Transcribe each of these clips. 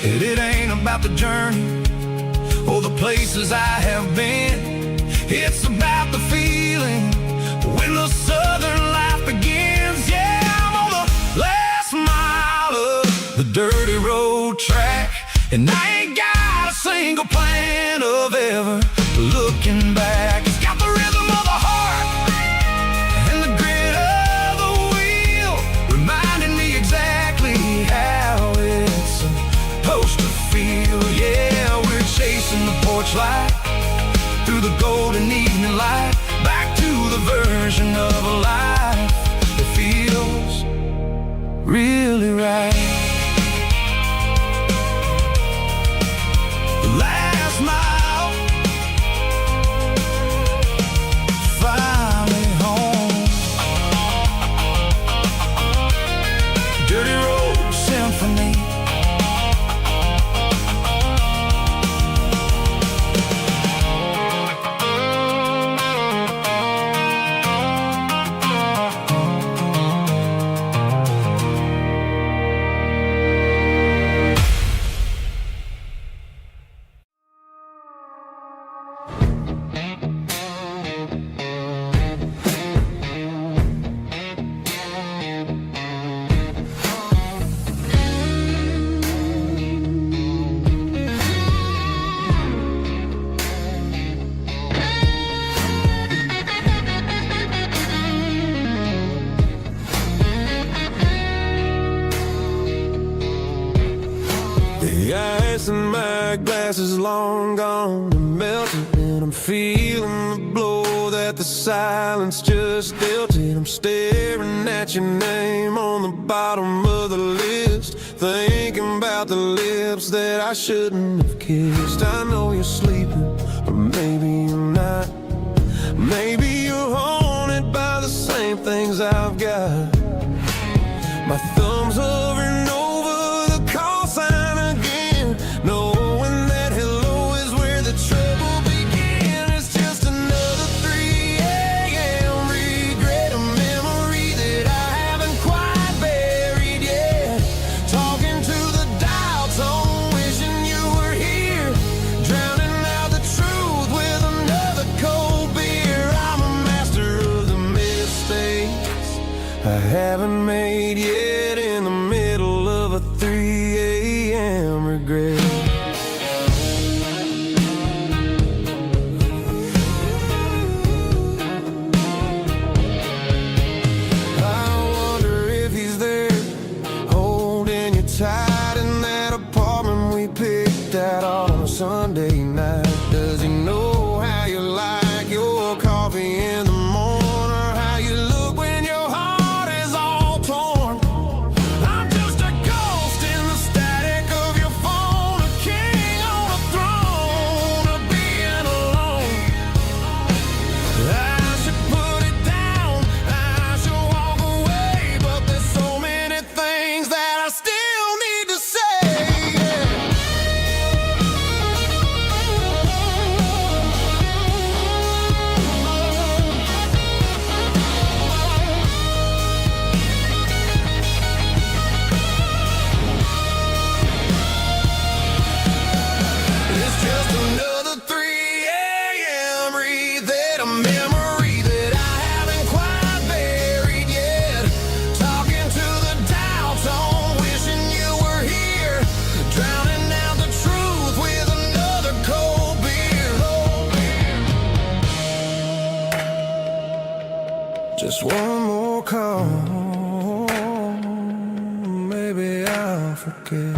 It ain't about the journey or the places I have been. It's about the feeling when the southern life begins. Yeah, I'm on the last mile of the dirty road track, and I ain't got a single plan of ever looking back. It's got the rhythm of the heart and the grit of the wheel, reminding me exactly how it's supposed to feel. Yeah, we're chasing the porch light through the golden evening light, back to the version of a life that feels really right. The last mile, finally home. Dirty road symphony. The ice in my glass is long gone and melted, and I'm feeling the blow that the silence just dealt it. I'm staring at your name on the bottom of the list, thinking about the lips that I shouldn't have kissed. I know you're sleeping, but maybe you're not. Maybe you're haunted by the same things I've got. My thumb's hovering over the call sign again, knowing that hello is where the trouble began. It's just another 3 a.m. regret, a memory that I haven't quite buried yet. Talking to the dial tone, wishing you were here, drowning out the truth with another cold beer. I'm a master of the mistakes I haven't made yet, in the middle of a 3 a.m. regret. I wonder if he's there, holding you tight in that apartment we picked out on a Sunday night. Does he know how you like your coffee in the morning, or how you look when your heart is all torn? I'm just a ghost in the static of your phone, a king on a throne of being alone. I should put it down, I should walk away, but there's so many things that I still need to say. It's just another 3 a.m. read, a memory that I haven't quite buried yet. Talking to the dial tone, wishing you were here, drowning out the truth with another cold beer. Just one more call, maybe I'll forget.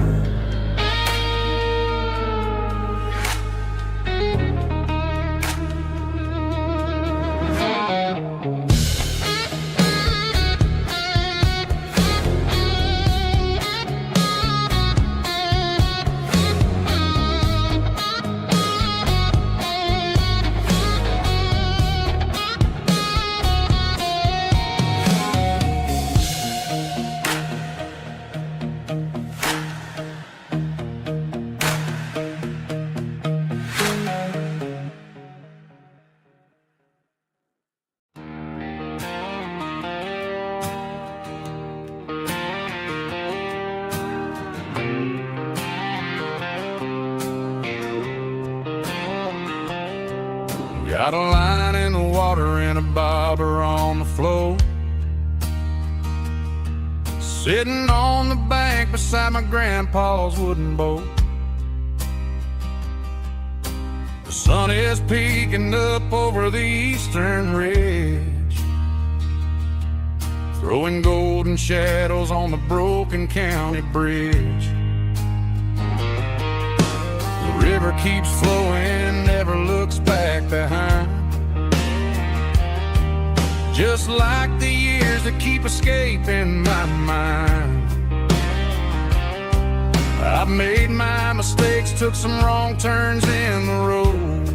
Got a line in the water and a bobber on the floor. Sitting on the bank beside my grandpa's wooden boat. The sun is peeking up over the eastern ridge, throwing golden shadows on the broken county bridge. The river keeps flowing, never looks back behind, just like the years that keep escaping my mind. I've made my mistakes, took some wrong turns in the road,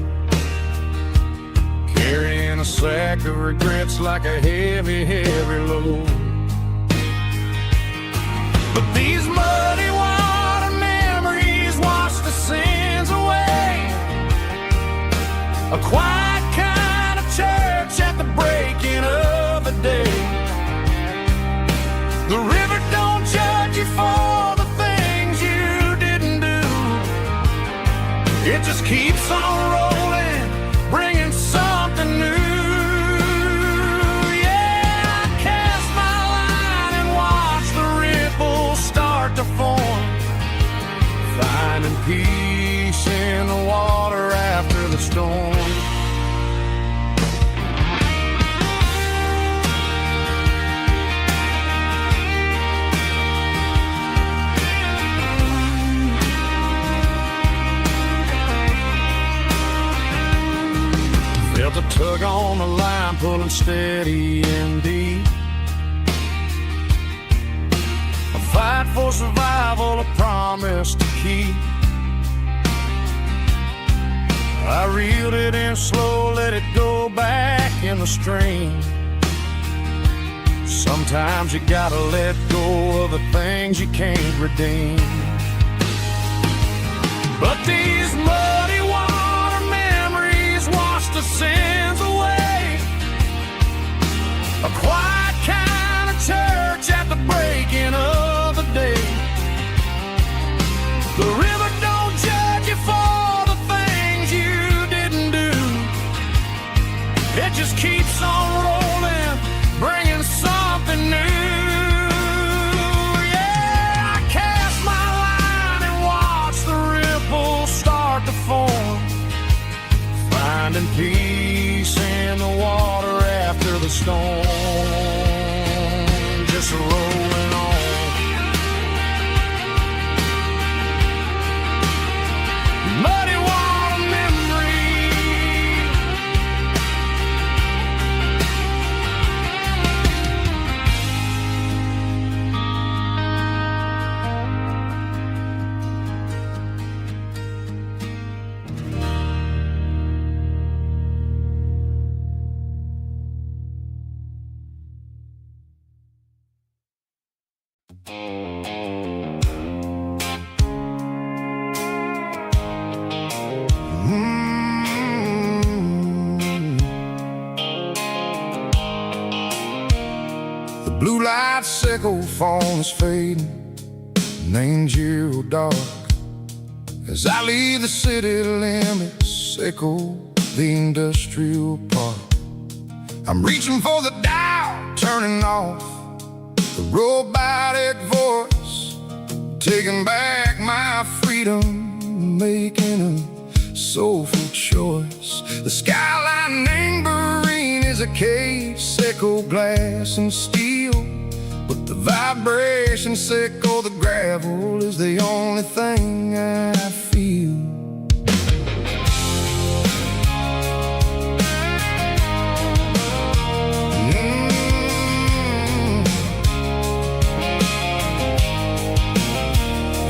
carrying a sack of regrets like a heavy, heavy load. But these muddy water memories wash the sins away. A quiet kind of church at the breaking of the day. The river don't judge you for the things you didn't do. It just keeps on rolling, bringing something new. Yeah, I cast my line and watch the ripples start to form, finding peace in the water after the storm. Felt a tug on the line, pulling steady and deep. A fight for survival, a promise to keep. I reeled it in slow, let it go back in the stream. Sometimes you gotta let go of the things you can't redeem. But these muddy water memories wash the sins away. A quiet kind of church at the breaking of the day. The river don't judge you for the things you didn't do. It just keeps on rolling, bringing something new. Yeah, I cast my line and watch the ripples start to form, finding peace in the water after the storm. Just rolling on. Muddy water memory. The blue light sickle phone is fading, named zero dark. As I leave the city limits, sickle the industrial park. I'm reaching for the dial, turning off the robotic voice, taking back my freedom, making a soulful choice. The skyline named Marine is a cave, sickle glass and steel, but the vibration sickle the gravel is the only thing I feel.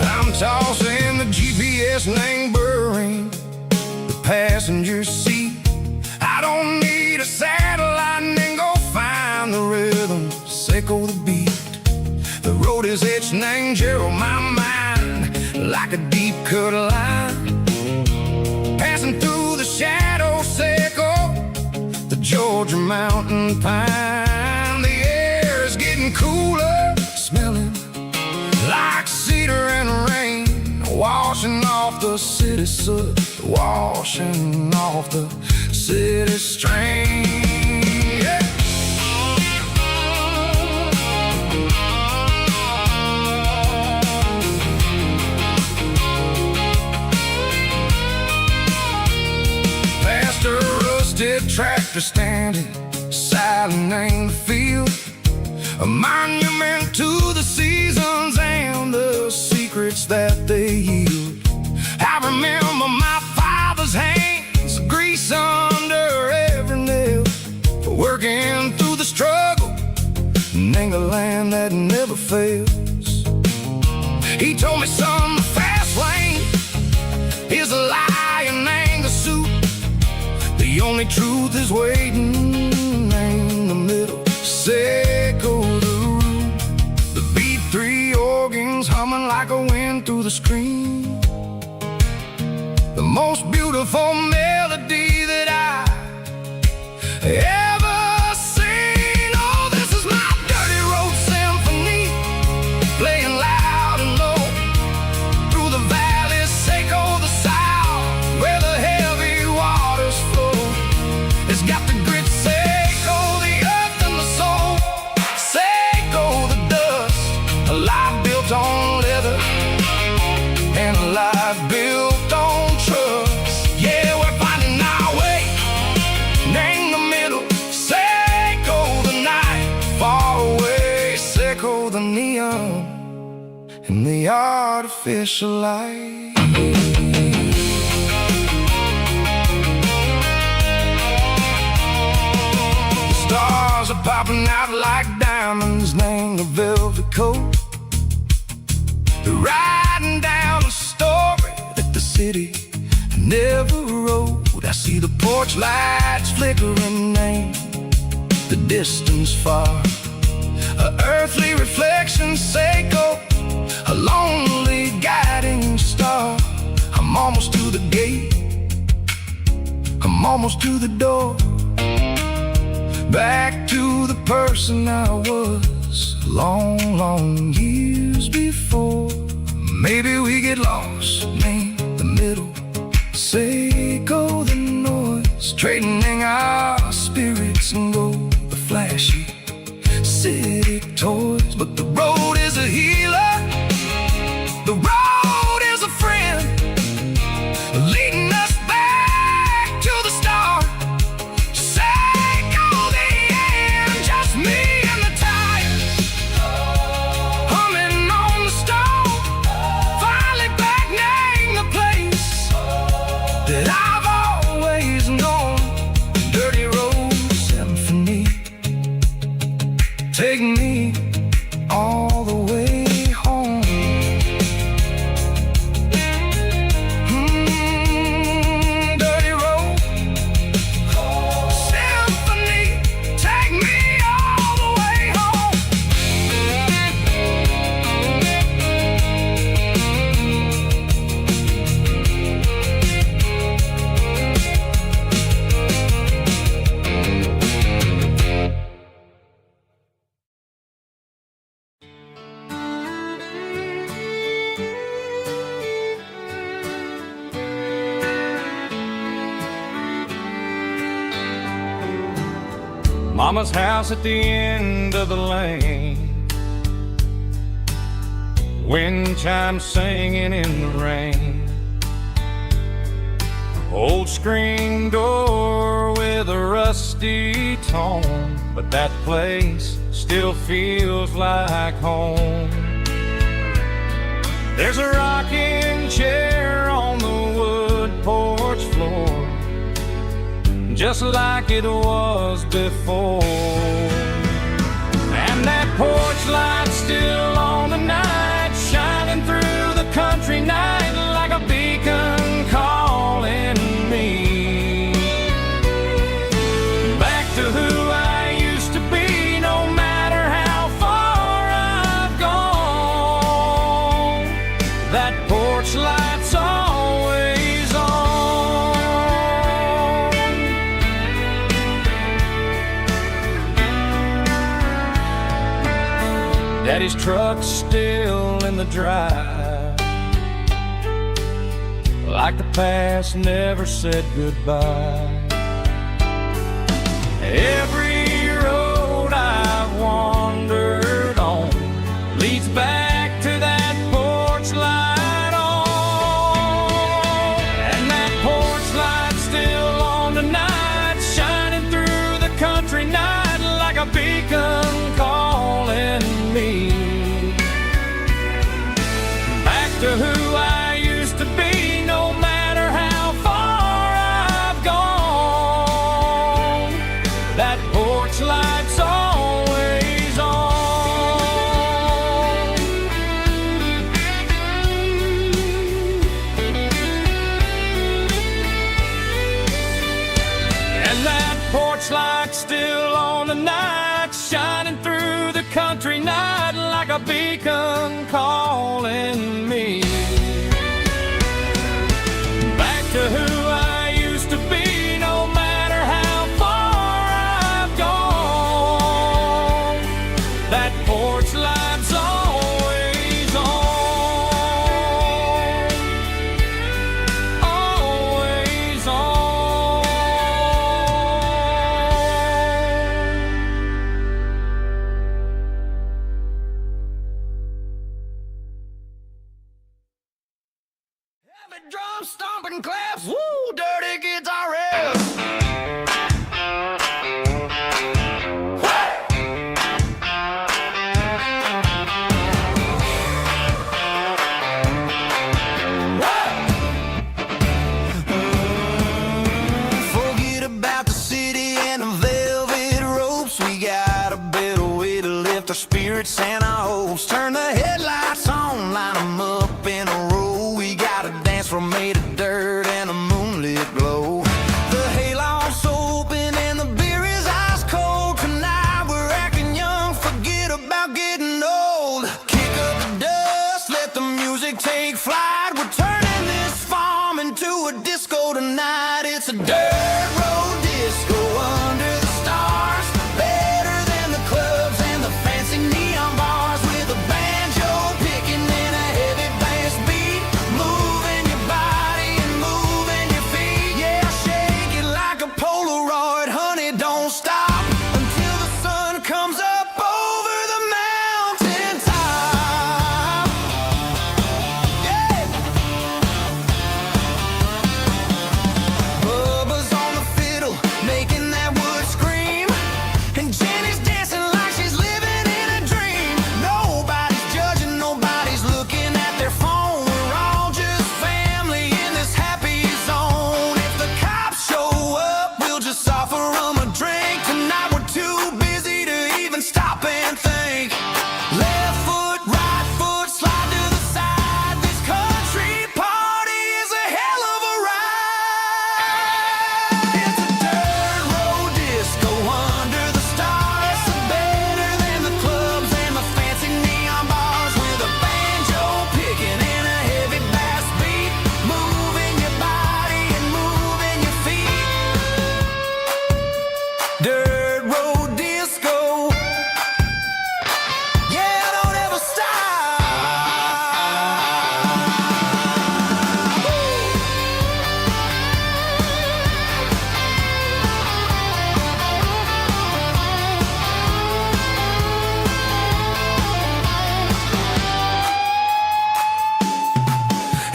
I'm tossing the GPS named Burring, the passenger seat. I don't need a satellite and go find the rhythm, sickle the beat. The road is etched named Gerald, my mind, like a deep cut line. Passing through the shadow sickle, the Georgia mountain pine. The air is getting cooler, smelling like cedar and rain, washing off the city soot, washing off the city strain. Yeah. Past a rusted tractor standing silent in the field, a monument to the seasons and the secrets that they yield. I remember my father's hands, grease under every nail, working through the struggle in the land that never fails. He told me, son, the fast lane is a lie and anger suit. The only truth is waiting in the middle. Say, go the root. The B3 organs humming like a wind through the screen. The most beautiful melody that I ever seen. Oh, this is my dirty road symphony, playing loud and low through the valleys, Seco the south, where the heavy waters flow. It's got the grit, Seco, the earth and the soul. Seco the dust, a life built on leather and a life built on trust. Yeah, we're finding our way in the middle. Seco the night, far away. Seco the neon and the artificial light. The stars are popping out like diamonds, named the velvet coat. They're riding down a story that the city never wrote. I see the porch lights flickering in the distance far, a earthly reflection, Seco, a lonely guiding star. I'm almost to the gate, I'm almost to the door, back to the person I was long, long years before. Maybe we get lost in the middle, Seco the noise, trading our spirits and go the flashy city toys. But the road is a healer, the road is a friend, leading us back to the start. Seco the end, just me and the tires, humming on the stone, finally back name the place that I've always known. Dirty road symphony, take me all the way home. Dirty road symphony, take me all the way home. Mama's house at the end of the lane, wind chimes singing in the rain, old screen door with a rusty tone, but that place still feels like home. There's a rocking chair on the wood porch floor, just like it was before. And that porch light's still on tonight, shining through the country night like a beacon calling me back to who I used to be. No matter how far I've gone, that porch light's always on. Daddy's truck's still in the drive, like the past never said goodbye. Every road I've wandered on leads back to that porch light on. And that porch light's still on tonight, shining through the country night like a beacon calling me back to who I used to be, no matter how far I've gone. That porch light's always on. And that porch light's still on tonight, shining through the country night like a beacon calling me back to who I used to be, no matter how far I've gone. That porch light's always on, always on. Heavy drum stomping claps, woo, dirty guitar riffs. Forget about the city and the velvet ropes. We got a better way to lift our spirits and our hopes. Turn the headlights on, line them up in a row. We got a dance floor made of dirt and a moonlit glow. The hayloft's open and the beer is ice cold. Tonight we're acting young, forget about getting old. Kick up the dust, let the music take flight. We're turning this farm into a disco tonight. It's a dirt road disco under the stars. Better than the clubs and the fancy neon bars. With a banjo picking and a heavy bass beat. Moving your body and moving your feet. Yeah, shake it like a Polaroid, honey, don't stop until the sun comes up over the mountain top. Yeah. Bubba's on the fiddle, making that wood scream. And Jenny's dancing like she's living in a dream. Nobody's judging, nobody's looking at their phone. We're all just family in this happy zone. If the cops show up, we'll just offer them a drink. Tonight we're too busy to even stop and think. Left foot, right foot, slide to the side. This country party is a hell of a ride. It's a dirt road disco under the stars. Better than the clubs and the fancy neon bars. With a banjo picking and a heavy bass beat. Moving your body and moving your feet. Dirt road disco. Yeah, don't ever stop.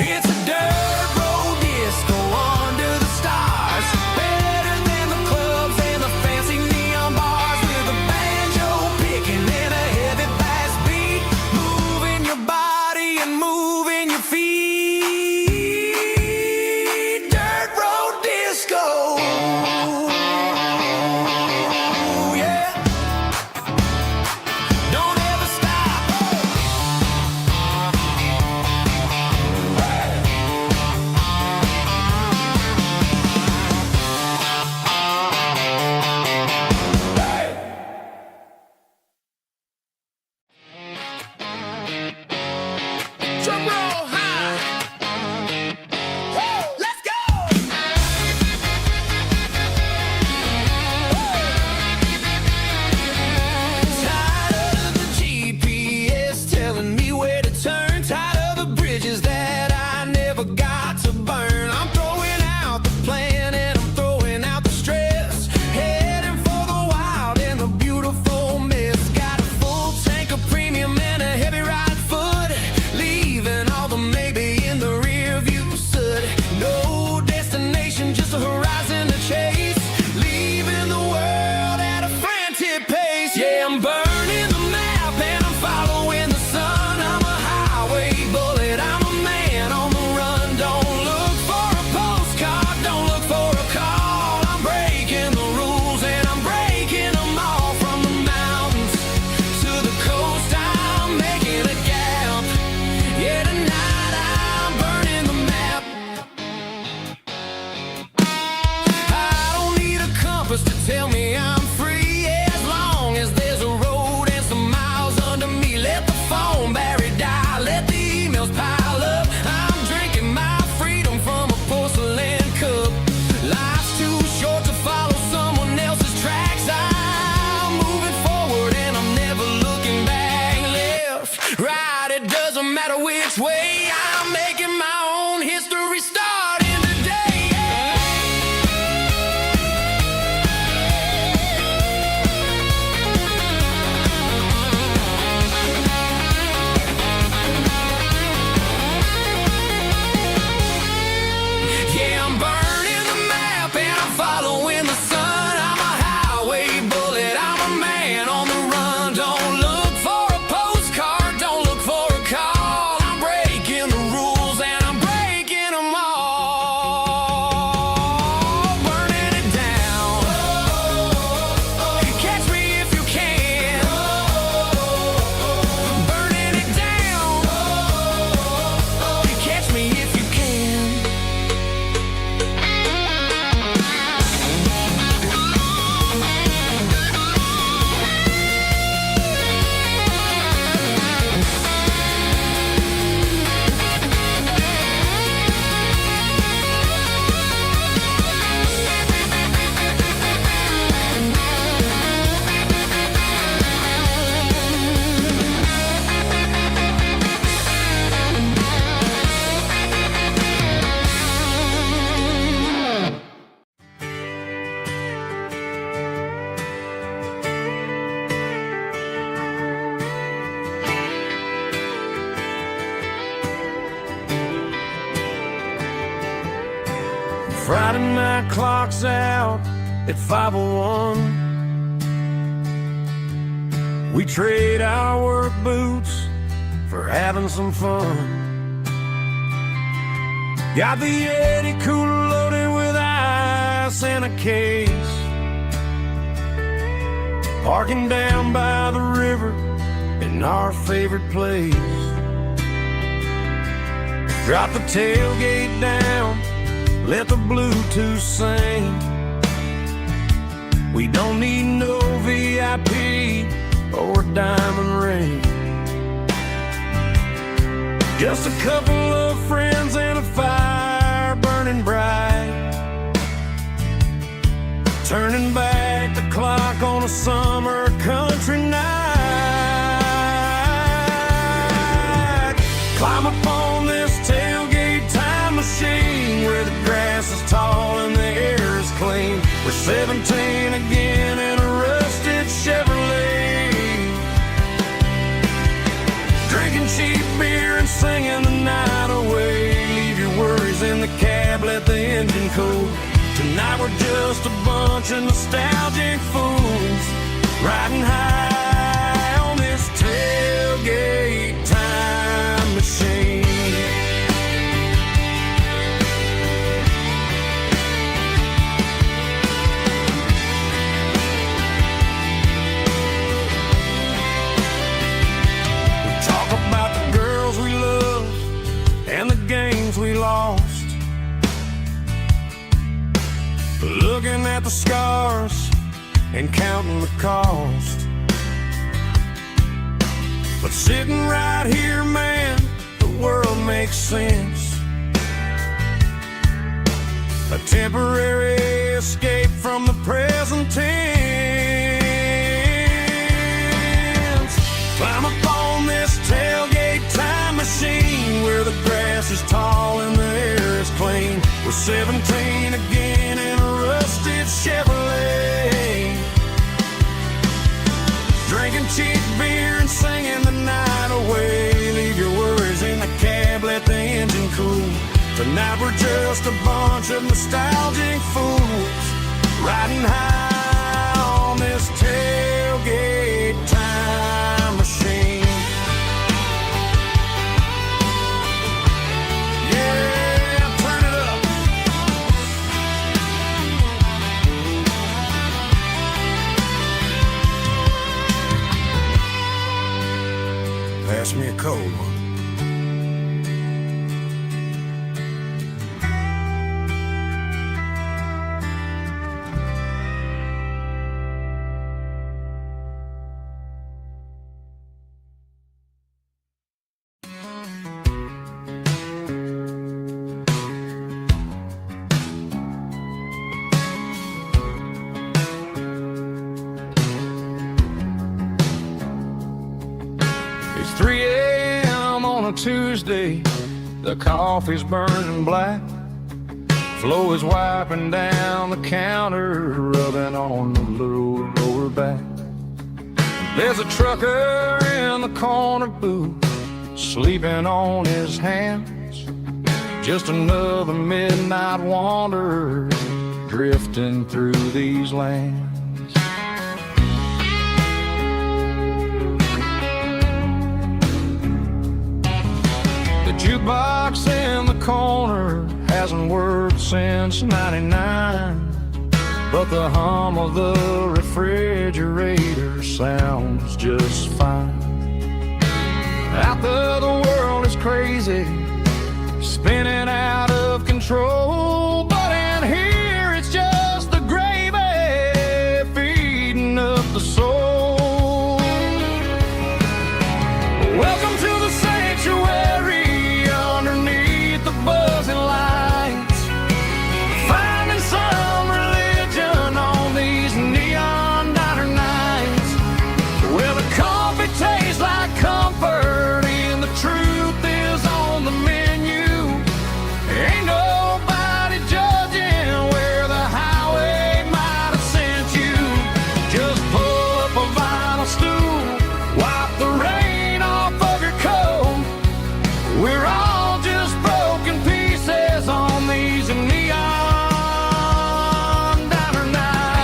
It's a dirt road disco under the stars. Better than the clubs and the fancy neon bars. With a banjo picking and a heavy bass beat. Moving your body and moving your feet. Dirt road disco. Yeah. Don't ever stop. Drum roll high. Woo, let's go. Tired of the GPS telling me where to turn. Tired of the bridges that I never got to burn. I'm throwing out the plan and I'm throwing out the stress. Heading for way. I'm making my own history starting today. Yeah, I'm burning the map and I'm following the sun. I'm a highway bullet, I'm a man on the run. Don't look for a postcard, don't look for a call. I'm breaking the rules and I'm breaking them all. Burning it down. Catch me if you can. Burning it down. Catch me if you can. Friday night clock's out at 5:01. We trade our work boots for having some fun. Got the Yeti cooler loaded with ice and a case. Parking down by the river in our favorite place. Drop the tailgate down, let the Bluetooth sing. We don't need no VIP or diamond ring. Just a couple of friends and a fire burning bright. Turning back the clock on a summer country night. Climb up on this tailgate time machine where the grass is tall and the air is clean. We're 17 again in a rusted Chevrolet. Drinking cheap beer and singing the night away. Leave your worries in the cab, let the engine cool. Tonight we're just a bunch of nostalgic fools riding high on this tailgate time machine. We talk about the girls we love and the games we lost. Looking at the scars and counting the cost. But sitting right here, man, the world makes sense. A temporary escape from the present tense. Climb up on this tailgate time machine where the grass is tall and the air is clean. We're 17 again in a rusted Chevrolet. Drinking cheap beer and singing the night away. Leave your worries in the cab, let the engine cool. Tonight we're just a bunch of nostalgic fools riding high on this tailgate time machine. Yeah, turn it up. Pass me a cold one. The coffee's burning black. Flo is wiping down the counter, rubbing on the lower back. There's a trucker in the corner booth, sleeping on his hands. Just another midnight wanderer, drifting through these lands. The jukebox in the corner hasn't worked since '99, but the hum of the refrigerator sounds just fine. Out there the world is crazy, spinning out of control, but in here it's just the gravy feeding up the soul. Welcome to the sanctuary underneath the buzzing lights, finding some religion on these neon diner nights, where the coffee tastes like comfort and the truth is on the menu. Ain't nobody judging where the highway might have sent you. Just pull up a vinyl stool, wipe the rain off of your coat. We're all just broken pieces on these neon diner nights.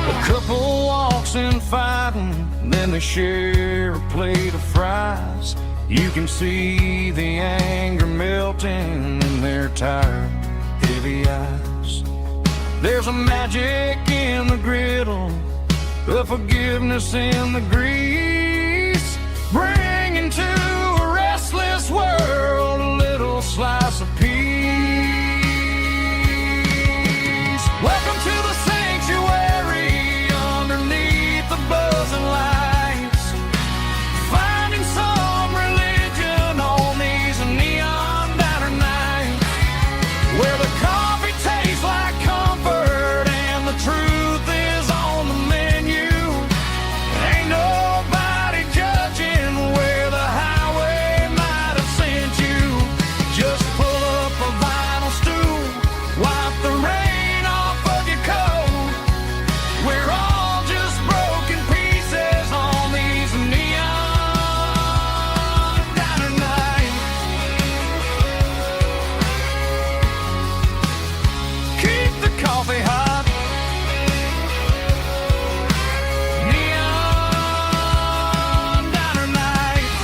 A couple walks in fighting, then they share a plate of fries. You can see the anger melting in their tired, heavy eyes. There's a magic in the griddle, a forgiveness in the grease, bringing to a restless world a little slice of peace. Welcome to the sanctuary underneath the buzzing lights, finding some religion on these neon diner nights, where the coffee tastes like comfort and the truth is on the menu. Ain't nobody judging where the highway might have sent you. Just pull up a vinyl stool, wipe the rain off of your coat. We're all just broken pieces on these neon diner nights. Keep the coffee hot. Neon diner nights.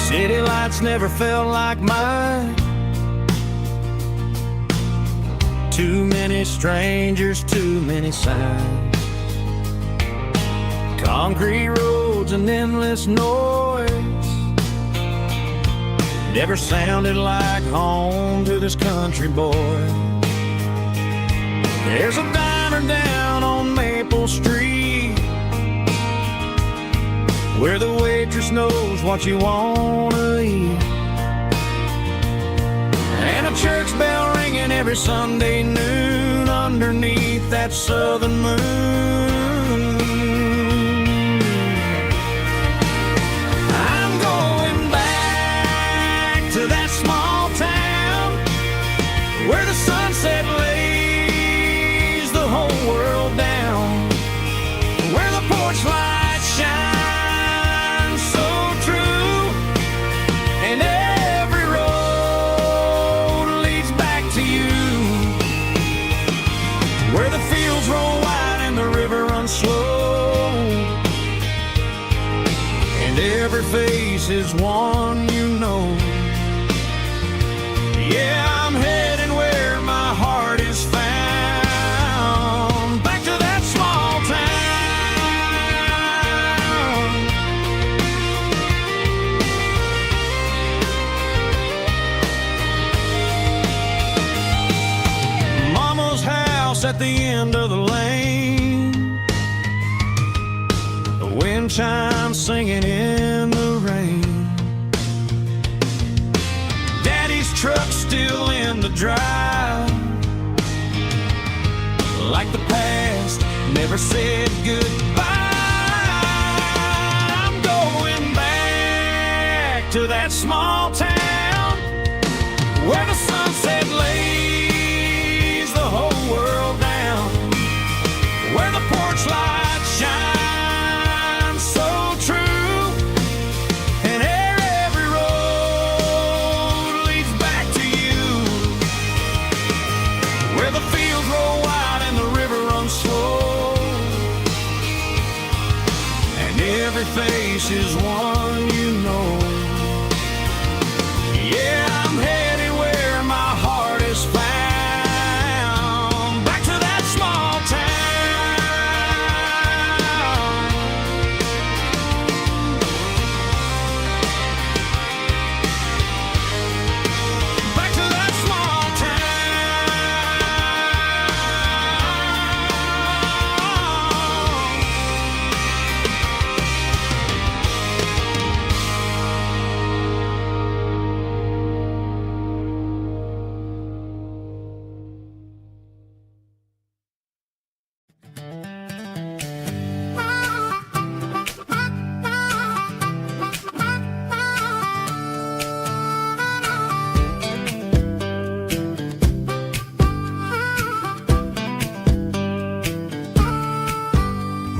City lights never felt like mine. Too many strangers, too many signs. Concrete roads and endless noise never sounded like home to this country boy. There's a diner down on Maple Street where the waitress knows what you wanna eat, and a church bell ringing every Sunday noon underneath that southern moon. I'm going back to that small town where the sunset lays the whole world down, where the porch lights shine so true, and every road leads back to you, where the fields roll wide and the river runs slow, and every face is one you know. house at the end of the lane, the wind chimes singing in the rain. Daddy's truck still in the drive, like the past never said goodbye. I'm going back to that small town where the sunset lays the whole world down, where the porch lights shine so true, and every road leads back to you, where the fields roll wide and the river runs slow, and every face is one you know. Yeah, I'm headed where my heart is found, back to that small town, back to that small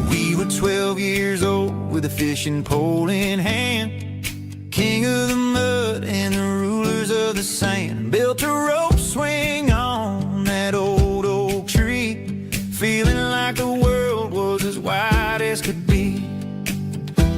We were 12 years old with a fishing pole in hand, king of the mud and the rulers of the sand. Built a rope swing on that old oak tree, feeling like the world was as wide as could be.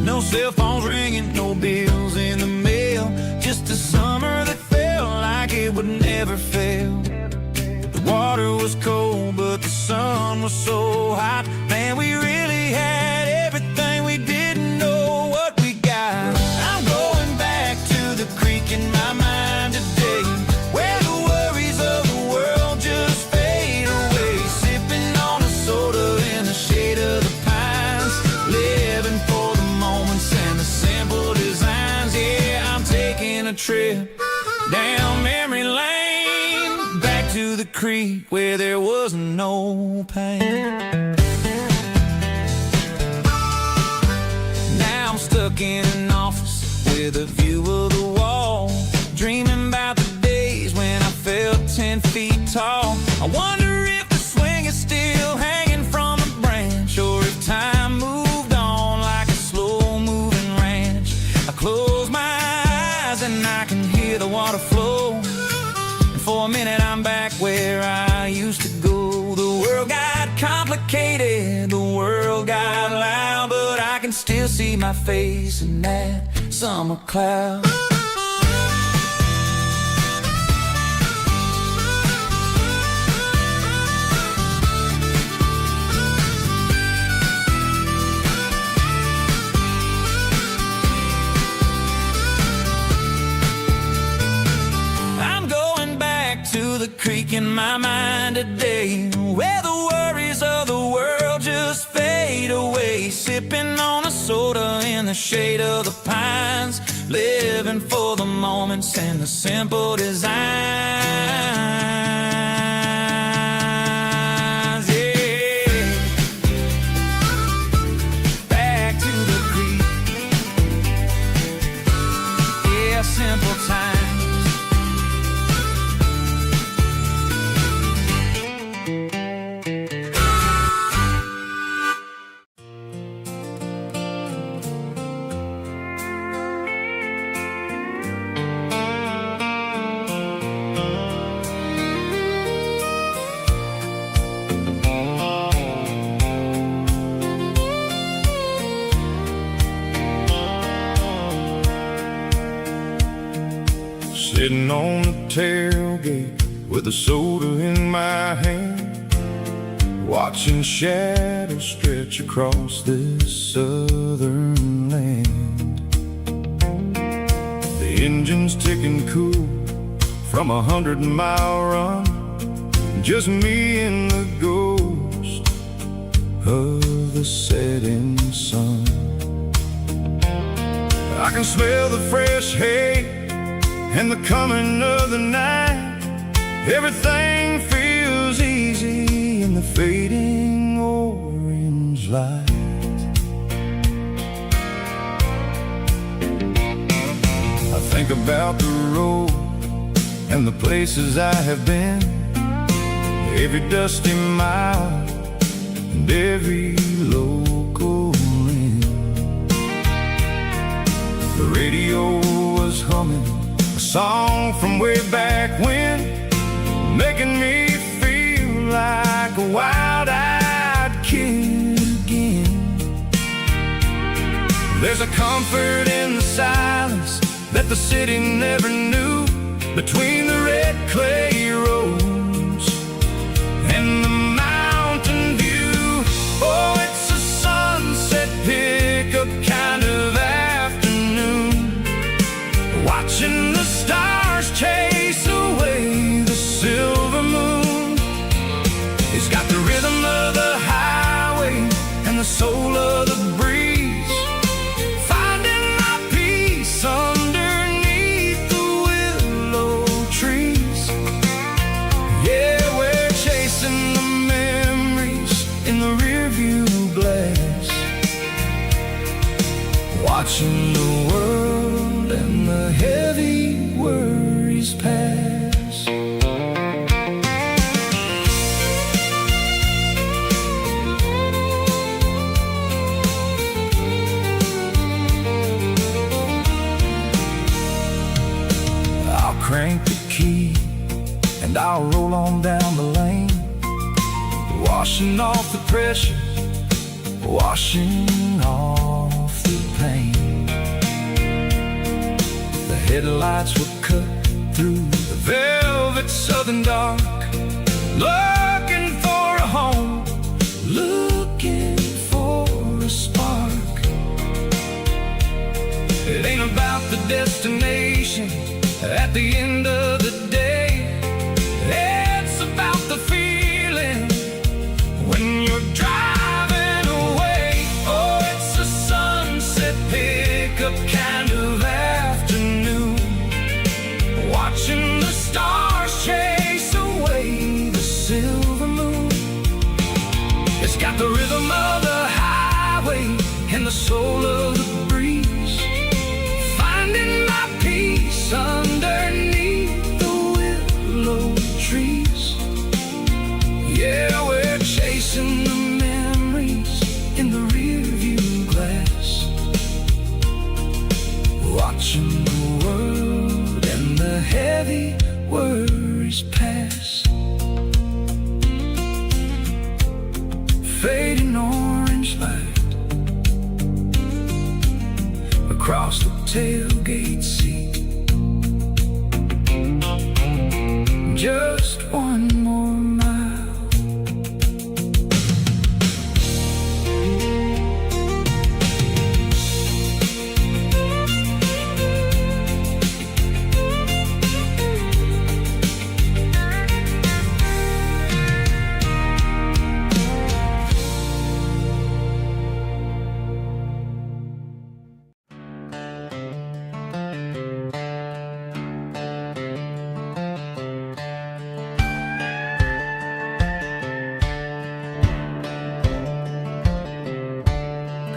No cell phones ringing, no bills in the mail, just a summer that felt like it would never fail. The water was cold, but the sun was so hot. Man, we really had everything, we didn't know what we got. I'm going back to the creek in my mind today, where the worries of the world just fade away. Sipping on a soda in the shade of the pines, living for the moments and the simple designs. Yeah, I'm taking a trip down memory lane, back to the creek where there was no pain. Now I'm stuck in an office with a view of the wall, dreaming about the days when I felt 10 feet tall. I wonder if the swing is still hanging from a branch, or if time moved on like a slow-moving ranch. I close my eyes and I can hear the water flow, and for a minute I'm back where I used to go. The world got complicated, the world got loud, but I can still see my face in that summer cloud. I'm going back to the creek in my mind today, where the worries of the world just fade away. Sipping on a soda in the shade of the pines, living for the moments and the simple designs. Yeah, back to the creek. Yeah, simple times. Sitting on the tailgate with a soda in my hand, watching shadows stretch across this southern land. The engine's ticking cool from a 100-mile run, just me and the go of the setting sun. I can smell the fresh hay and the coming of the night. Everything feels easy in the fading orange light. I think about the road and the places I have been, every dusty mile and every local inn. The radio was humming a song from way back when, making me feel like a wild-eyed kid again. There's a comfort in the silence that the city never knew, between the red clay roads and the mountain view. Oh, it's a sunset pickup kind of afternoon, watching the stars chase away the silver moon. It's got the rhythm of the highway and the soul of the breeze, finding my peace underneath the willow trees. Yeah, we're chasing the memories in the rearview glass, watching the world and the heavy worries pass. I'll crank the key and I'll roll on down the lane, washing off the pressure, washing off the pain. The headlights were cut through the velvet southern dark, looking for a home, looking for a spark. It ain't about the destination at the end of the day, it's about the feeling when you're driving away. Oh, it's a sunset pickup kind of afternoon, watching the stars chase away the silver moon. It's got the rhythm of the highway and the soul of the breeze, finding my peace underneath the willow trees. Yeah, we're chasing the memories in the rearview glass, watching the world and the heavy worries pass. Fading orange light across the tailgate seat, just one more mile.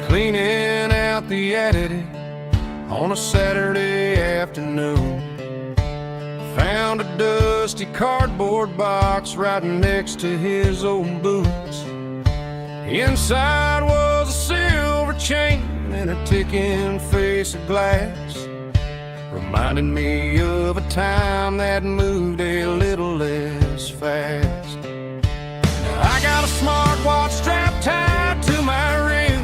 Cleaning out the attic on a Saturday afternoon, found a dusty cardboard box right next to his old boots. Inside was a silver chain and a ticking face of glass, reminding me of a time that moved a little less fast. I got a smartwatch strapped tied to my wrist,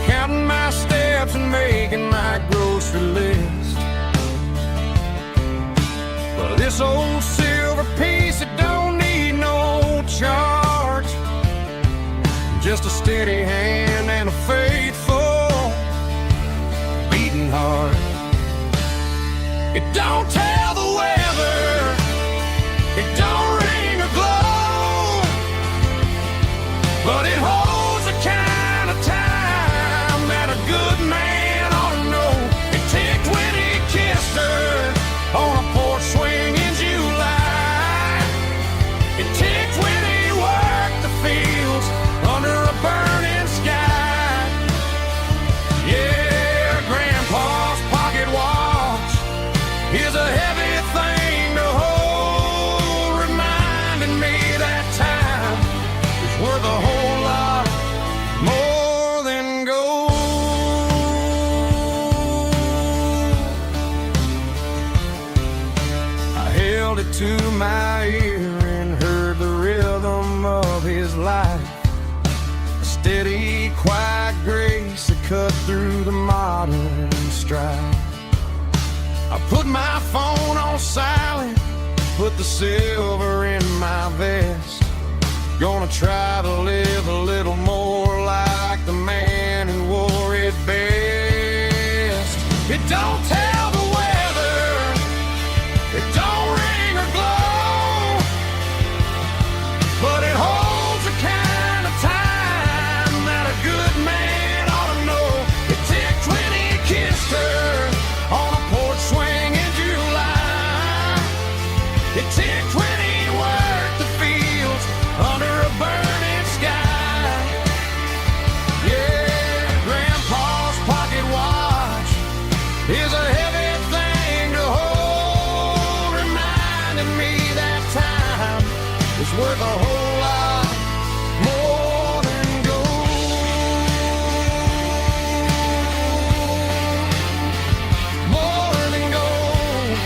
counting my steps and making my grocery list. Well, this old silver piece, it don't need no charge, just a steady hand and a faithful beating heart. It don't tell the weather, it don't ring or glow, held it to my ear and heard the rhythm of his life. A steady, quiet grace that cut through the modern strife. I put my phone on silent, put the silver in my vest. Gonna try to live a little more like the man who wore it best. It don't tell the weather, it don't ring or glow, but it holds the kind of time that a good man ought to know. It ticked when he kissed her on a porch swing in July. It ticked when he worked the fields under a burning sky. Yeah, Grandpa's pocket watch is a heavy thing to hold, reminding me that time is worth a whole lot more than gold. More than gold.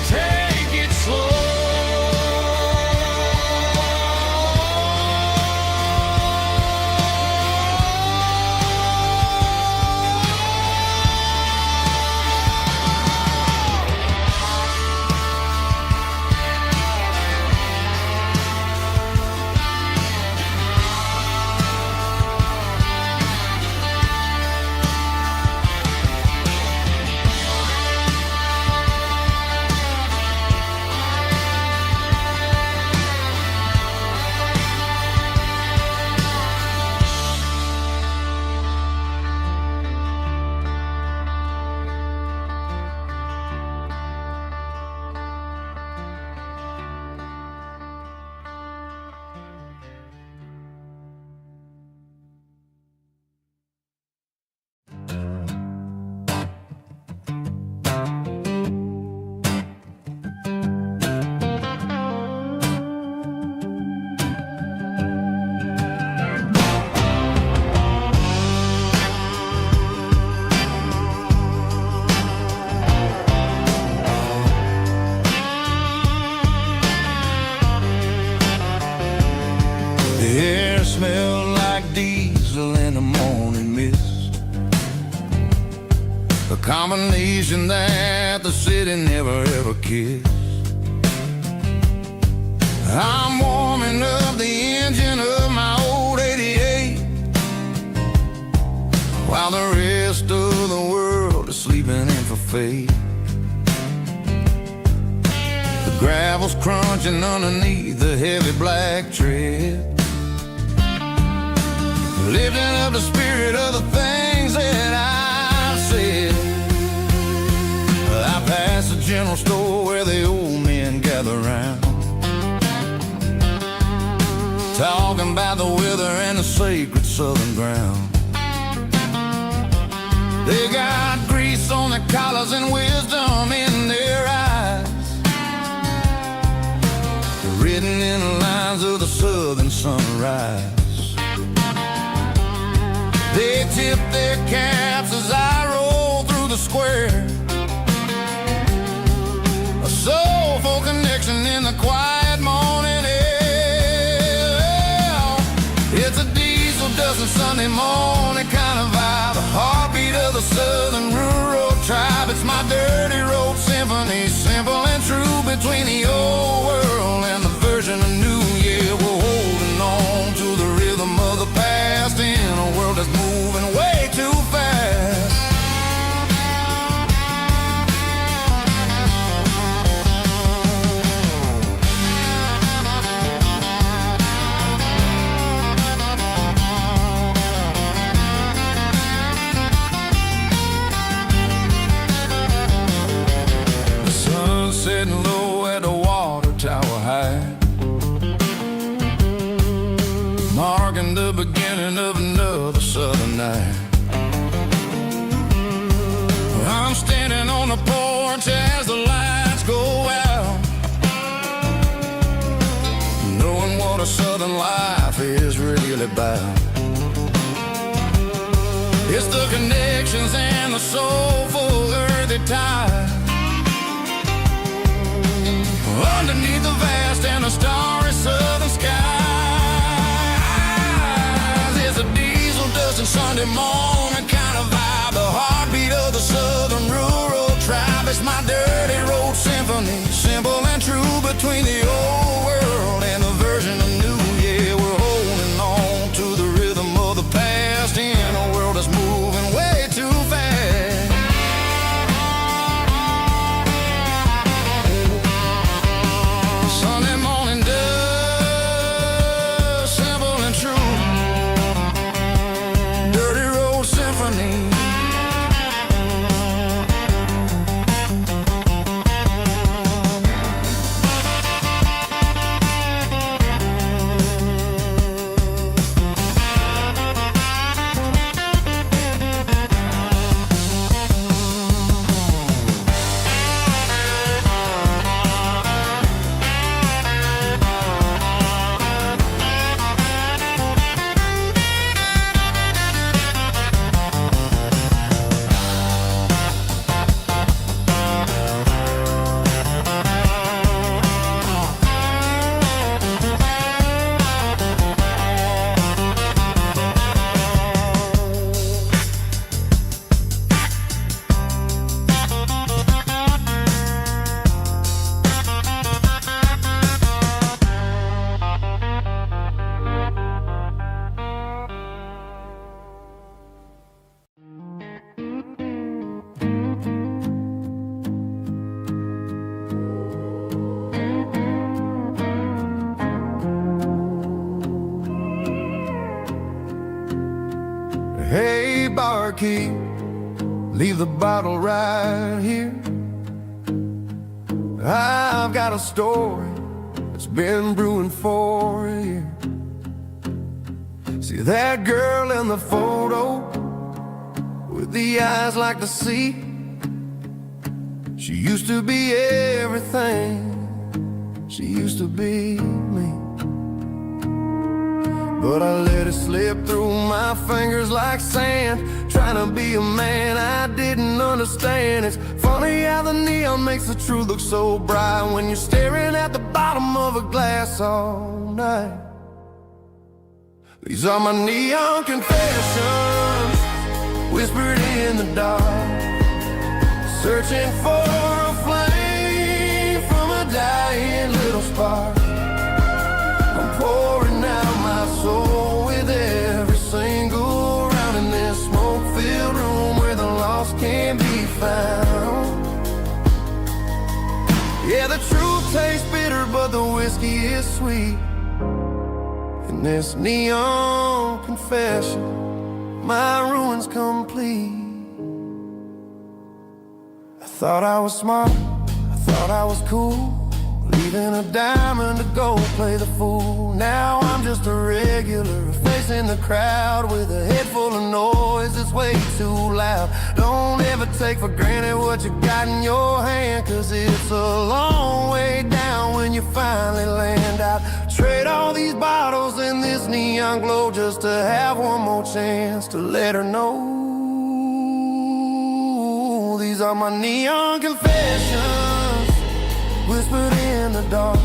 Take it slow. The air smelled like diesel in the morning mist, a combination that the city never ever kissed. I'm warming up the engine of my old 88, while the rest of the world is sleeping in for fate. The gravel's crunching underneath the heavy black tread, lifting up the spirit of the things that I said. I passed the general store where the old men gather round, talking about the weather and the sacred southern ground. They got grease on their collars and wisdom in their eyes, written in the lines of the southern sunrise. They tip their caps as I roll through the square, a soulful connection in the quiet morning air. It's a diesel dusting Sunday morning kind of vibe, the heartbeat of the southern rural tribe. It's my dirty road symphony, simple and true, between the old world and the version of new. Yeah, we're holding on to the rhythm of the past in a world that's moving way too fast. The sun setting low at the water tower high, marking the beginning of another southern night. I'm standing on the porch as the lights go out, knowing what a southern life is really about. It's the connections and the soulful earth tide. Underneath the vast and the starry southern skies, there's a diesel dusting Sunday morning kind of vibe, the heartbeat of the southern rural tribe. It's my dirty road symphony, simple and true, between the old world and the version of new. Yeah, we're holding on to the rhythm of the past in a world that's moving way too fast. Sunday morning dust, simple and true, dirty road symphony. Hey, barkeep, leave the bottle right here. I've got a story that's been brewing for a year. See that girl in the photo with the eyes like the sea? She used to be everything, she used to be me. But I let it slip through my fingers like sand, trying to be a man I didn't understand. It's funny how the neon makes the truth look so bright when you're staring at the bottom of a glass all night. These are my neon confessions, whispered in the dark, searching for a flame from a dying little spark. I'm pouring out my soul with every single round in this smoke-filled room where the lost can be found. Yeah, the truth tastes bitter, but the whiskey is sweet. In this neon confession, my ruin's complete. I thought I was smart, I thought I was cool, leaving a diamond to go play the fool. Now I'm just a regular, facing the crowd with a head full of noise that's way too loud. Don't ever take for granted what you got in your hand, cause it's a long way down when you finally land out. Trade all these bottles and this neon glow just to have one more chance to let her know. These are my neon confessions, whispered in the dark,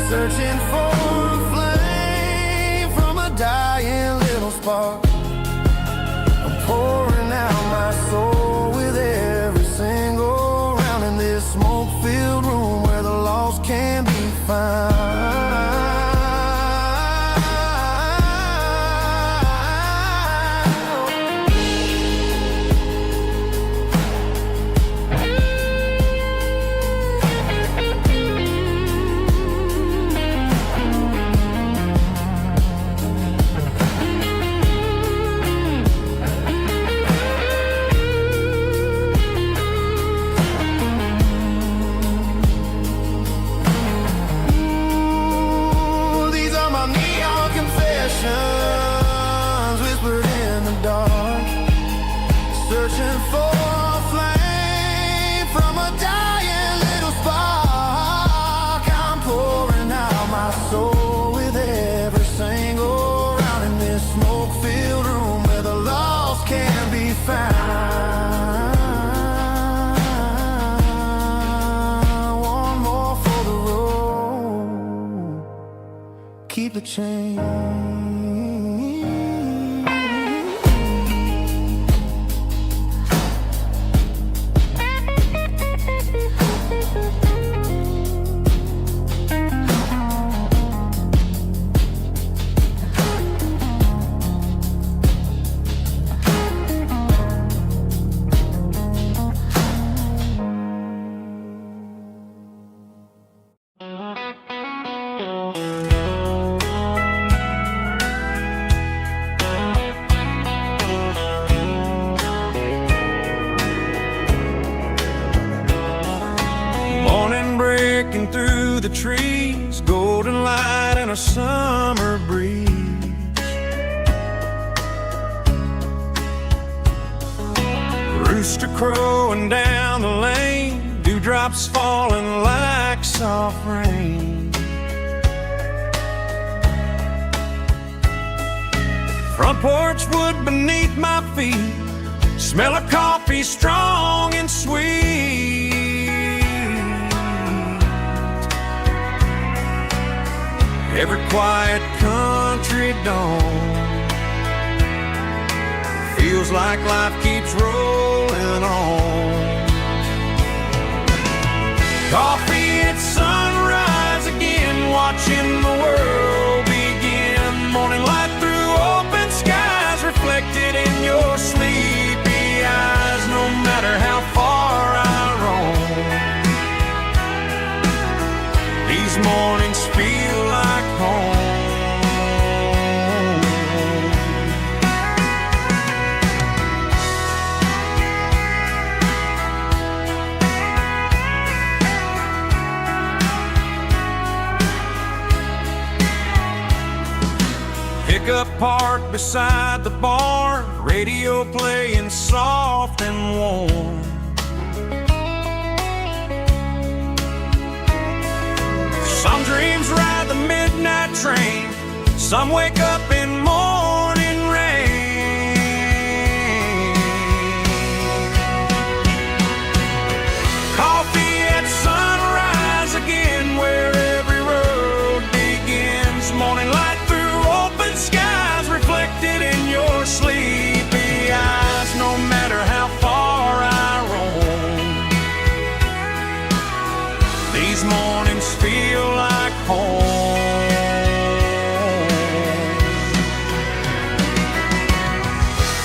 searching for a flame from a dying little spark. I'm pouring out my soul with every single round in this smoke-filled room where the lost can be found. Whispered in the dark, searching for a flame from a dying little spark. I'm pouring out my soul with every single round in this smoke-filled room where the lost can be found. keep the change. Breaking through the trees, golden light and a summer breeze. Rooster crowing down the lane, dewdrops falling like soft rain. Front porch wood beneath my feet, smell of coffee strong and sweet. Every quiet country dawn feels like life keeps rolling on. Coffee at sunrise again, watching the world begin. Morning light through open skies, reflected in your sleepy eyes. No matter how far I roam, these mornings feel like home. Pickup parked beside the barn, radio playing soft and warm. Some dreams ride the midnight train, some wake up in morning rain. Coffee at sunrise again, where every road begins. Morning light through open skies, reflected in your sleepy eyes. No matter how far I roam, these mornings feel like home.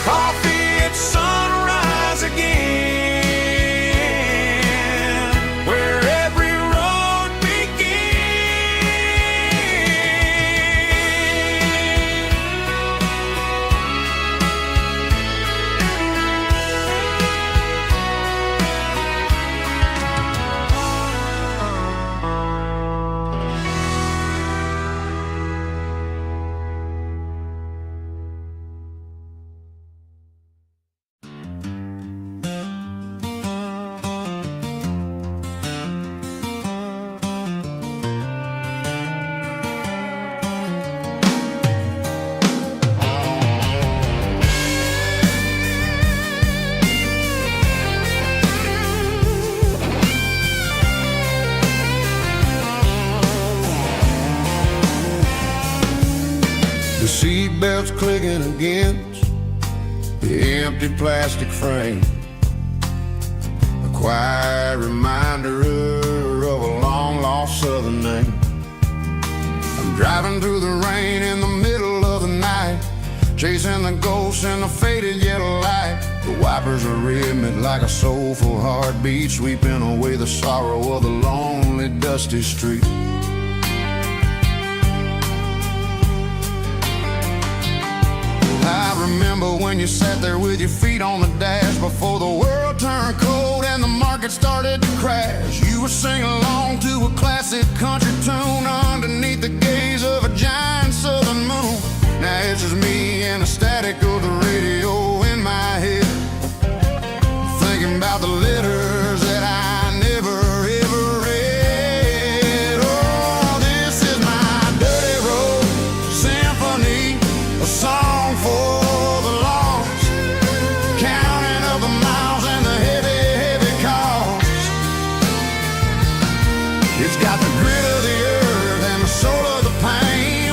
Coffee at sunrise again, where every road The seatbelt's clicking against the empty plastic frame, a quiet reminder of a long-lost southern name. I'm driving through the rain in the middle of the night, chasing the ghosts in the faded yellow light. The wipers are rhythmic like a soulful heartbeat, sweeping away the sorrow of the lonely, dusty street. I remember when you sat there with your feet on the dash, before the world turned cold and the market started to crash. You were singing along to a classic country tune underneath the gaze of a giant southern moon. Now it's just me and the static of the radio in my head, thinking about the letters that I never ever read. Oh, this is my dirty road symphony, a song for the lost, counting up the miles and the heavy, heavy cost. It's got the grit of the earth and the soul of the pain,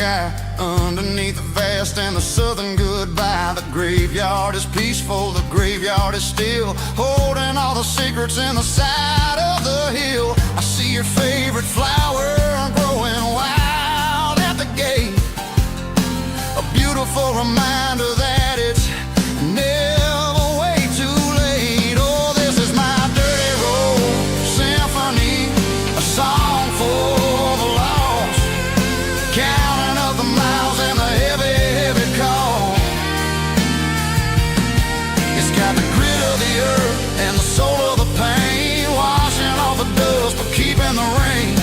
sky underneath the vast and the southern goodbye. The graveyard is peaceful, the graveyard is still, holding all the secrets in the side of the hill. I see your favorite flower growing wild at the gate, a beautiful reminder that it's never way too late. Oh, this is my dirty road symphony, a song for the lost, counting up the miles and the heavy, heavy call. It's got the grit of the earth and the soul of the pain, washing off the dust but keeping the rain.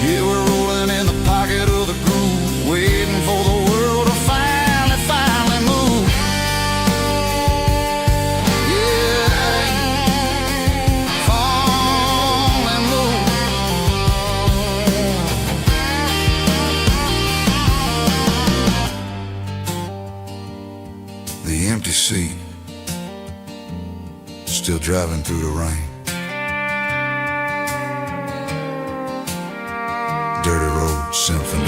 Yeah, we're rolling in the pocket of the groove, waiting for the world to finally move. Yeah, finally move. The empty seat, still driving through the rain. Dirty road symphony.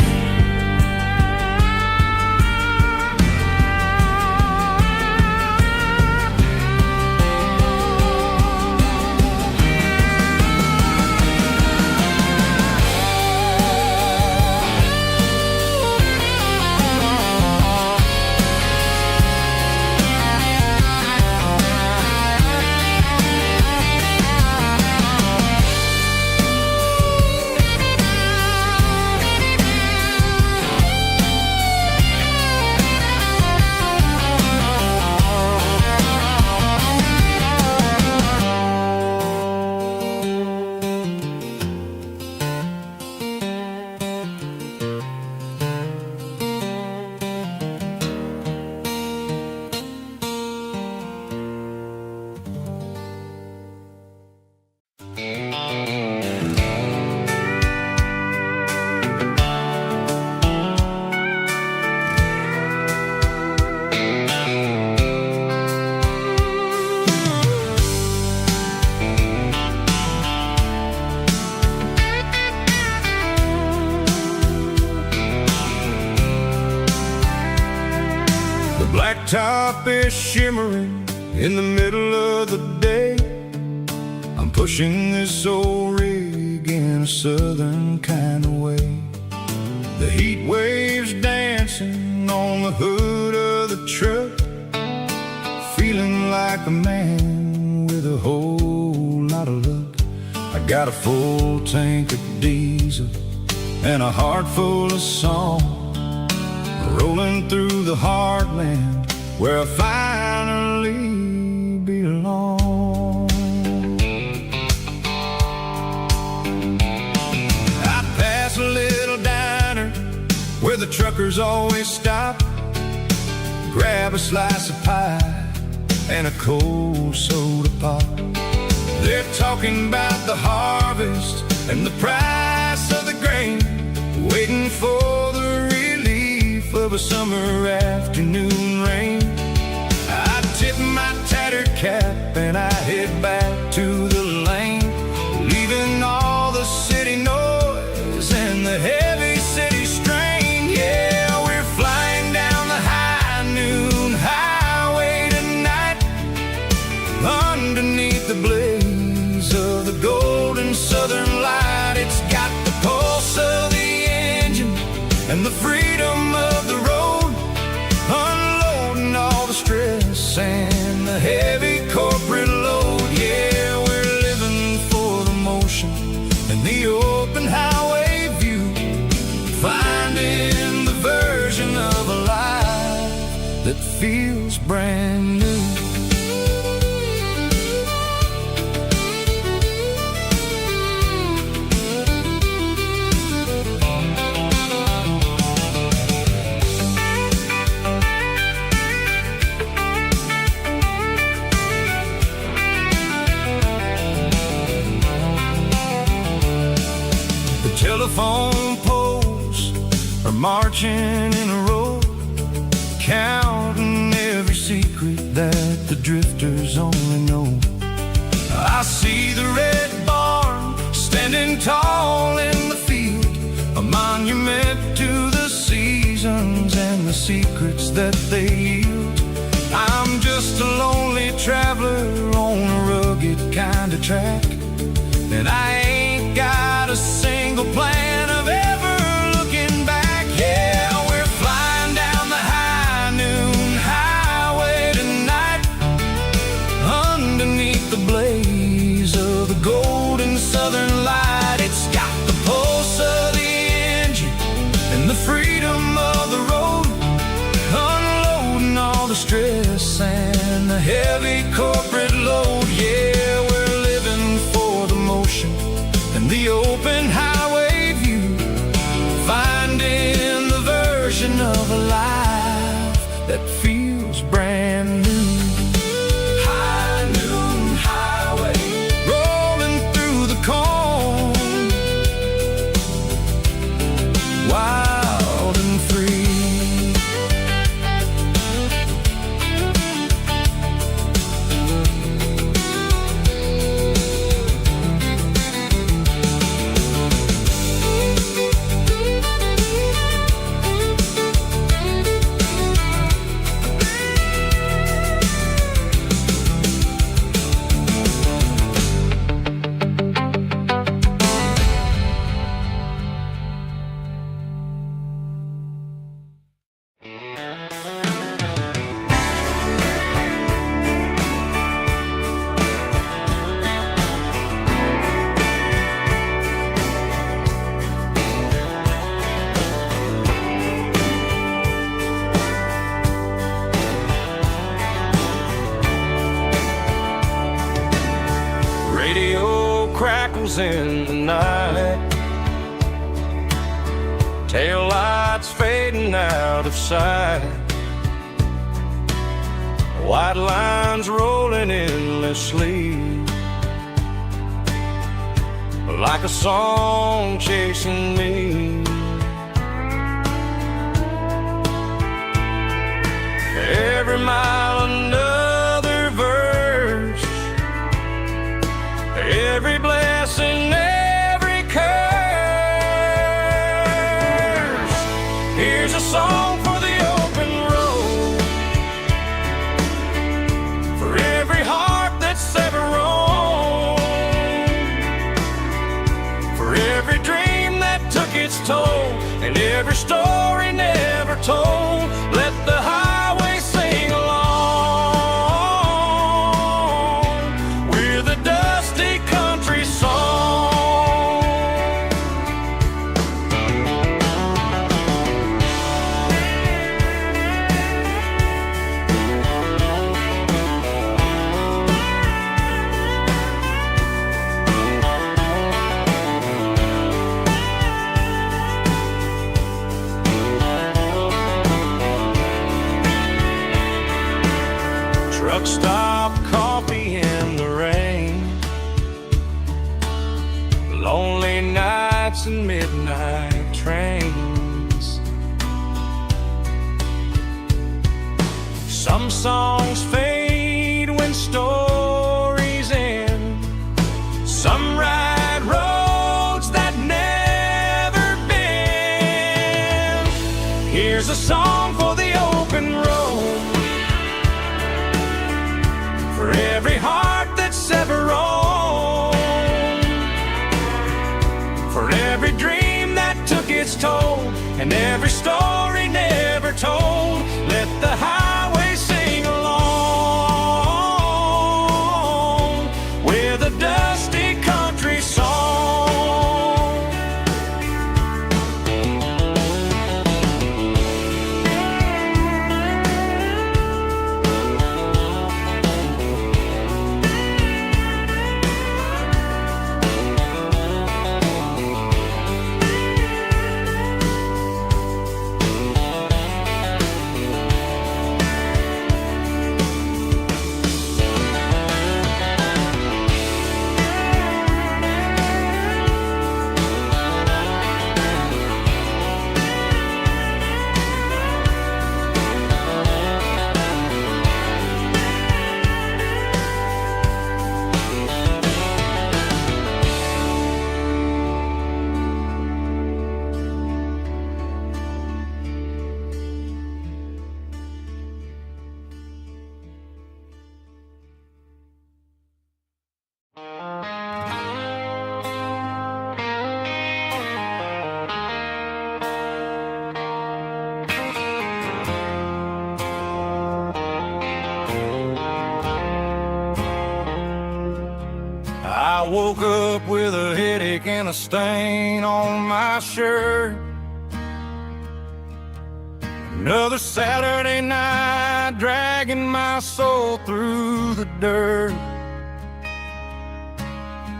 Blacktop is shimmering in the middle of the day. I'm pushing this old rig in a southern kind of way. The heat waves dancing on the hood of the truck, feeling like a man with a whole lot of luck. I got a full tank of diesel and a heart full of song, rolling through the heartland where I finally belong. I pass a little diner where the truckers always stop, grab a slice of pie and a cold soda pop. They're talking about the harvest and the price of the grain, waiting for the relief of a summer afternoon rain. I tip my tattered cap and I head back to the lane, leaving all the city noise and the heavy city strain. Yeah, we're flying down the high noon highway tonight, underneath the blaze of the golden southern light. It's got the pulse of the engine and the freedom of the road, unloading all the stress and the heavy corporate load. Yeah, we're living for the motion and the open highway view, finding the version of a life that feels brand new. Telephone poles are marching in a row, counting every secret that the drifters only know. I see the red barn standing tall in the field, a monument to the secrets that they yield. I'm just a lonely traveler on a rugged kind of track, and I ain't got a single plan of ever looking back. Yeah, we're flying down the high noon highway tonight, underneath the blaze of the golden southern light. It's got the pulse of the engine and the freedom of the road, unloading all the stress and the heavy corporate load. Yeah, we're living for the motion and the open highway view, finding the version of a life that feels brand new. High noon highway, rolling through the corn, wild and free. Radio crackles in the night, tail lights fading out of sight, white lines rolling endlessly, like a song chasing me. Every mile another verse, every blessing, every curse. Here's a song for the open road, for every heart that's ever roamed, for every dream that took its toll, and every story never told. Let the highway sing along with a dusty country song. Truck stop, coffee in the rain, lonely nights and midnight trains. Some songs fade when stories end, some ride roads that never bend. Here's a song for the open road, for every heart that's ever roamed, for every dream that took its toll, and every story never told. Let the highway sing along with a dusty country song. woke up with a headache and a stain on my shirt. Another Saturday night, dragging my soul through the dirt.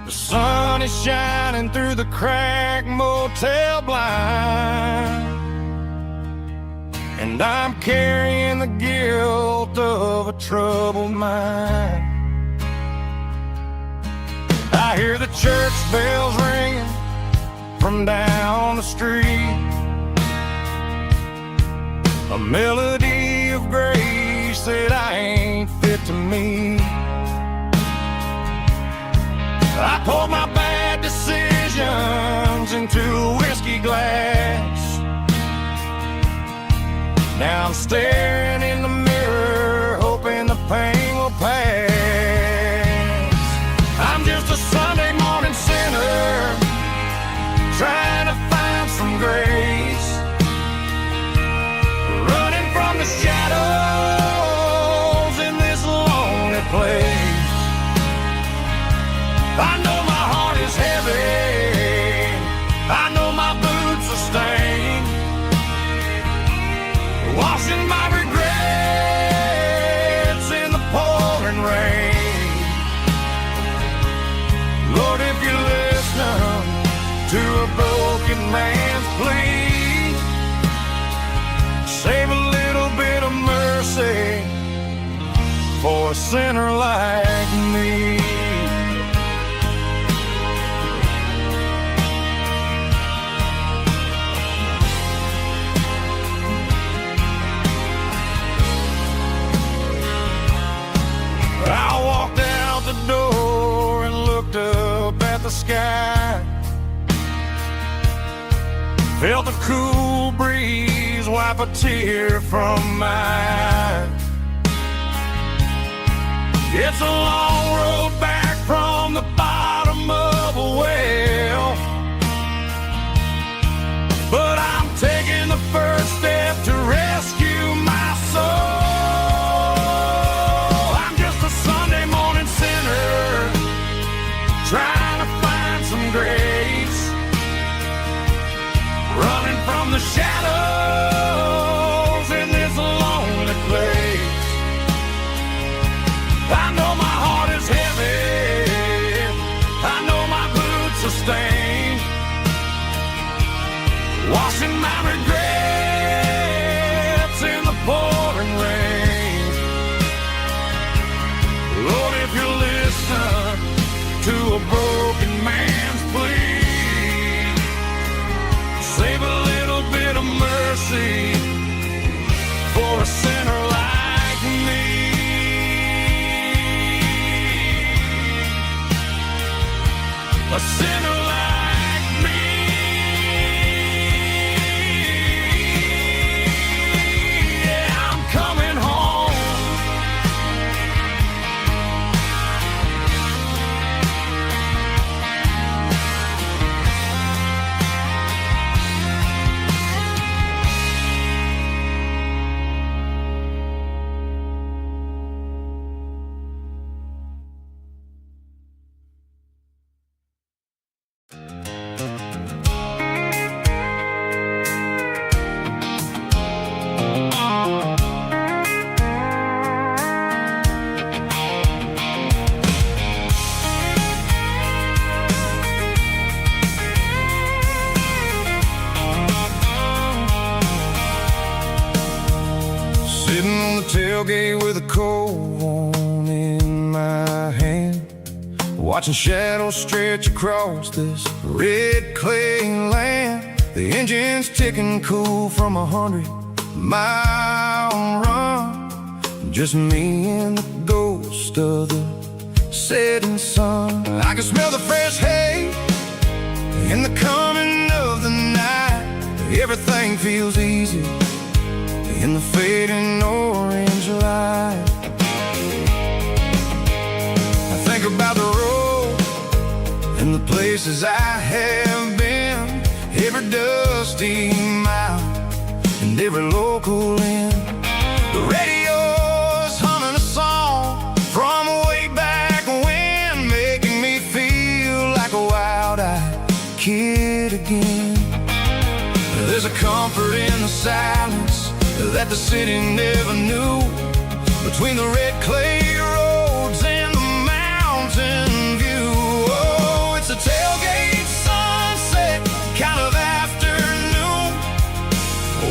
The sun is shining through the cracked motel blind, and I'm carrying the guilt of a troubled mind. I hear the church bells ringing from down the street, a melody of grace that I ain't fit to meet. I poured my bad decisions into a whiskey glass. Now I'm staring in the mirror, hoping the pain will pass. I'm just a Sunday morning sinner, trying to find some grace, running from the shadows in this lonely place. I know my heart is heavy, I know my boots are stained, washing my regrets in the pouring rain. Lord, if you listen to a broken man's plea, save a little bit of mercy for a sinner like me. I walked out the door and looked up at the sky, felt the cool breeze wipe a tear from my eye. It's a long road back from the bottom of a well, but I'm taking the first step to rescue my soul. Trying to find some grace, running from the shadows in this lonely place. I know my heart is heavy, I know my boots are stained, washing my regrets in the pouring rain. Lord, if you listen to a broken man's plea, save a little bit of mercy for a sinner like me. A sinner like me. Yeah, I'm coming home. Tailgate with a cold one in my hand, watching shadows stretch across this red clay land. The engine's ticking cool from 100-mile run, just me and the ghost of the setting sun. I can smell the fresh hay in the coming of the night. Everything feels easy in the fading orange light. I think about the road and the places I have been, every dusty mile and every local inn. The radio's humming a song from way back when, making me feel it again. There's a comfort in the silence that the city never knew, between the red clay roads and the mountain view. Oh, it's a tailgate sunset kind of afternoon,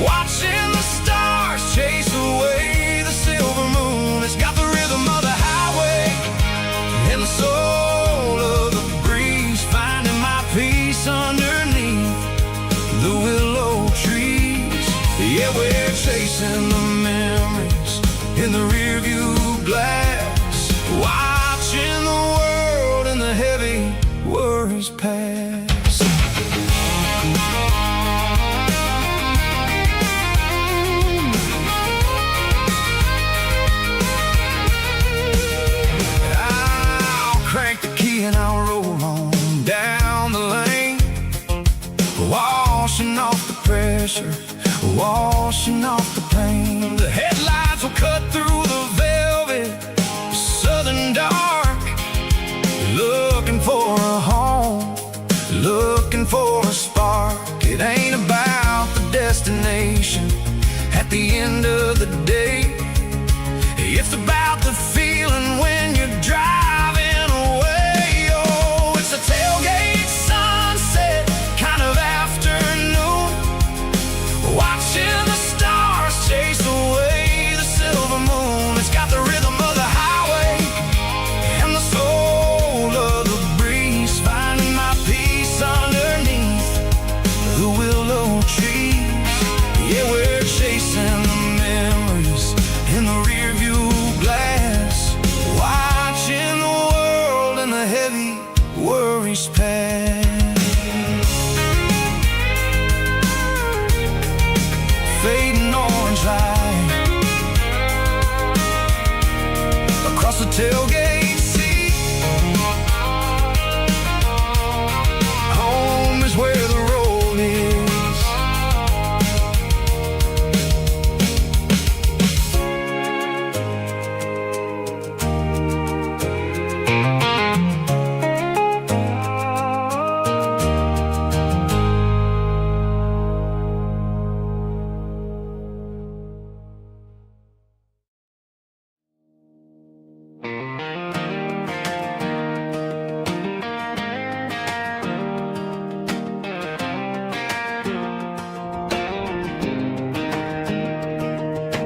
watching the stars chase away the silver moon. It's got the rhythm of the highway and the soul of the breeze, finding my peace underneath the willow trees. Yeah, we're chasing the memories in the rearview glass, watching the world and the heavy worries pass. I'll crank the key and I'll roll on down the lane, washing off the pressure, washing off the pain. The headlights will cut through the velvet southern dark, looking for a home, looking for a spark. It ain't about the destination at the end of the day, it's about the feeling when you're driving away. Oh, it's a tailgate sunset kind of afternoon, watching the stars chase away the silver moon. It's got the rhythm of the highway and the soul of the breeze, finding my peace underneath the willow trees. Yeah, we're chasing the memories in the rearview glass, watching the world and the heavy worries pass. Fading orange light across the tailgate seat. Home is where the road is.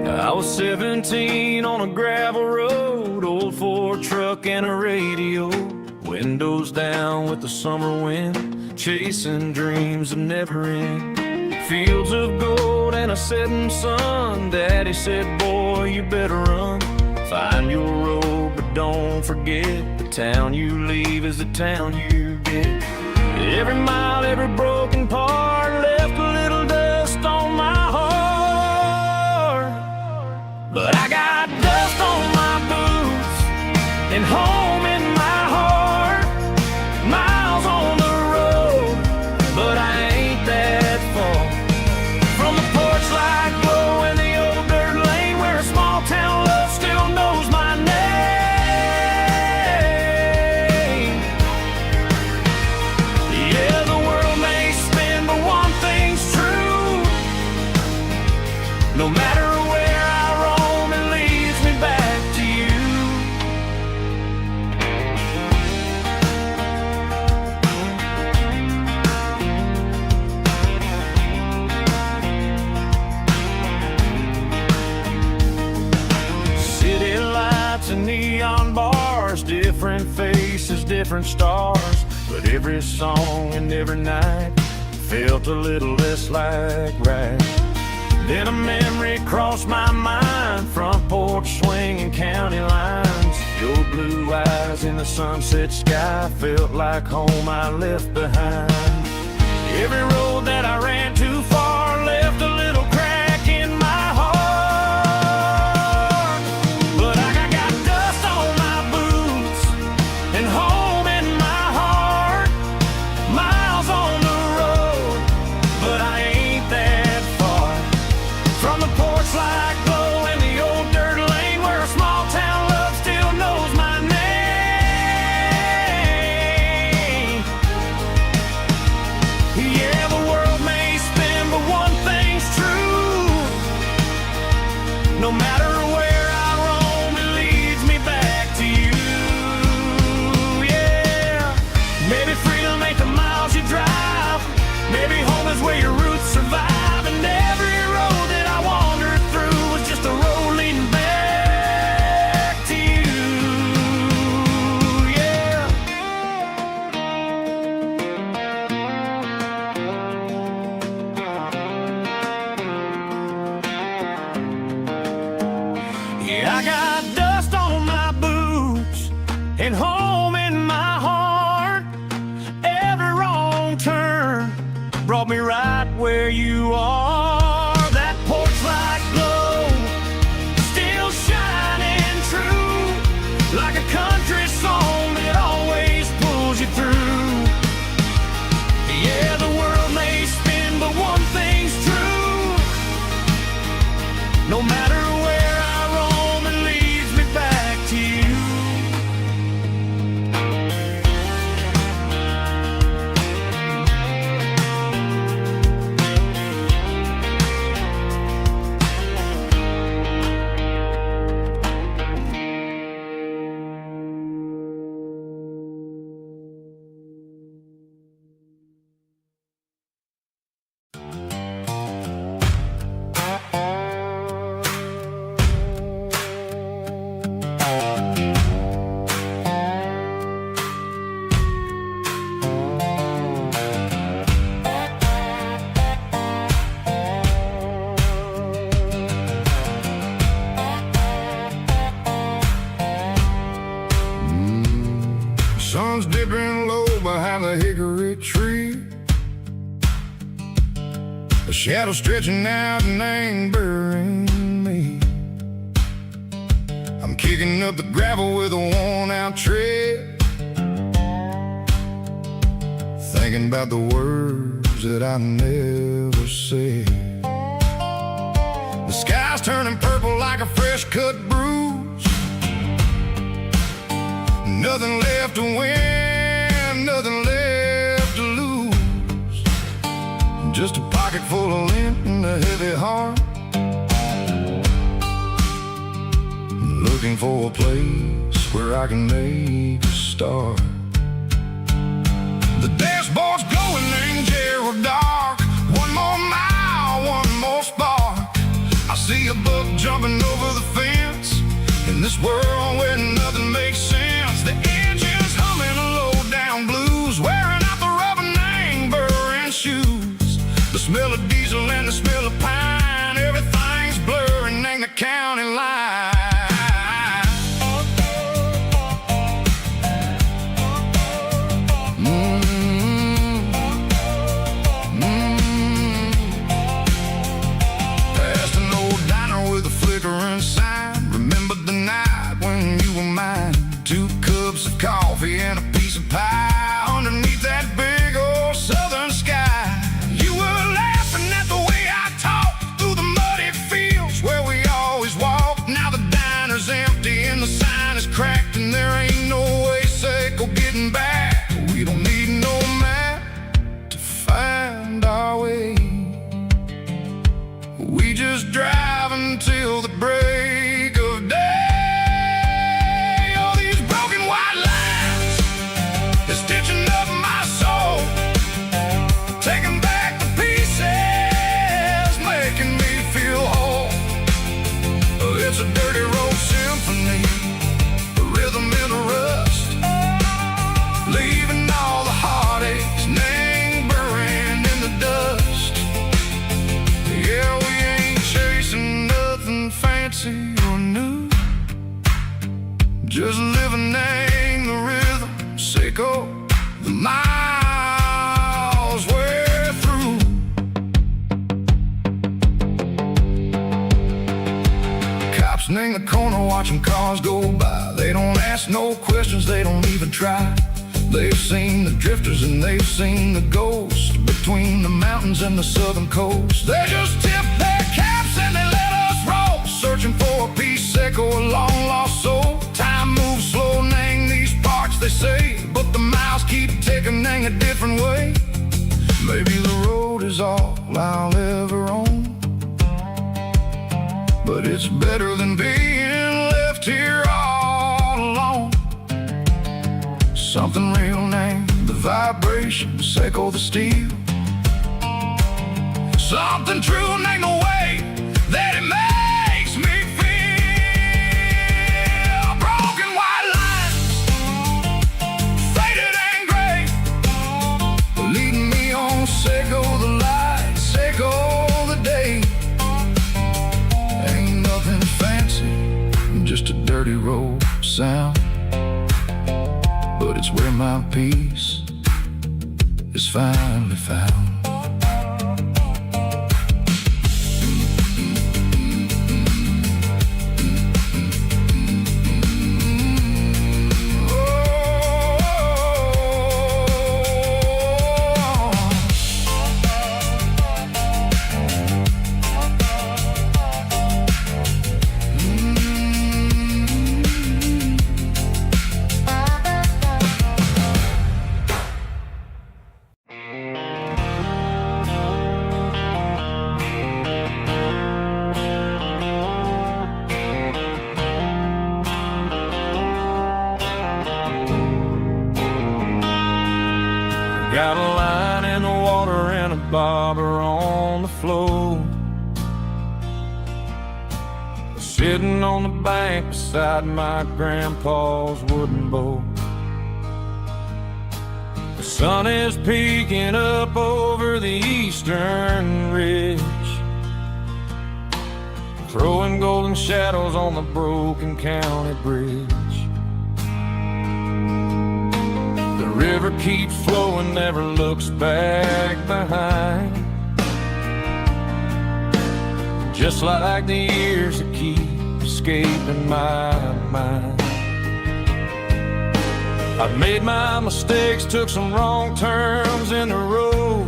I was 17 on a gravel road, old Ford truck and a radio, windows down with the summer wind, chasing dreams of never end. Fields of gold and a setting sun. Daddy said, boy, you better run. Find your road, but don't forget, the town you leave is the town you get. Every mile, every broken part left a little dust on my heart. But I got dust on my boots and home in my heart. Miles on the road, but I ain't that far from the porch light glow and the old dirt lane where a small town love still knows my name. Yeah, the world may spin, but one thing's true. No matter where I roam, it leads me back to you. City lights and neon bars, different faces, different stars, but every song and every night felt a little less like right. Then a memory crossed my mind, front porch swinging county lines. Your blue eyes in the sunset sky felt like home I left behind. Every road that I ran too far left a little crack in my heart. But I got dust on my boots and home in my heart. Miles on the road, but I ain't that far from the porch light glow and the old dirt lane where a small town love still knows my name. Yeah, the world may spin, but one thing's true. No matter where I roam, it leads me back to you. Yeah, maybe freedom ain't the miles you drive. Maybe home is where your roots survive. And every road that I wandered through was just a road leading back to you. Yeah. Yeah, I got dust on my boots and home in my heart. Every wrong turn brought me right where you are. That porch light glow still shining true, like a country song that always pulls you through. Yeah, the world may spin, but one thing's true. No matter where I roam, it leads me back to you. Sun's dipping low behind the hickory tree. A shadow stretching out and angering me. I'm kicking up the gravel with a worn-out tread, thinking about the words that I never said. The sky's turning purple like a fresh-cut bruise. Nothing left to win, nothing left to lose. Just a pocket full of lint and a heavy heart, looking for a place where I can make a start. The dashboard's glowing angel dark. One more mile, one more spark. I see a buck jumping over the fence in this world where nothing makes sense. The engine's humming a low-down blues, wearing out the rubber-nang burring shoes. The smell of diesel and the smell of pine, everything's blurring, ain't the county line. Past an old diner with a flickering sign. Remember the night when you were mine. 2 cups of coffee and a piece of pie underneath that big old southern sky. You were laughing at the way I talked through the muddy fields where we always walked. Now the diner's empty and the sign is cracked, and there ain't no way Seco getting back. We don't need no map to find our way. We just drive until the break of day. It's a dirty road symphony, a rhythm in a rust, leaving all the heartaches lingering in the dust. Yeah, we ain't chasing nothing fancy or new, just living in the rhythm, Seco, the miles we're through. In the corner watching cars go by. They don't ask no questions, they don't even try. They've seen the drifters and they've seen the ghosts between the mountains and the southern coast. They just tip their caps and they let us roll, searching for a piece, Seco, a long lost soul. Time moves slow, nang these parts they say, but the miles keep ticking, nang a different way. Maybe the road is all I'll ever own, but it's better than being left here all alone. Something real named the vibrations echo the steel. Something true named the way that it makes me feel. Broken white lines, faded and gray, leading me on. Say go the light, say go the day. Ain't nothing fancy, just a dirty road sound, but it's where my peace is finally found. Got a line in the water and a bobber on the floor, sitting on the bank beside my grandpa's wooden boat. The sun is peeking up over the eastern ridge, throwing golden shadows on the broken county bridge. The river keeps flowing, never looks back behind, just like the years that keep escaping my mind. I've made my mistakes, took some wrong turns in the road,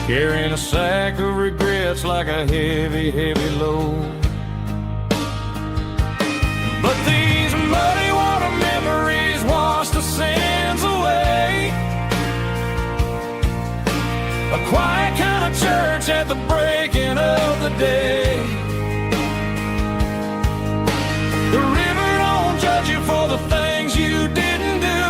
carrying a sack of regrets like a heavy, heavy load. But these muddy water memories wash the sins away. A quiet kind of church at the breaking of the day. The river don't judge you for the things you didn't do.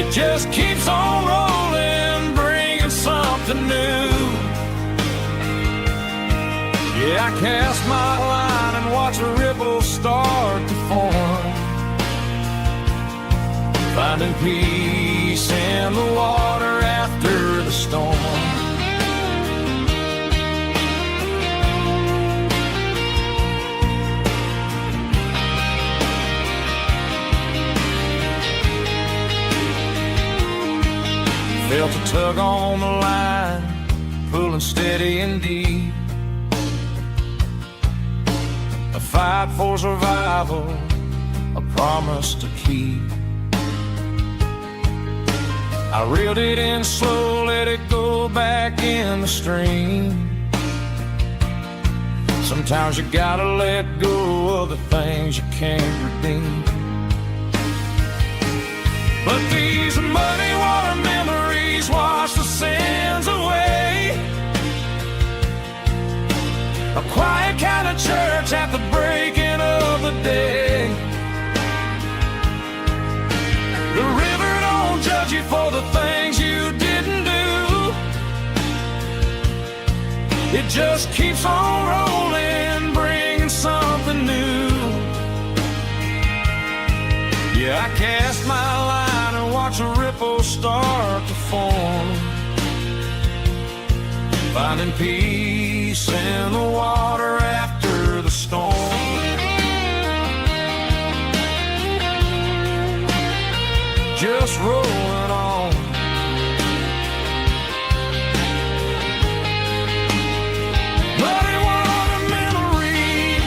It just keeps on rolling, bringing something new. Yeah, I cast my line and watch a ripple start to form, finding peace in the water after the storm. Felt a tug on the line, pulling steady and deep. A fight for survival, a promise to keep. I reeled it in slow, let it go back in the stream. Sometimes you gotta let go of the things you can't redeem. But these muddy water memories wash the sins away. A quiet kind of church at the breaking of the day. The river don't judge you for the things you didn't do. It just keeps on rolling, bringing something new. Yeah, I cast my line and watch a ripple start to form, finding peace in the water after the storm. Just rolling on. Muddy water memory.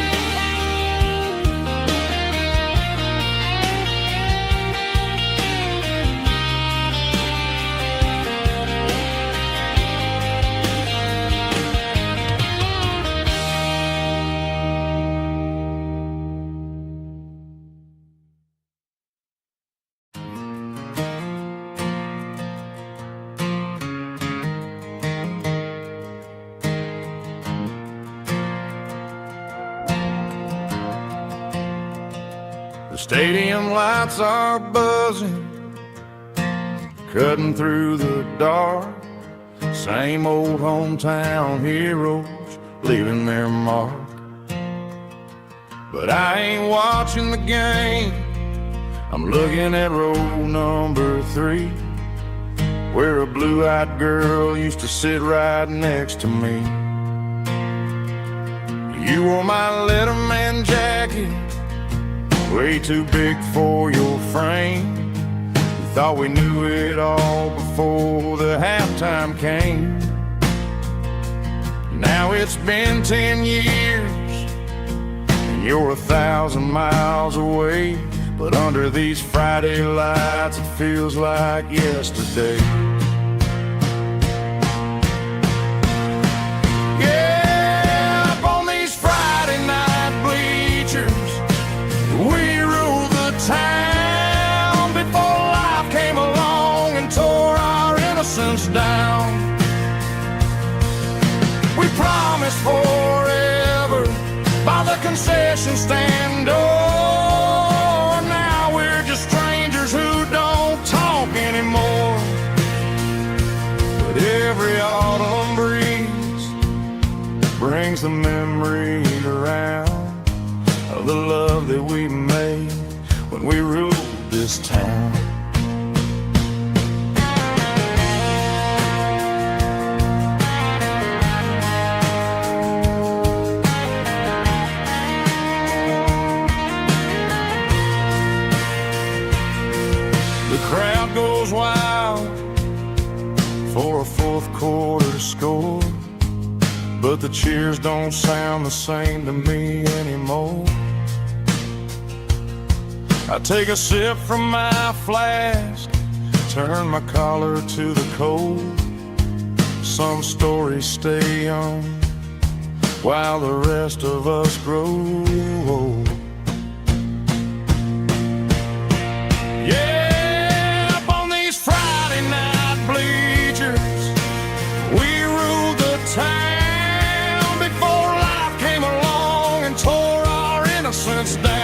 Stadium lights are buzzing, cutting through the dark. Same old hometown heroes leaving their mark. But I ain't watching the game, I'm looking at row number 3, where a blue-eyed girl used to sit right next to me. You wore my Letterman jacket, way too big for your frame. We thought we knew it all before the halftime came. Now it's been 10 years, and you're 1,000 miles away. But under these Friday lights, it feels like yesterday. Yeah, up on these Friday night bleachers, we rule the town before life came along and tore our innocence down. We promised forever by the concession stand door. Now we're just strangers who don't talk anymore. But every autumn breeze brings the memory around of the love that we made when we ruled this town. The crowd goes wild for a fourth quarter score, but the cheers don't sound the same to me anymore. I take a sip from my flask, turn my collar to the cold. Some stories stay young while the rest of us grow old. Yeah, up on these Friday night bleachers, we ruled the town before life came along and tore our innocence down.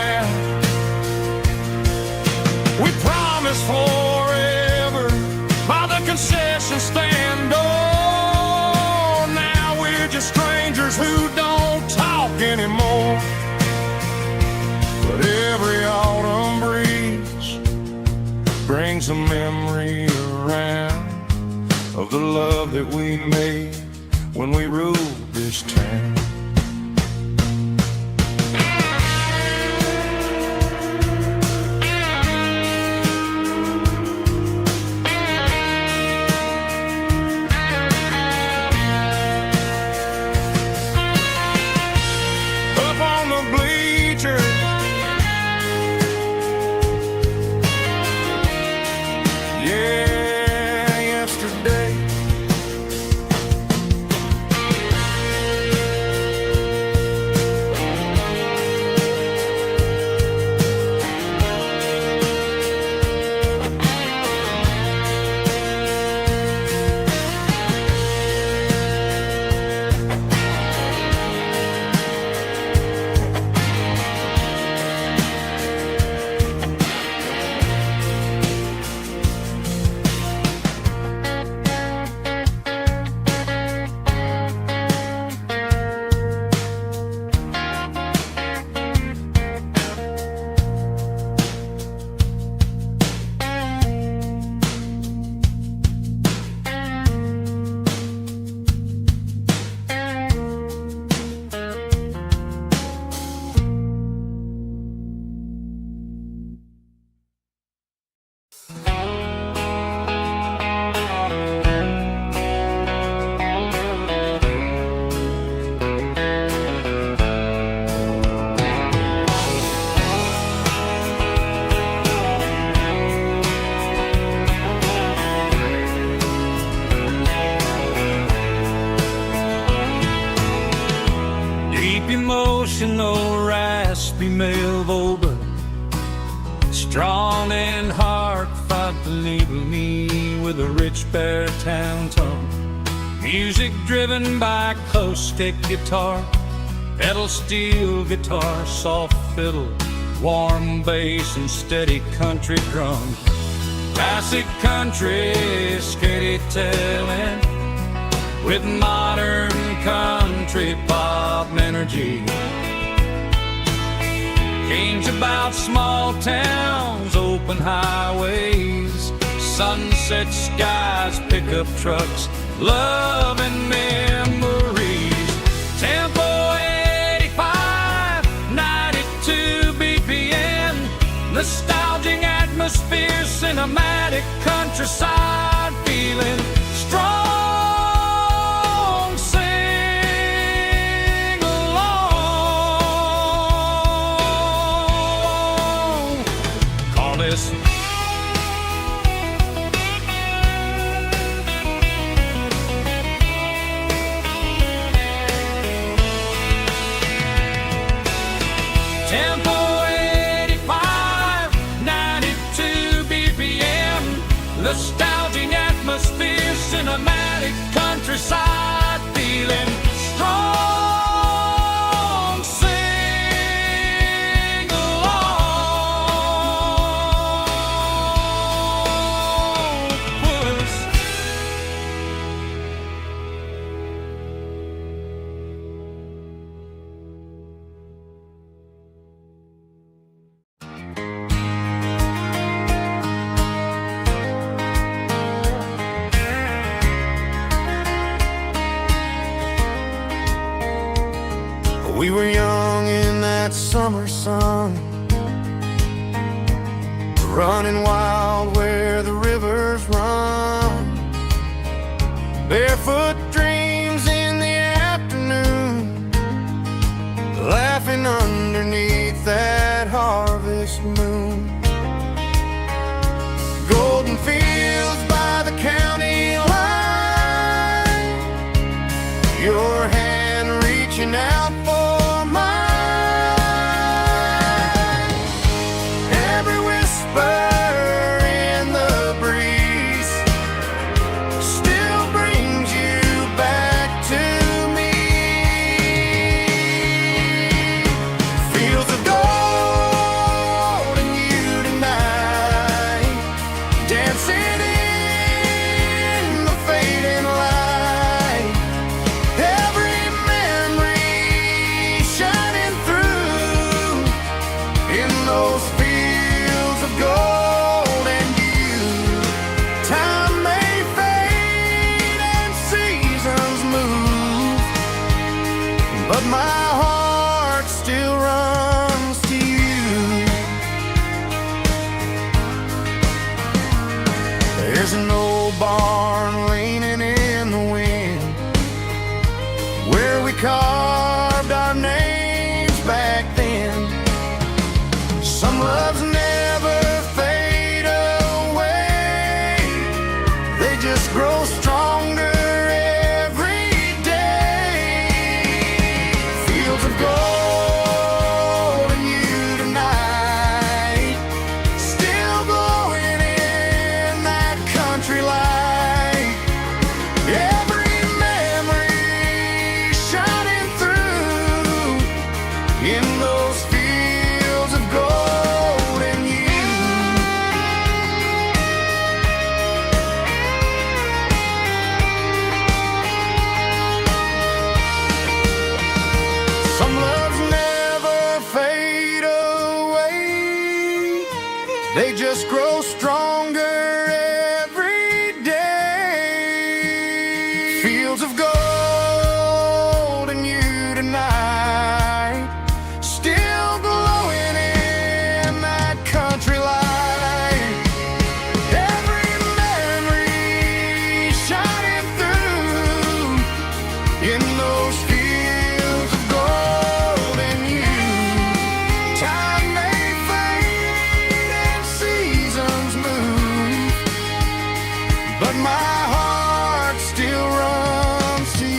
We promised forever by the concession stand door. Now we're just strangers who don't talk anymore. But every autumn breeze brings a memory around of the love that we made when we ruled this town. Up on the bleachers, yeah, yesterday. Deep emotional, raspy male vulva, strong and hard, fought to label me with a rich baritone tone. Music driven by acoustic guitar, pedal steel guitar, soft fiddle, warm bass and steady country drum. Classic country storytelling with modern country pop energy. Games about small towns, open highways, sunset skies, pickup trucks, love and memories. Tempo 85, 92 BPM, nostalgic atmosphere, cinematic countryside feeling strong. Sing along. Call this Tempo 85, 92 BPM, nostalgic atmosphere, cinematic countryside feeling strong. Sing along, puss. We were young in that summer sun, running wild where the rivers run. Barefoot dreams in the afternoon, laughing underneath that harvest moon. Golden fields by the county line, your hand reaching out for mine. Every whisper in the breeze still brings you back to me. Fields of gold and you tonight, dancing in the fading light. Every memory shining through in those fields of gold and you. Time may fade and seasons move, but my heart still runs to you. There's an old barn leaning in the wind where we carved our names back then. Some loves never fade away, they just grow stronger every day. Fields of gold and you tonight, still glowing in that country light. Every memory shining through in those fields of gold and you. Some loves never fade away, they just grow stronger every day. Fields of gold and you tonight, still glowing in that country light. Every memory shining through in those fields of gold and you. Time may fade and seasons move, but my heart still runs to you.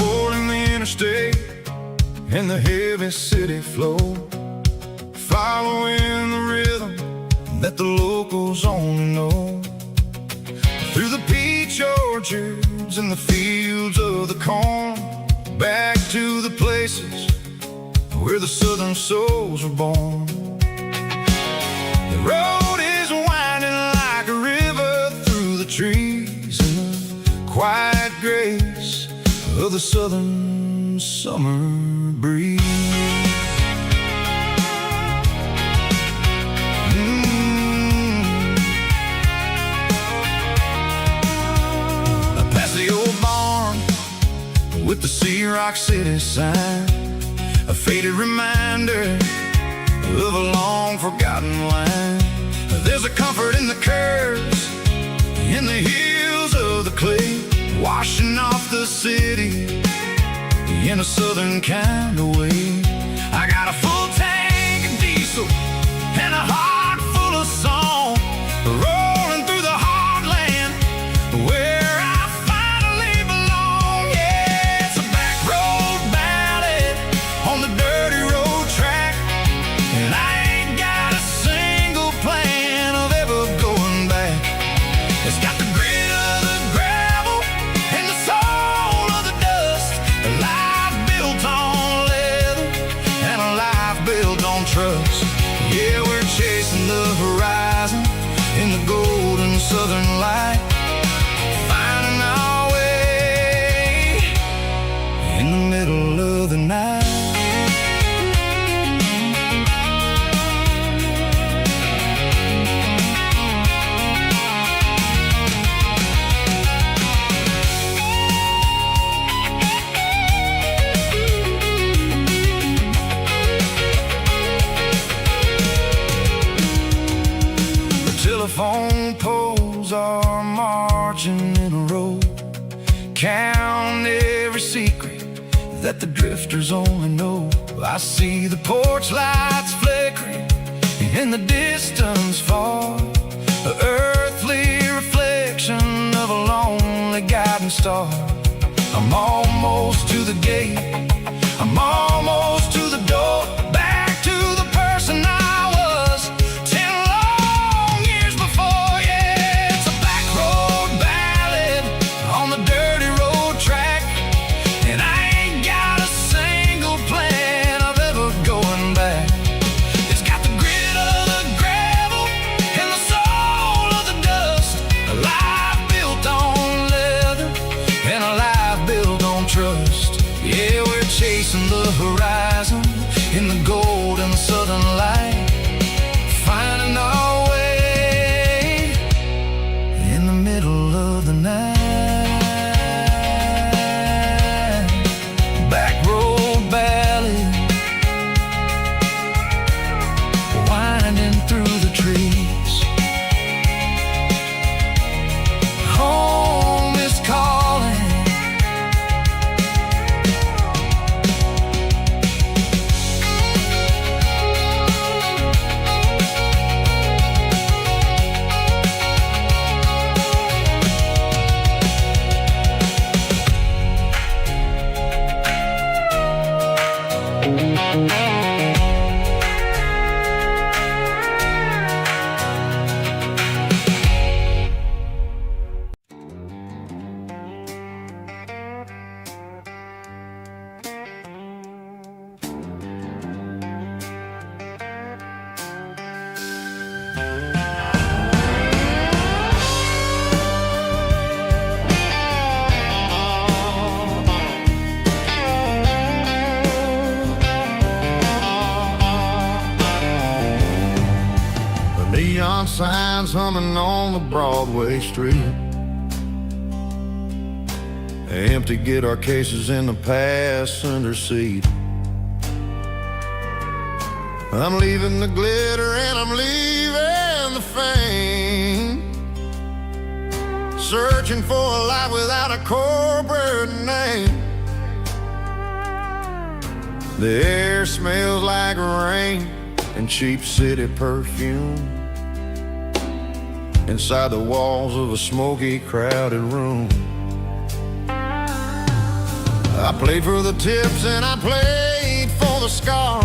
rolling the interstate and the heavy city flow, following the rhythm that the locals only know. Through the peach orchards and the fields of the corn, back to the places where the southern souls were born. The road is winding like a river through the trees in the quiet grace of the southern summer breeze. Past the old barn with the Sea Rock City sign, a faded reminder of a long forgotten line. There's a comfort in the curves, in the hills of the clay, washing off the city in a southern kind of way. I got a full tank of diesel and a heart full of song, rolling through the heartland where I finally belong. Yeah, it's a back road ballad on the dirty road track, and I ain't got a single plan of ever going back. It's got the grit of the gravel and the soul of the dust, a life built on leather and a life built on trust. Yeah, we're chasing the horizon in the golden southern light, finding our way in the middle of the night. Telephone poles are marching in a row, count every secret that the drifters only know. I see the porch lights flickering in the distance far, an earthly reflection of a lonely guiding star. I'm almost to the gate, I'm almost to the door, back to the person I was 10 long years before. Yeah, it's a back road ballad on the dirty road track, and I ain't got a single plan of ever going back. It's got the grit of the gravel and the soul of the dust, a life built on leather and a life built on trust. Yeah, we're chasing the horizon in the golden southern light, finding our way in the middle of the night. Back road ballad, winding through the trees. Home is calling. Neon signs humming on the Broadway street, empty guitar cases in the passenger seat. I'm leaving the glitter and I'm leaving the fame, searching for a life without a corporate name. The air smells like rain and cheap city perfume inside the walls of a smoky, crowded room. I played for the tips and I played for the scar,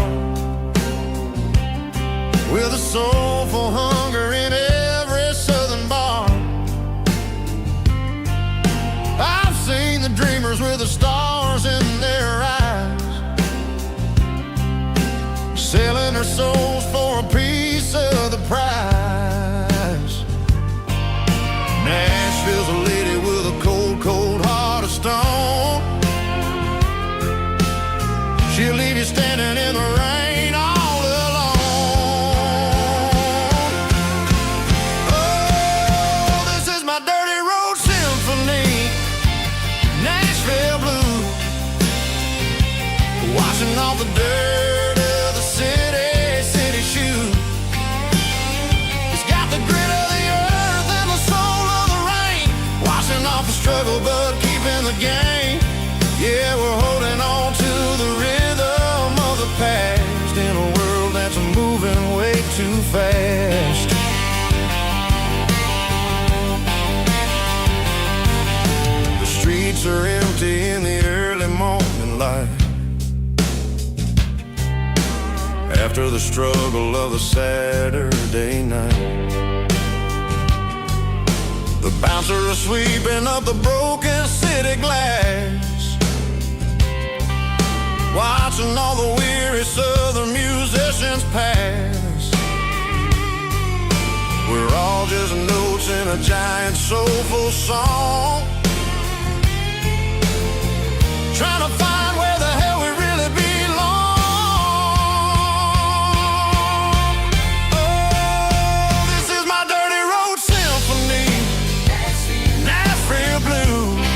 with a soulful hunger in every southern bar. I've seen the dreamers with the stars in their eyes, selling their souls for a piece of the prize. Nashville's a lady with a cold, cold heart of stone. She'll leave you standing in the rain all alone. Oh, this is my dirty road symphony, Nashville blues, washing off the dirt of the city shoes. It's got the grit of the earth and the soul of the rain, washing off the struggle but keeping the game. Yeah, we're holding on to the rhythm of the past in a world that's moving way too fast. The streets are empty in the early morning light, after the struggle of the Saturday night. The bouncer is sweeping up the broken city glass, watching all the weary southern musicians pass. We're all just notes in a giant soulful song, trying to find where the hell we really belong. Oh, this is my dirty road symphony, Nashville blues,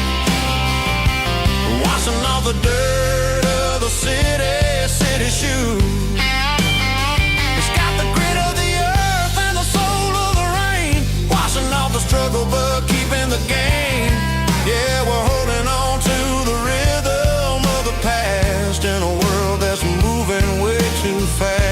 washing off the dirt of the city shoes. It's got the grit of the earth and the soul of the rain, washing off the struggle but keeping the game. Yeah, we're holding on to the rhythm of the past in a world that's moving way too fast.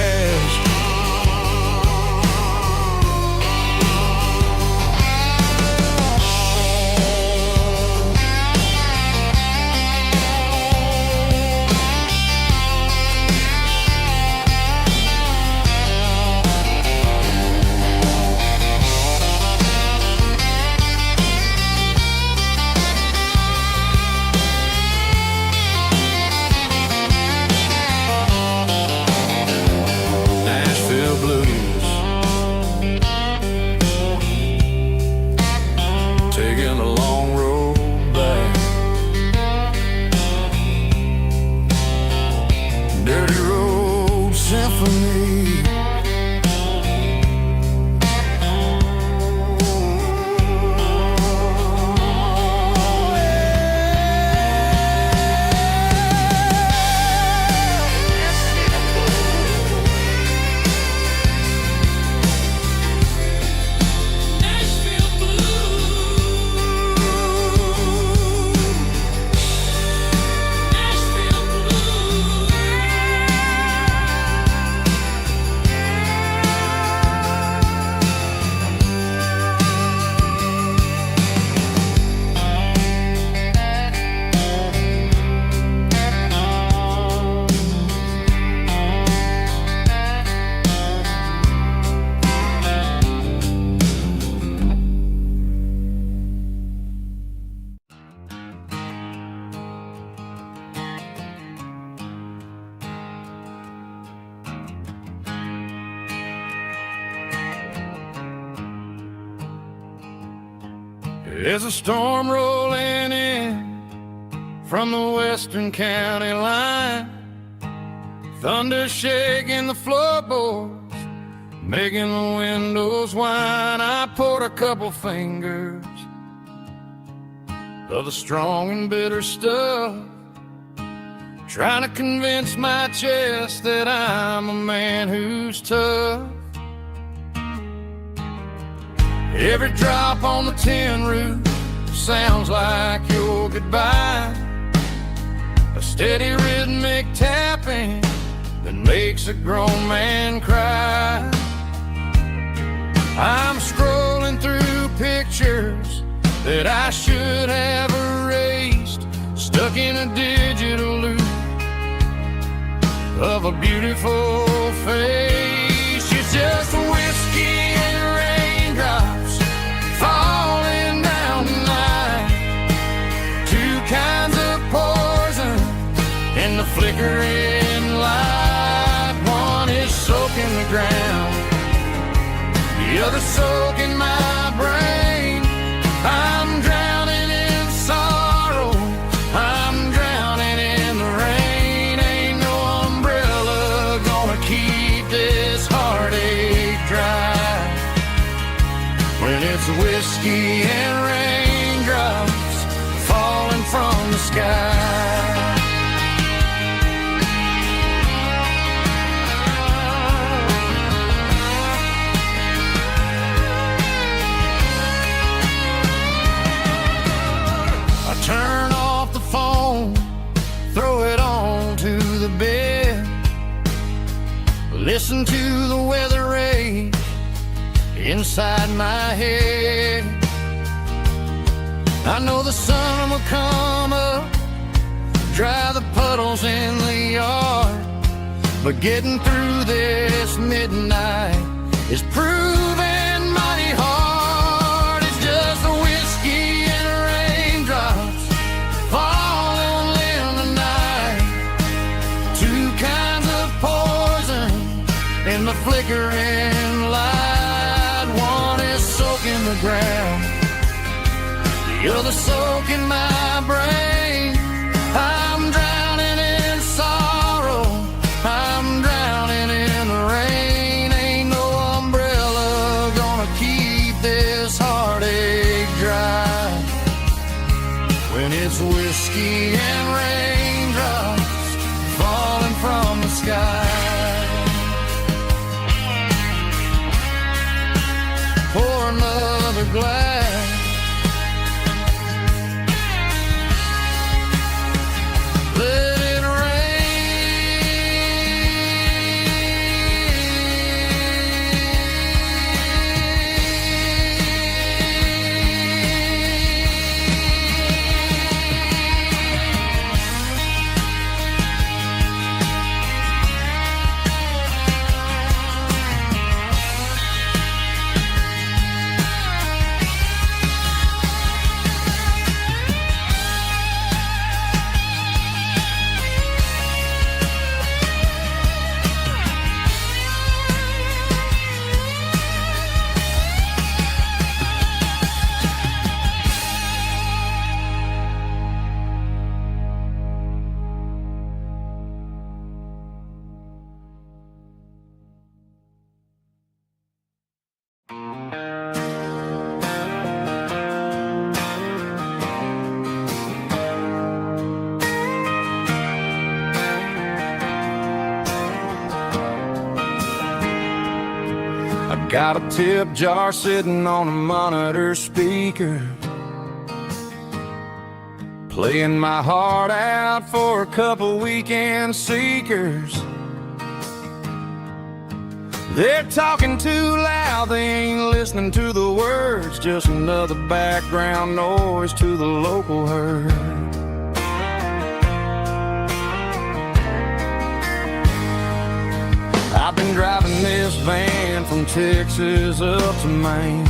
Nashville blues, taking a long road back. Dirty road symphony. There's a storm rolling in from the western county line, thunder shaking the floorboards, making the windows whine. I poured a couple fingers of the strong and bitter stuff, trying to convince my chest that I'm a man who's tough. Every drop on the tin roof sounds like your goodbye, a steady rhythmic tapping that makes a grown man cry. I'm scrolling through pictures that I should have erased, stuck stuck in a digital loop of a beautiful face. It's just whiskey and raindrops falling down tonight. Two kinds of poison in the flickering light. One is soaking the ground, the other soaking my brain. I'm drowning in sorrow, I'm drowning in the rain. Ain't no umbrella gonna keep this heartache dry when it's whiskey and raindrops falling from the sky. Turn off the phone, throw it on to the bed. Listen to the weather rage inside my head. I know the sun will come up, dry the puddles in the yard, but getting through this midnight is proving mighty hard. It's just the whiskey and raindrops falling in the night. Two kinds of poison in the flickering light. One is soaking the ground, the other soaking my brain. I'm drowning in sorrow, I'm drowning in the rain. Ain't no umbrella gonna keep this heartache dry when it's whiskey and raindrops falling from the sky. Pour another glass. Let it got a tip jar sitting on a monitor speaker, playing my heart out for a couple weekend seekers. They're talking too loud, they ain't listening to the words, just another background noise to the local herd. I've been driving this van from Texas up to Maine,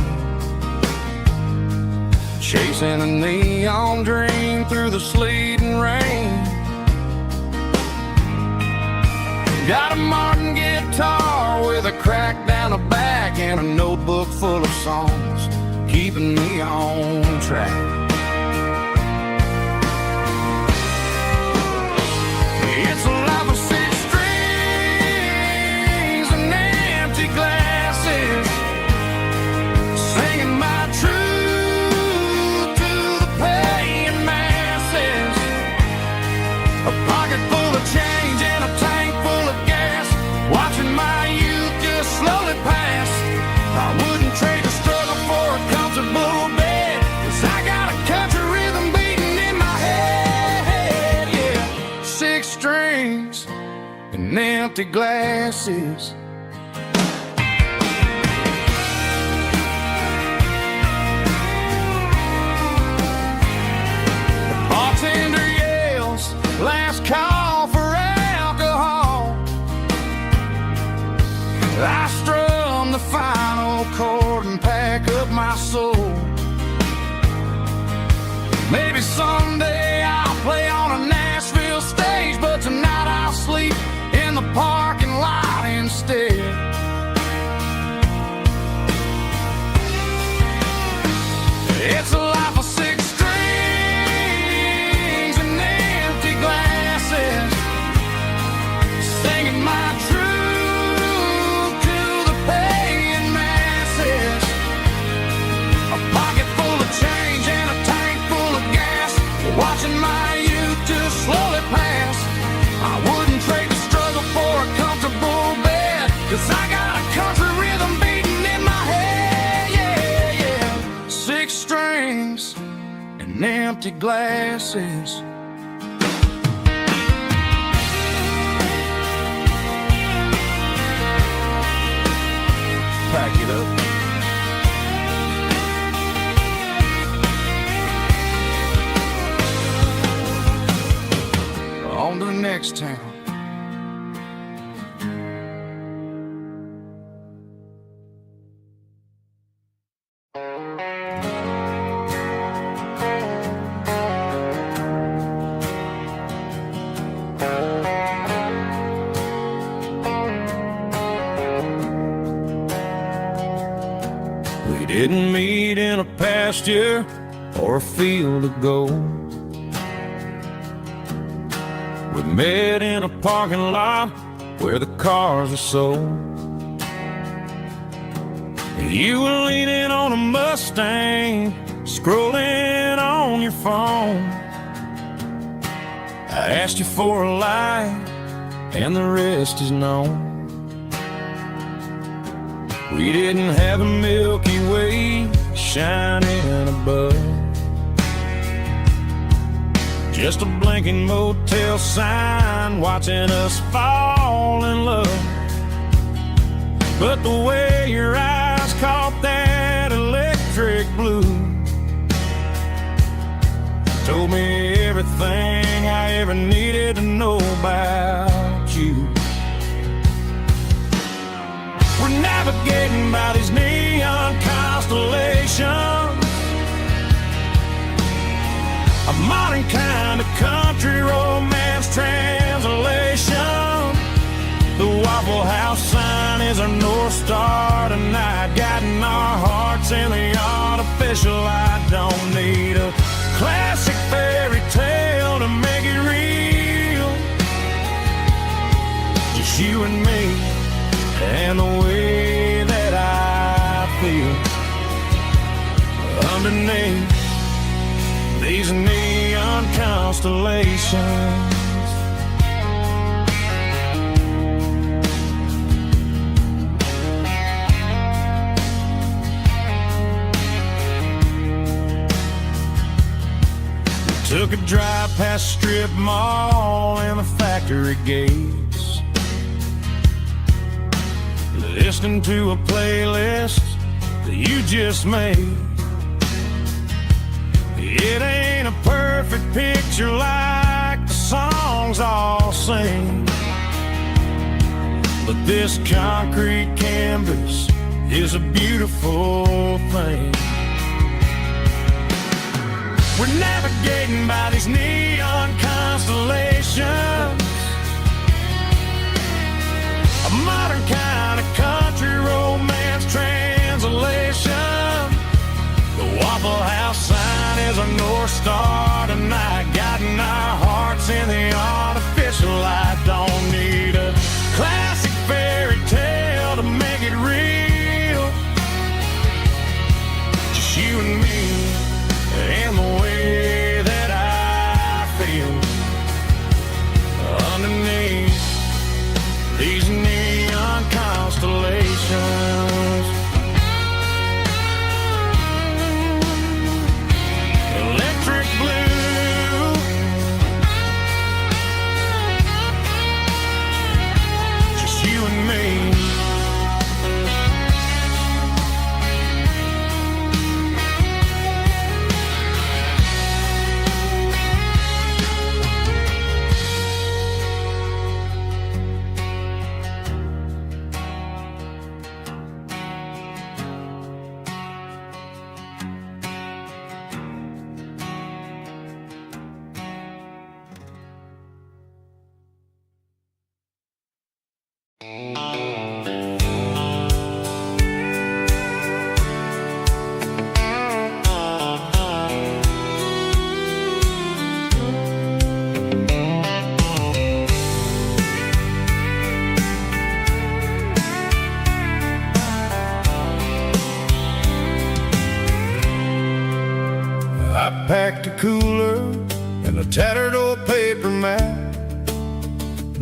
chasing a neon dream through the sleet and rain. Got a Martin guitar with a crack down the back and a notebook full of songs keeping me on track. It's a life of six strings and empty glasses, singing my truth to the paying masses. A pocket full of change and a tank full of gas, watching my youth just slowly pass. I wouldn't trade the struggle for a comfortable bed, 'cause I got a country rhythm beating in my head. Yeah, six strings and empty glasses. The bartender yelled, my soul. Maybe someday I'll play on a Nashville stage, but tonight I'll sleep in the parking lot instead. It's a life of six strings and empty glasses, singing my truth to the paying masses. A pocket full of change and a tank full of gas, watching my youth just slowly pass. I wouldn't trade the struggle for a comfortable bed, 'cause I got a country rhythm beating in my head. Yeah, yeah. Six strings and empty glasses. Pack it up. On to the next town. We didn't meet in a pasture or a field of gold. We met in a parking lot where the cars are sold. You were leaning on a Mustang, scrolling on your phone. I asked you for a light, and the rest is known. We didn't have a Milky Way shining above, just a blinking motel sign watching us fall in love. But the way your eyes caught that electric blue told me everything I ever needed to know about you. We're navigating by these neon constellations, a modern kind of country romance translation. The Waffle House sign is our North Star tonight, guiding our hearts in the artificial. I don't need a classic fairy tale to make it real, just you and me and the way that I feel underneath these neon constellations. We took a drive past strip mall and the factory gates, listening to a playlist that you just made. It ain't a perfect picture like the songs all sing, but this concrete canvas is a beautiful thing. We're navigating by these neon constellations, a modern kind of country romance translation. The Waffle House sign is a North Star tonight, guiding our hearts in the artificial light. Don't need a classic fairy tale to make it real, just you and me and the way that I feel underneath these neon constellations. Electric blue, just you and me.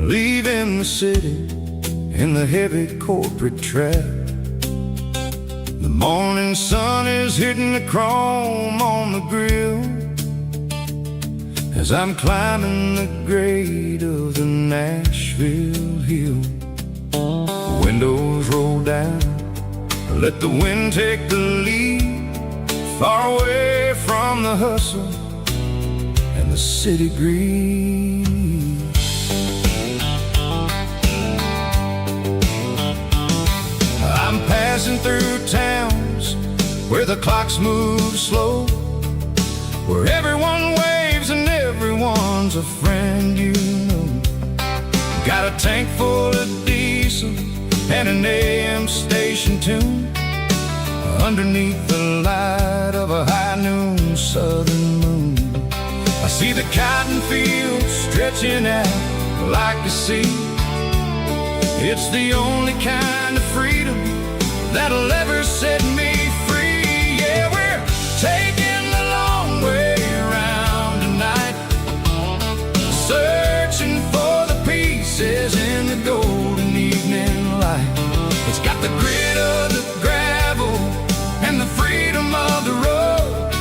leaving the city in the heavy corporate trap. The morning sun is hitting the chrome on the grill as I'm climbing the grade of the Nashville hill. Windows roll down, let the wind take the lead, far away from the hustle and the city greed. I'm passing through towns where the clocks move slow, where everyone waves and everyone's a friend you know. Got a tank full of diesel and an AM station tune underneath the light of a high noon southern moon. I see the cotton fields stretching out like the sea. It's the only kind of freedom that'll ever set me free. Yeah, we're taking the long way around tonight, searching for the pieces in the golden evening light. It's got the grit of the gravel and the freedom of the road,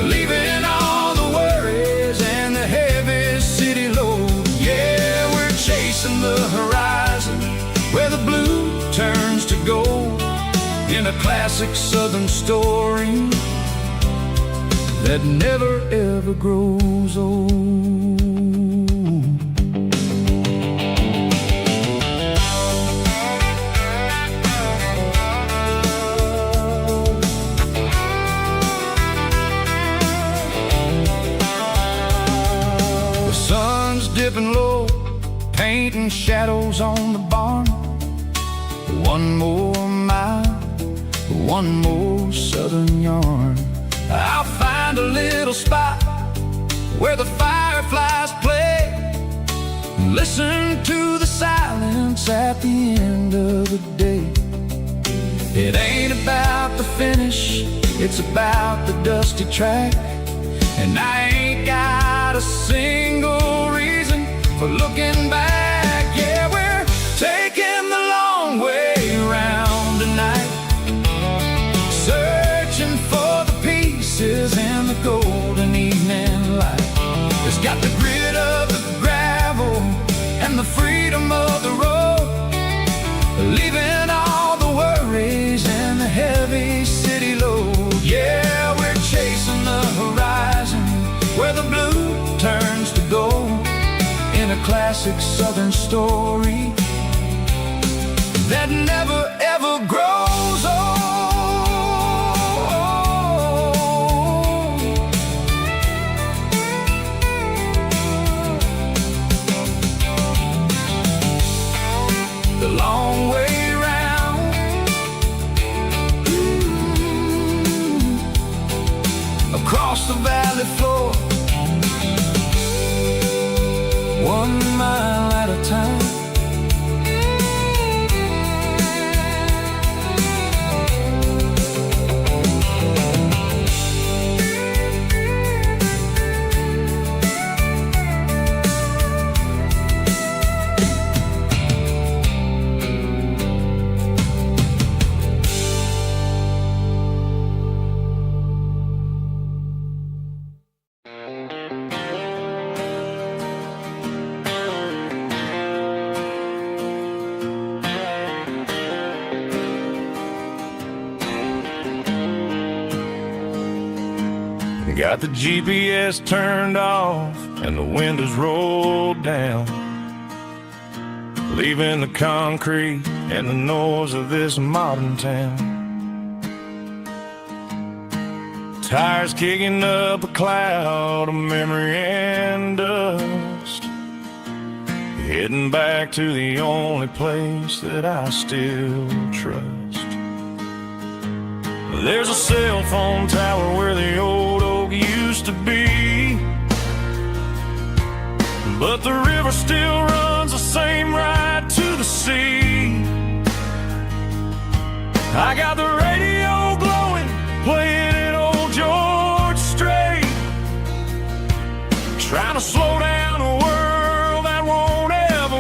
leaving all the worries and the heavy city load. Yeah, we're chasing the horizon where the blue turns to gold, in a classic southern story that never ever grows old. The sun's dipping low, painting shadows on the barn. One more mile, one more southern yarn. I'll find a little spot where the fireflies play, listen to the silence at the end of the day. It ain't about the finish, it's about the dusty track. And I ain't got a single reason for looking back. Yeah, we're taking the long way around tonight, searching for the pieces in the golden evening light. It's got the grit of the gravel and the freedom of the road, leaving all the worries and the heavy city load. Yeah, we're chasing the horizon where the blue turns to gold, in a classic southern story that never ever grows old. The long way round, across the valley floor, 1 mile at a time. Got the GPS turned off and the windows rolled down, leaving the concrete and the noise of this modern town. Tires kicking up a cloud of memory and dust, heading back to the only place that I still trust. There's a cell phone tower where the old oak used to be, but the river still runs the same right to the sea. I got the radio glowing, playing it old George Strait, trying to slow down a world that won't ever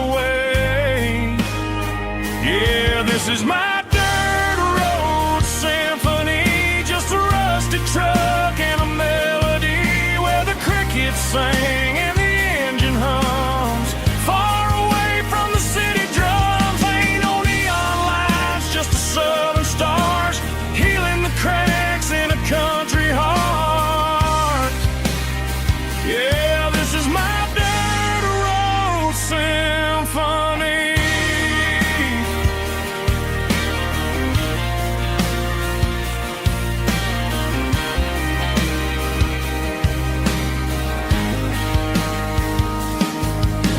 is my dirt road symphony, just a rusty truck and a melody where the crickets sing and the engine hums. Far away from the city drums, ain't no neon lights, just the southern stars healing the cracks in a country heart. Yeah, this is my dirt road symphony.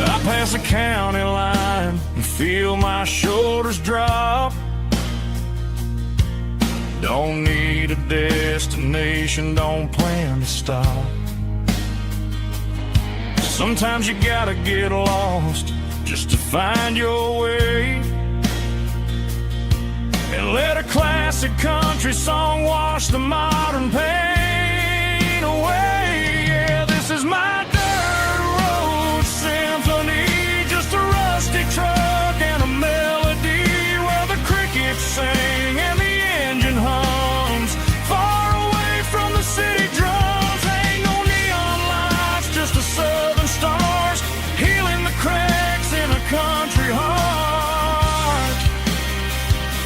I pass a county line and feel my shoulders drop. Don't need a destination, don't plan to stop. Sometimes you gotta get lost just to find your way, and let a classic country song wash the modern pain away. Yeah, this is my dirt road symphony, just a rusty truck and a melody where the crickets sing and the engine hums. Far away from the city drums, ain't no neon lights, just the southern stars healing the cracks in a country heart.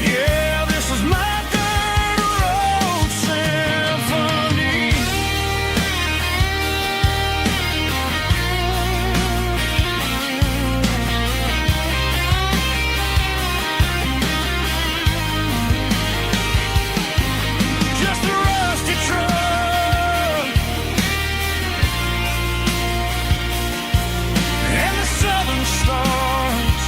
Yeah, this is my dirt road symphony. Just a rusty truck and the southern stars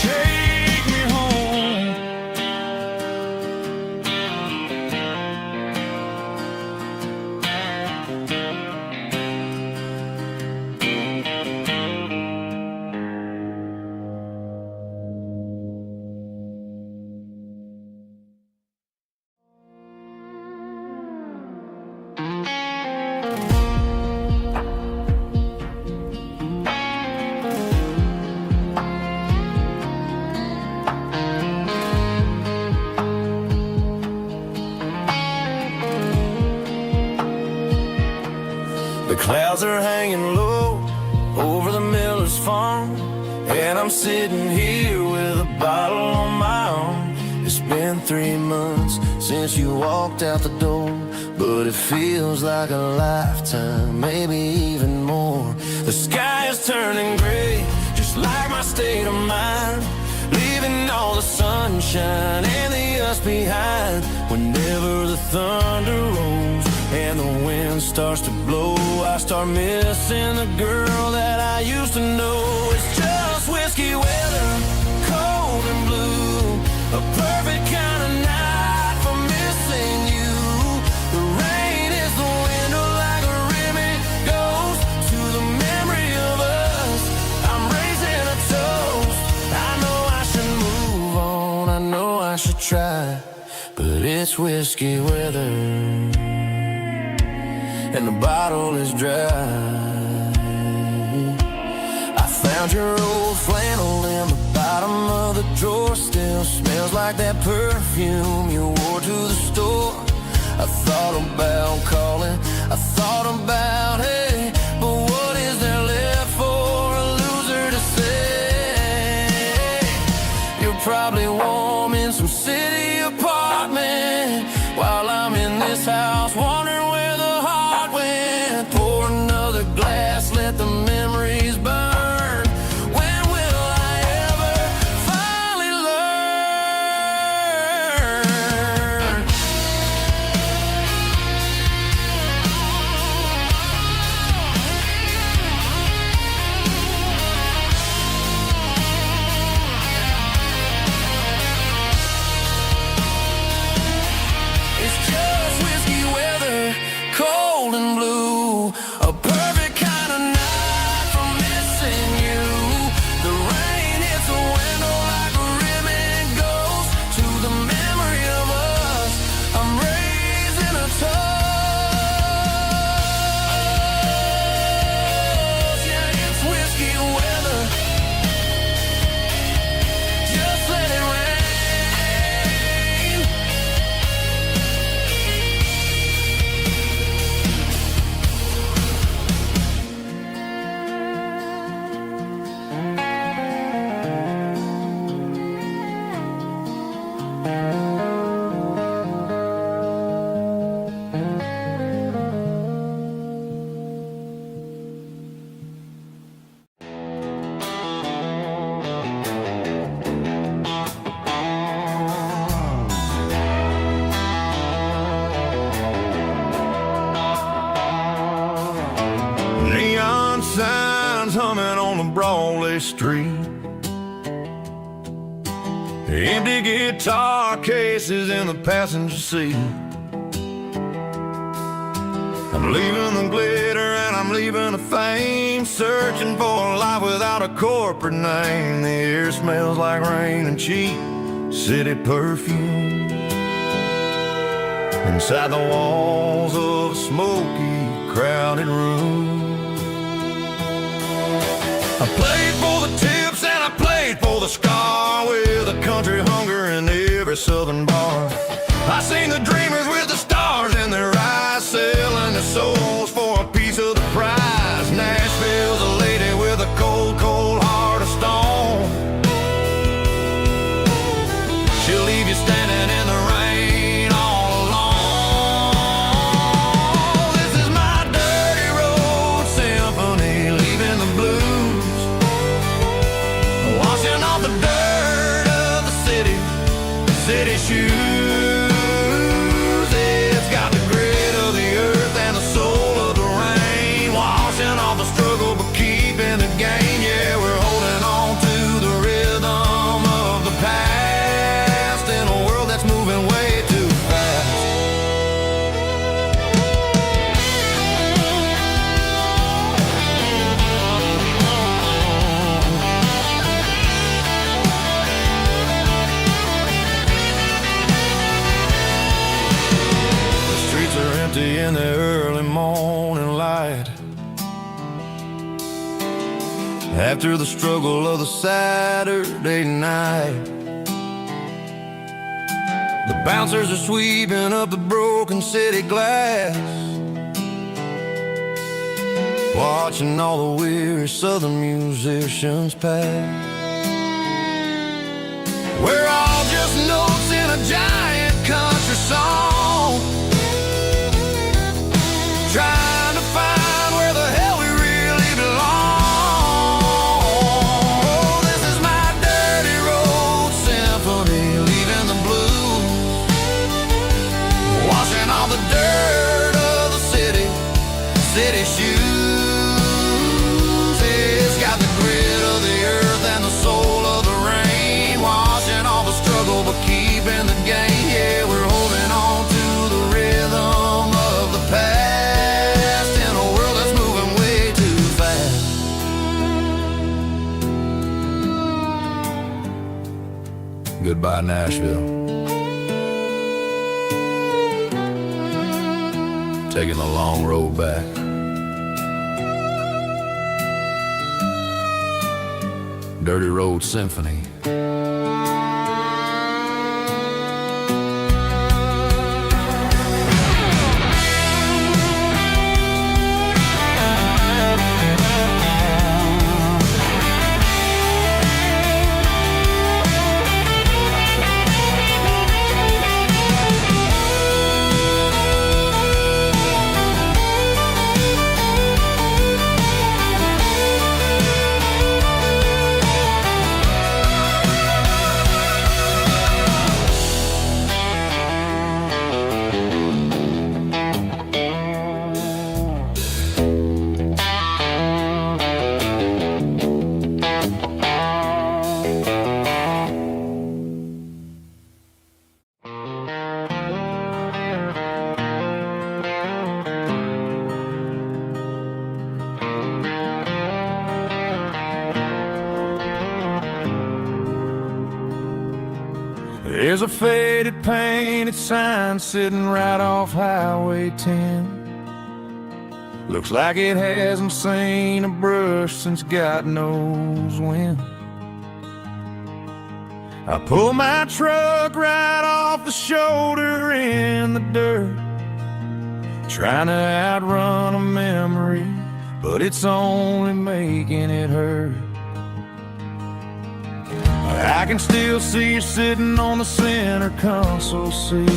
take me home. The clouds are hanging low over the miller's farm, and I'm sitting here with a bottle on my arm. It's been 3 months since you walked out the door, but it feels like a lifetime, maybe even more. The sky is turning gray, just like my state of mind, leaving all the sunshine and the us behind. Whenever the thunder rolls and the wind starts to blow, I start missing the girl that I used to know. It's just whiskey weather, cold and blue, a perfect kind of night for missing you. The rain is the window like a ribbon goes to the memory of us. I'm raising a toast. I know I should move on, I know I should try, but it's whiskey weather and the bottle is dry. I found your old flannel in the bottom of the drawer, still smells like that perfume you wore to the store. I thought about calling, I thought about, hey, but what is there left for a loser to say? You're probably warm in some city apartment while I'm in this house wondering where the heart went. Pour another glass, let the memories burn. When will I ever finally learn? signs humming on the Broadway street. Empty guitar cases in the passenger seat. I'm leaving the glitter and I'm leaving the fame, searching for a life without a corporate name. The air smells like rain and cheap city perfume. Inside the walls of a smoky, crowded room. I played for the tips and I played for the scar, with a country hunger in every southern bar. I seen the dreamers with the stars in their eyes, selling their souls for a piece of the prize. Nashville's a lady with a cold, cold heart of stone. She'll leave you standing in the rain all alone. This is my dirty road symphony, leaving the blues, washing off the dirt of the city shoes. It's got the grit of the earth and the soul of the rain, washing off the struggle but keeping the game. Yeah, we're holding on to the rhythm of the past in a world that's moving way too fast. The streets are empty in the early morning light, after the struggle of the Saturday night. The bouncers are sweeping up the broken city glass, watching all the weary southern musicians pass. We're all just notes in a giant country song, trying to find where the hell we really belong. Oh, this is my dirty road symphony, leaving the blues, washing all the dirt of the city shoes. It's got the grit of the earth and the soul of the rain, washing all the struggle but keeping the game. Yeah, we're holding on to the rhythm of the past in a world that's moving way too fast. Goodbye, Nashville. Taking the long road back. Dirty Road Symphony. There's a faded painted sign sitting right off Highway 10. Looks like it hasn't seen a brush since God knows when. I pull my truck right off the shoulder in the dirt, trying to outrun a memory, but it's only making it hurt. I can still see you sitting on the center console seat,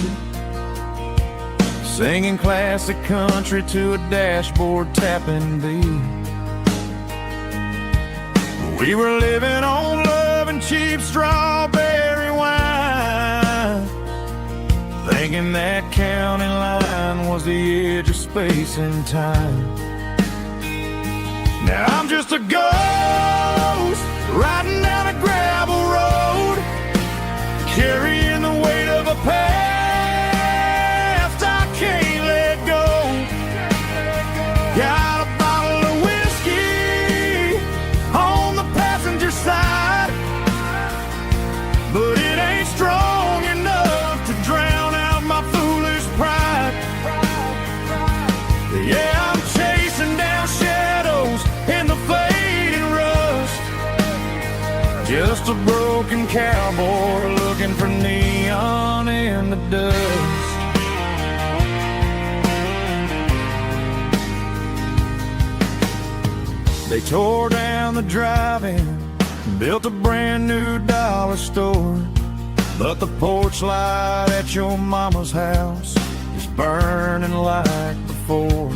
singing classic country to a dashboard tapping beat. We were living on love and cheap strawberry wine, thinking that county line was the edge of space and time. Now I'm just a ghost riding down a gravel road, carrying the weight of a past I can't let go. Got a bottle of whiskey on the passenger side, but it ain't strong enough to drown out my foolish pride. Yeah, I'm chasing down shadows in the fading rust, just a broken cowboy looking for neon in the dust. They tore down the drive-in, built a brand new dollar store, but the porch light at your mama's house is burning like before.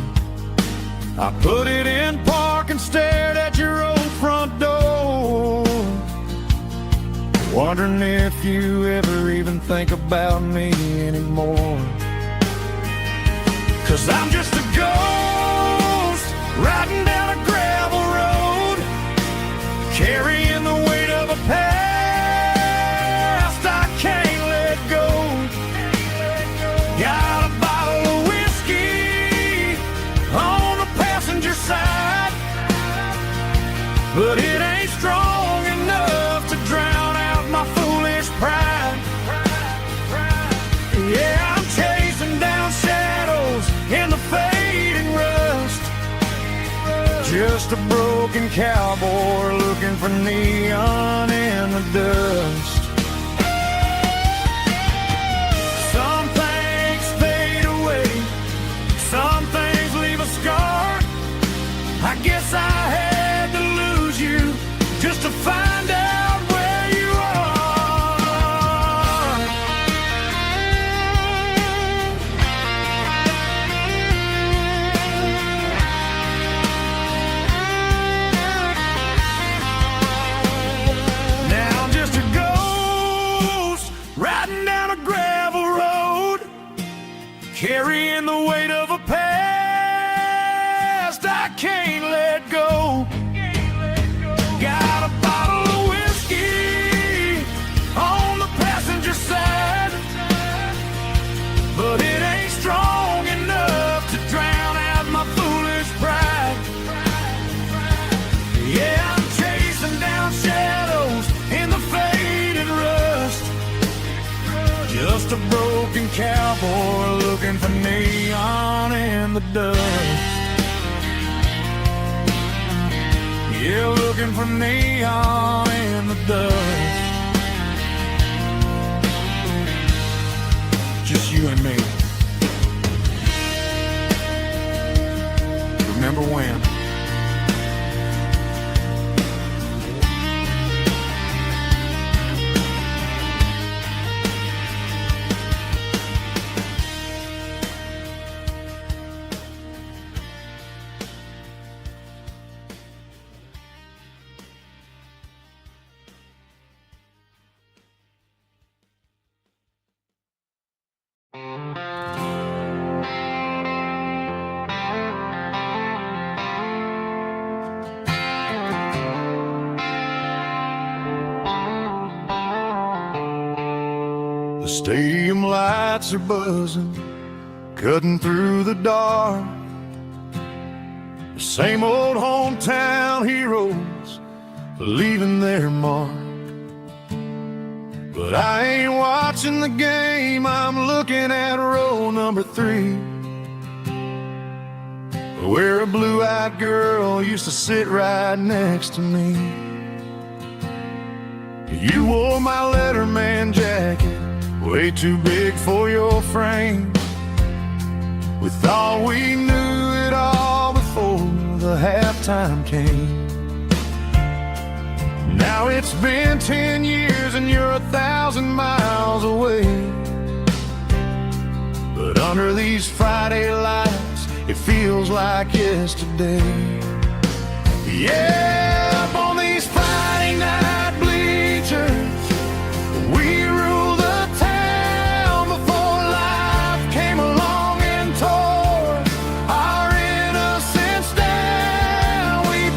I put it in park and stared at your old front door, wondering if you ever even think about me anymore. 'Cause I'm just a ghost riding down a gravel road, carrying the weight of a past I can't let go. Got a bottle of whiskey on the passenger side, but it ain't strong enough to drown out my foolish pride. Yeah, I'm chasing down shadows in the fading rust, just a broken cowboy looking for neon in the dust. Some things fade away, some things leave a scar. I guess I had to lose you just to find out where you are. Now I'm just a ghost riding down a gravel road, carrying the weight of a past I can't let go. Got a bottle of whiskey on the passenger side, but it ain't strong enough to drown out my foolish pride. Yeah, I'm chasing down shadows in the faded rust, just a broken cowboy looking for neon in the dust. Yeah, looking for neon in the dust. Just you and me. Remember when? The stadium lights are buzzing, cutting through the dark. The same old hometown heroes leaving their mark. But I ain't watching the game, I'm looking at row number 3, where a blue-eyed girl used to sit right next to me. You wore my Letterman jacket, way too big for your frame. We thought we knew it all before the halftime came. Now it's been 10 years and you're 1,000 miles away, but under these Friday lights it feels like yesterday. Yeah, up on these Friday night bleachers, we rule the town before life came along and tore our innocence down. We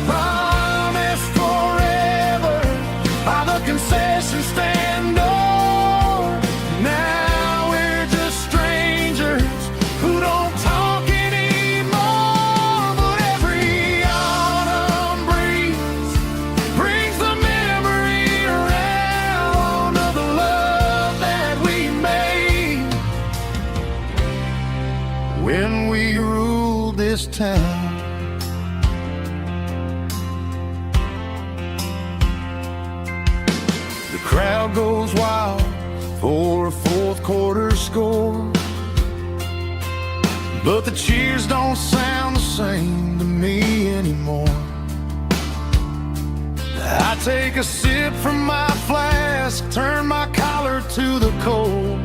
town. The crowd goes wild for a fourth quarter score, but the cheers don't sound the same to me anymore. I take a sip from my flask, turn my collar to the cold.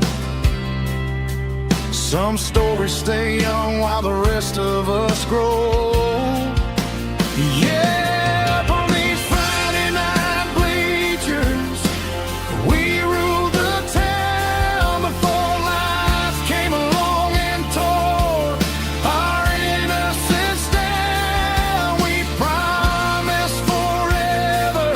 Some stories stay young while the rest of us grow. Yeah, up on these Friday night bleachers, we ruled the town before life came along and tore our innocence down. We promised forever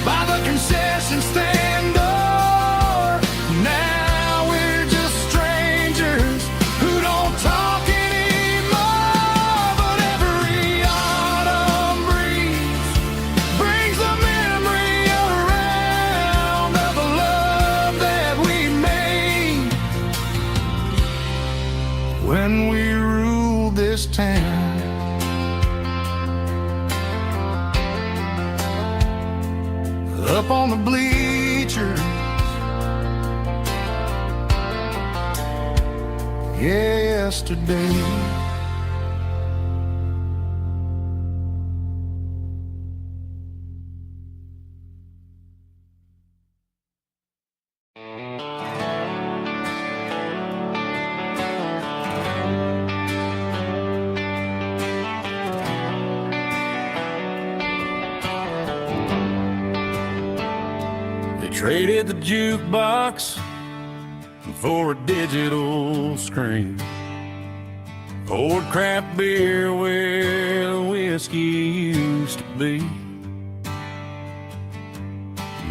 by the concession stand door. Now we're just strangers who don't talk anymore. But every autumn breeze brings the memory around of the love that we made when we ruled this town. Up on the bleachers, yesterday. They traded the jukebox for a digital screen, poured craft beer where the whiskey used to be.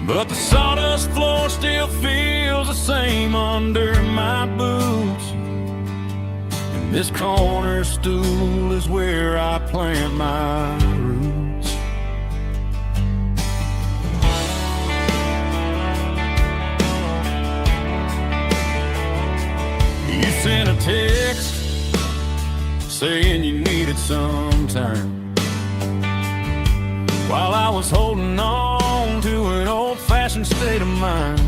But the sawdust floor still feels the same under my boots, and this corner stool is where I plant my roots. You sent a text saying you needed some time, while I was holding on to an old-fashioned state of mind.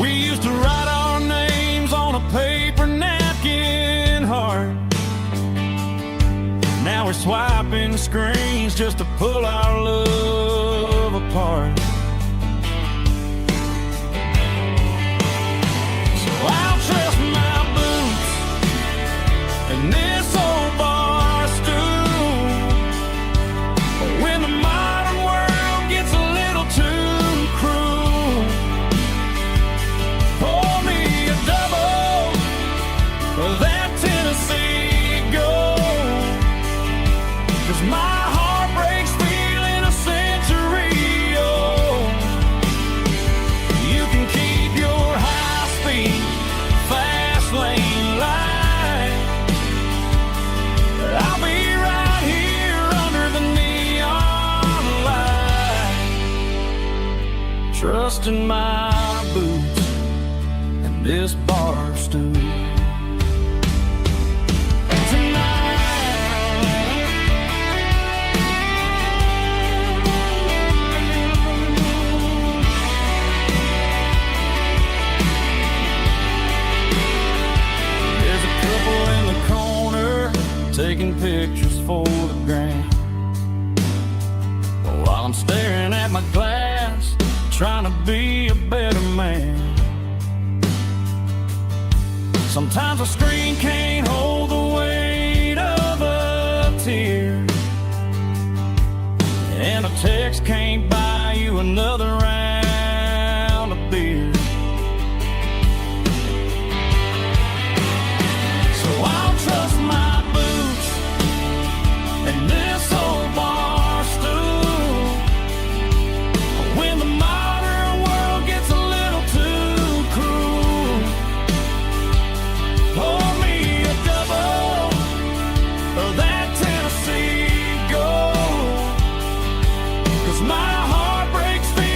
We used to write our names on a paper napkin heart. Now we're swiping screens just to pull our love apart. I'll trust my boots and this old bar stool when the modern world gets a little too cruel. Pour me a double of that Tennessee Gold, 'cause my heart breaks feeling a century old. You can keep your high-speed fast lane light, I'll be right here under the neon light, trusting my boots and this bar stool. Taking pictures for the gram, while I'm staring at my glass, trying to be a better man. Sometimes a screen can't hold the weight of a tear, and a text can't buy you another round of beer. So I'll trust my and this old bar stool when the modern world gets a little too cruel. Pour me a double of that Tennessee Gold, 'cause my heart breaks feeling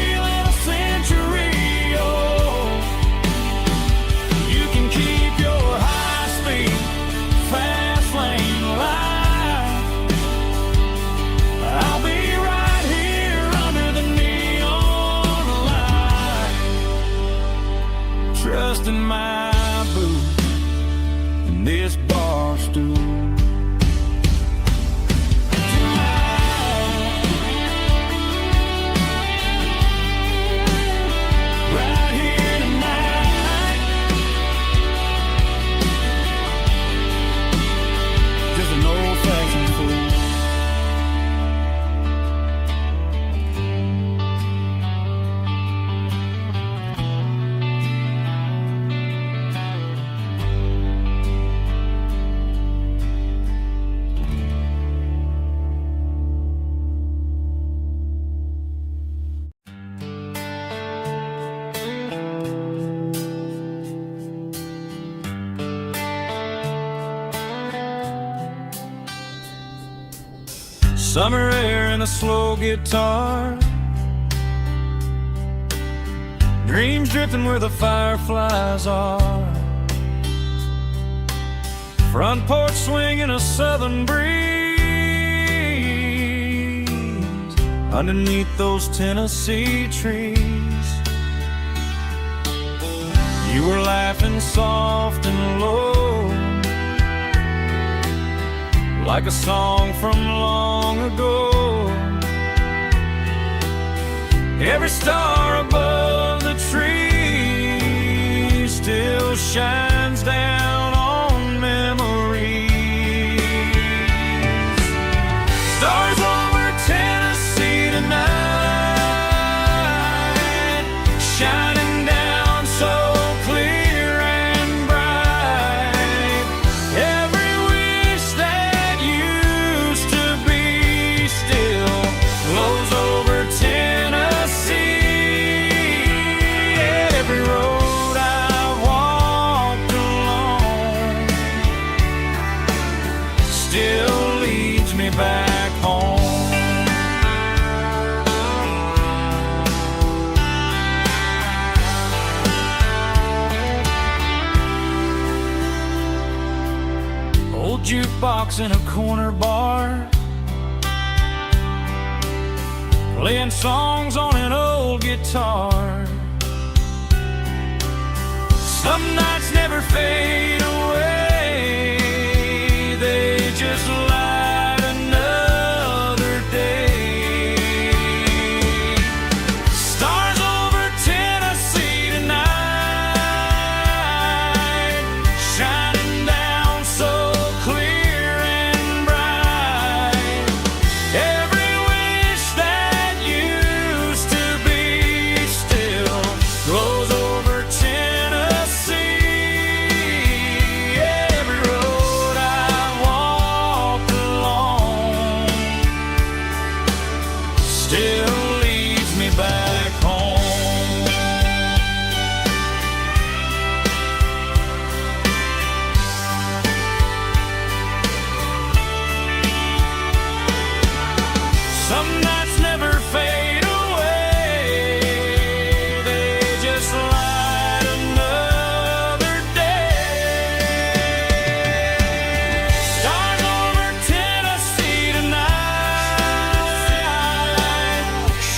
Summer air and a slow guitar, dreams drifting where the fireflies are. Front porch swinging a southern breeze underneath those Tennessee trees. You were laughing soft and low, like a song from long ago. Every star above the tree still shines down on memories. Stars over Tennessee tonight, shining down so clear and bright. Every wish that used to be still glows over Tennessee. Every road I've walked along still leads me back home. Old jukebox in a corner bar, playing songs on an old guitar. Some nights never fade away, they just light another day. Stars over Tennessee tonight, shining down so clear and bright. Every wish that used to be still glows over Tennessee. Every road I walked along still leads me back home. Some nights never fade away, they just light another day. Stars over Tennessee tonight,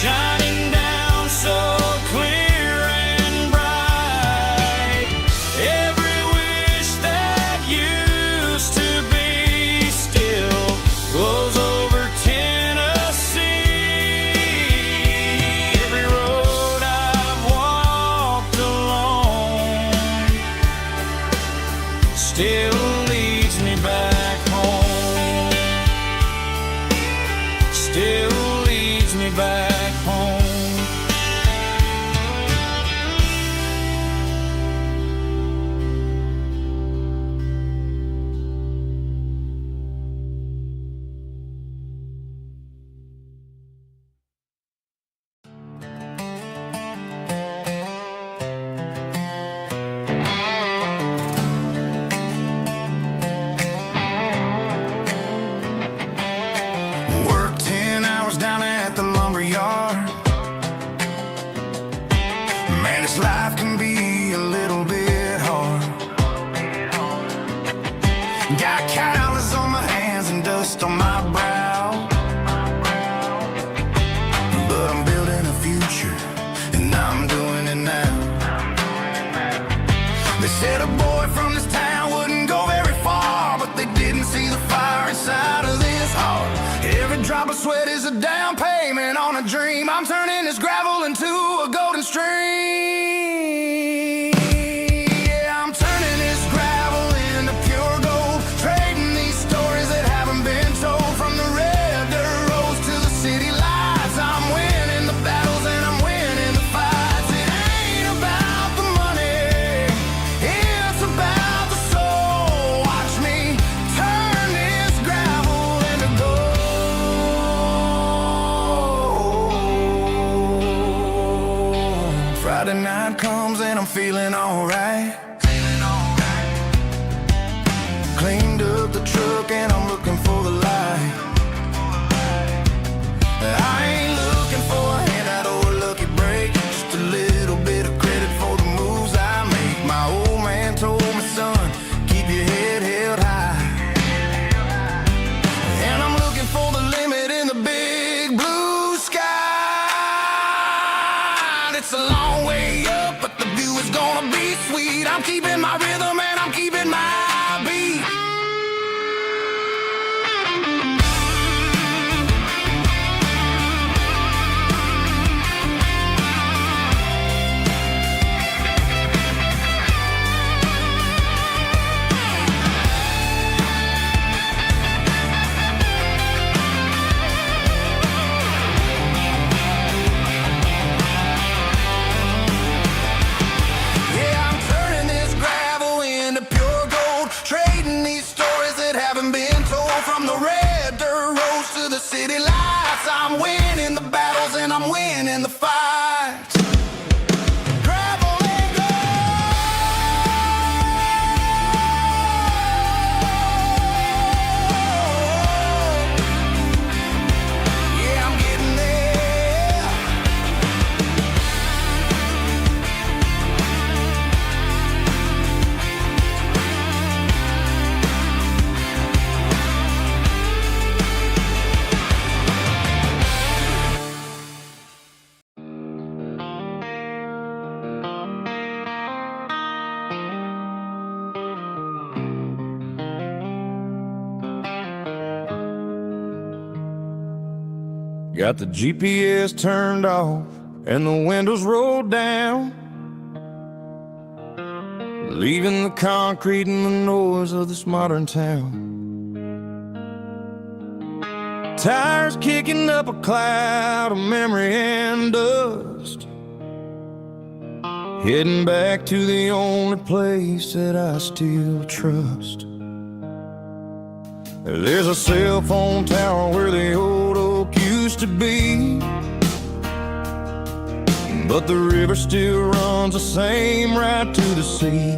shining down so clear and bright. Every wish that used to be still glows over Tennessee. Every road I've walked along still leads me back home. Still leads me back home. Worked 10 hours down at the lumber yard. Man, this life can be a little bit hard. Got calluses on my hands and dust on my brow, but I'm building a future, and I'm doing it now. They said a boy from this town wouldn't go very far, but they didn't see the fire inside of this heart. Every drop of sweat is a down payment on a dream. I'm turning this gravel into a golden stream. Yeah, I'm turning this gravel into pure gold, trading these stories that haven't been told. From the red dirt roads to the city lights, I'm winning the battles and I'm winning the fights. It ain't about the money, it's about the soul. Watch me turn this gravel into gold. Friday night comes and I'm feeling alright. Cleaned up the truck and I'm looking for the light. the city lights. I'm winning the battles and I'm winning the fights. Gravel and gold. Yeah, I'm getting there. Got the GPS turned off and the windows rolled down, leaving the concrete and the noise of this modern town. Tires kicking up a cloud of memory and dust, heading back to the only place that I still trust. There's a cell phone tower where the old oak used to be, but the river still runs the same right to the sea.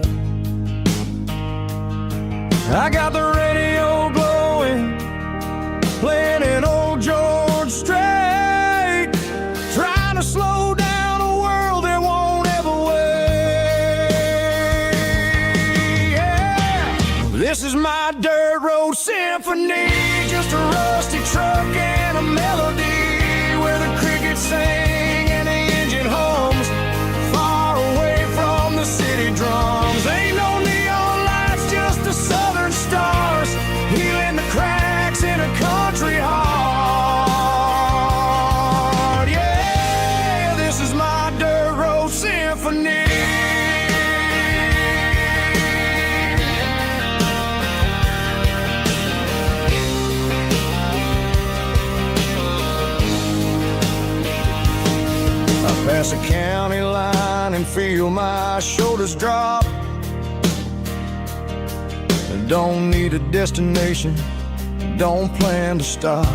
I got the radio glowing, playing an old George Strait, trying to slow down a world that won't ever wait. Yeah. This is my dirt road symphony, just a rusty truck and a melody where the crickets sing and the engine hums, far away from the city drums. Ain't no neon lights, just the southern stars, healing the cracks in a country heart. Yeah, this is my dirt road symphony. Pass a county line and feel my shoulders drop. Don't need a destination, don't plan to stop.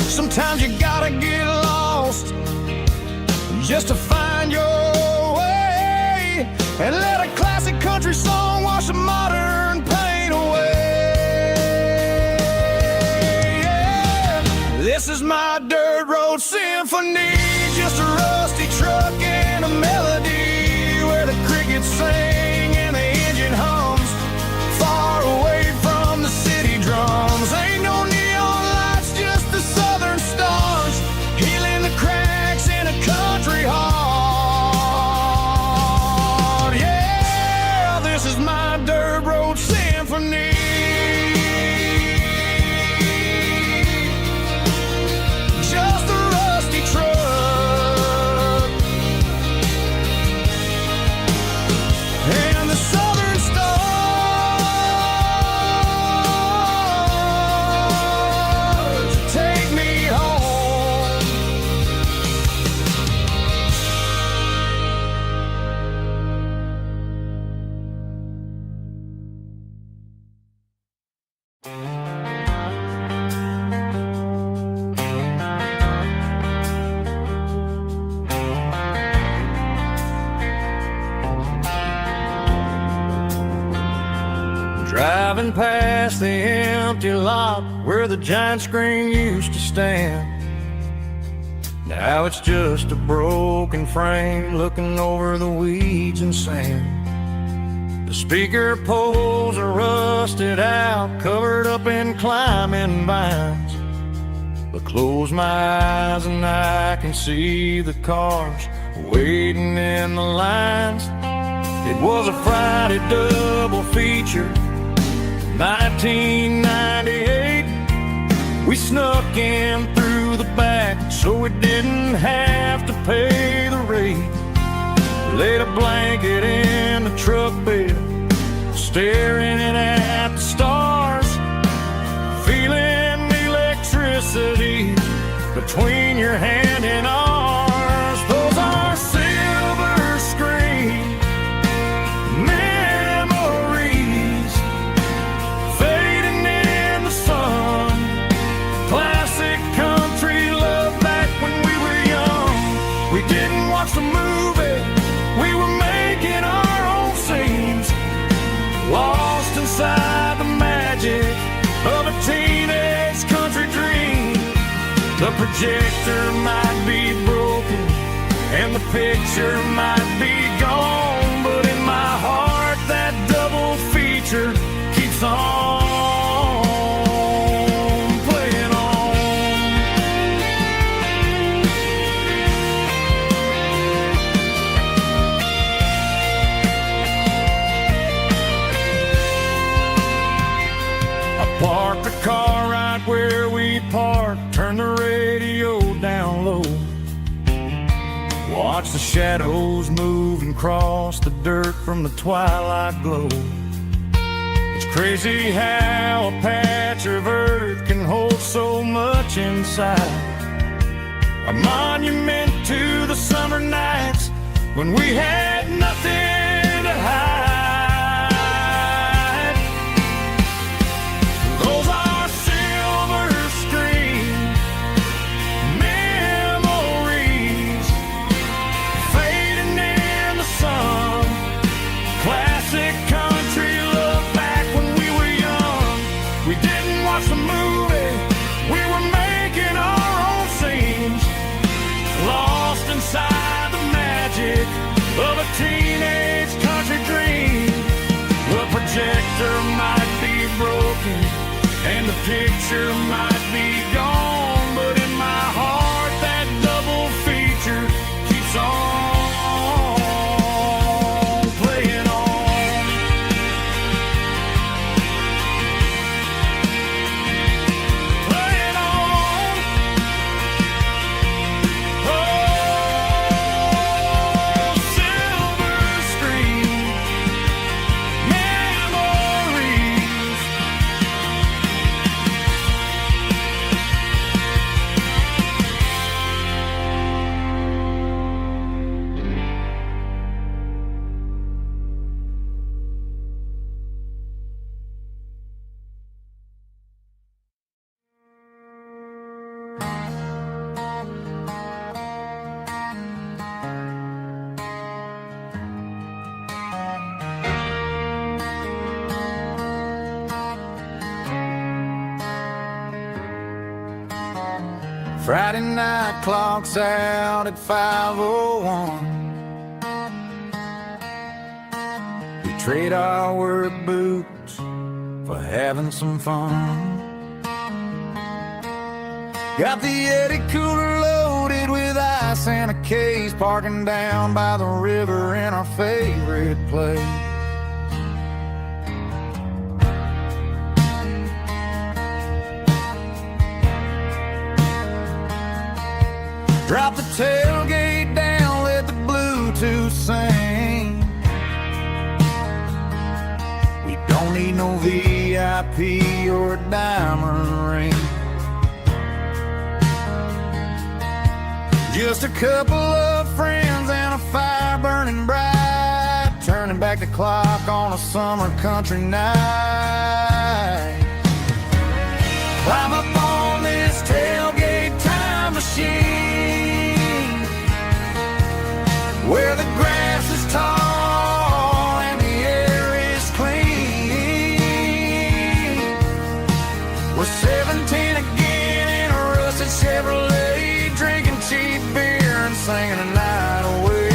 Sometimes you gotta get lost just to find your way, and let a classic country song wash a modern pain away. Yeah. This is my dirt road symphony, just a rusty truck and a melody where the crickets sing and the engine hums, far away from the city drums. Ain't no neon lights, just the southern stars, healing the cracks in a country heart. Yeah, this is my dirt road symphony. Just a rusty truck and the southern stars take me home. Driving past the empty lot where the giant screen used to stand. Now it's just a broken frame looking over the weeds and sand. The speaker poles are rusted out, covered up in climbing vines. But close my eyes and I can see the cars waiting in the lines. It was a Friday double feature, 1998. We snuck in through the back so we didn't have to pay the rate. Laid a blanket in the truck bed, staring at the stars, feeling the electricity between your hand and ours. Those are silver screen memories fading in the sun. projector might be broken and the picture might be gone, but in my heart that double feature keeps on playing on. I parked the car right where we parked, turned the radio down low, watch the shadows move and cross the dirt from the twilight glow. It's crazy how a patch of earth can hold so much inside, a monument to the summer nights when we had nothing to hide. Those are silver screen memories fading in the sun. Classic country look back when we were young. We didn't watch the movie, we were making our own scenes, lost inside the magic of a teenage country dream. The projector might be broken and the picture might be gone, but in my heart that double feature keeps on playing on. Playing on. Oh, silver screen memories. Friday night clocks out at 5:01. We trade our work boots for having some fun. Got the Yeti cooler loaded with ice and a case, parking down by the river in our favorite place. Drop the tailgate down, let the Bluetooth sing. We don't need no VIP or a diamond ring. Just a couple of friends and a fire burning bright, turning back the clock on a summer country night. Climb up on this tailgate time machine, where the grass is tall and the air is clean. We're 17 again in a rusted Chevrolet, drinking cheap beer and singing a night away.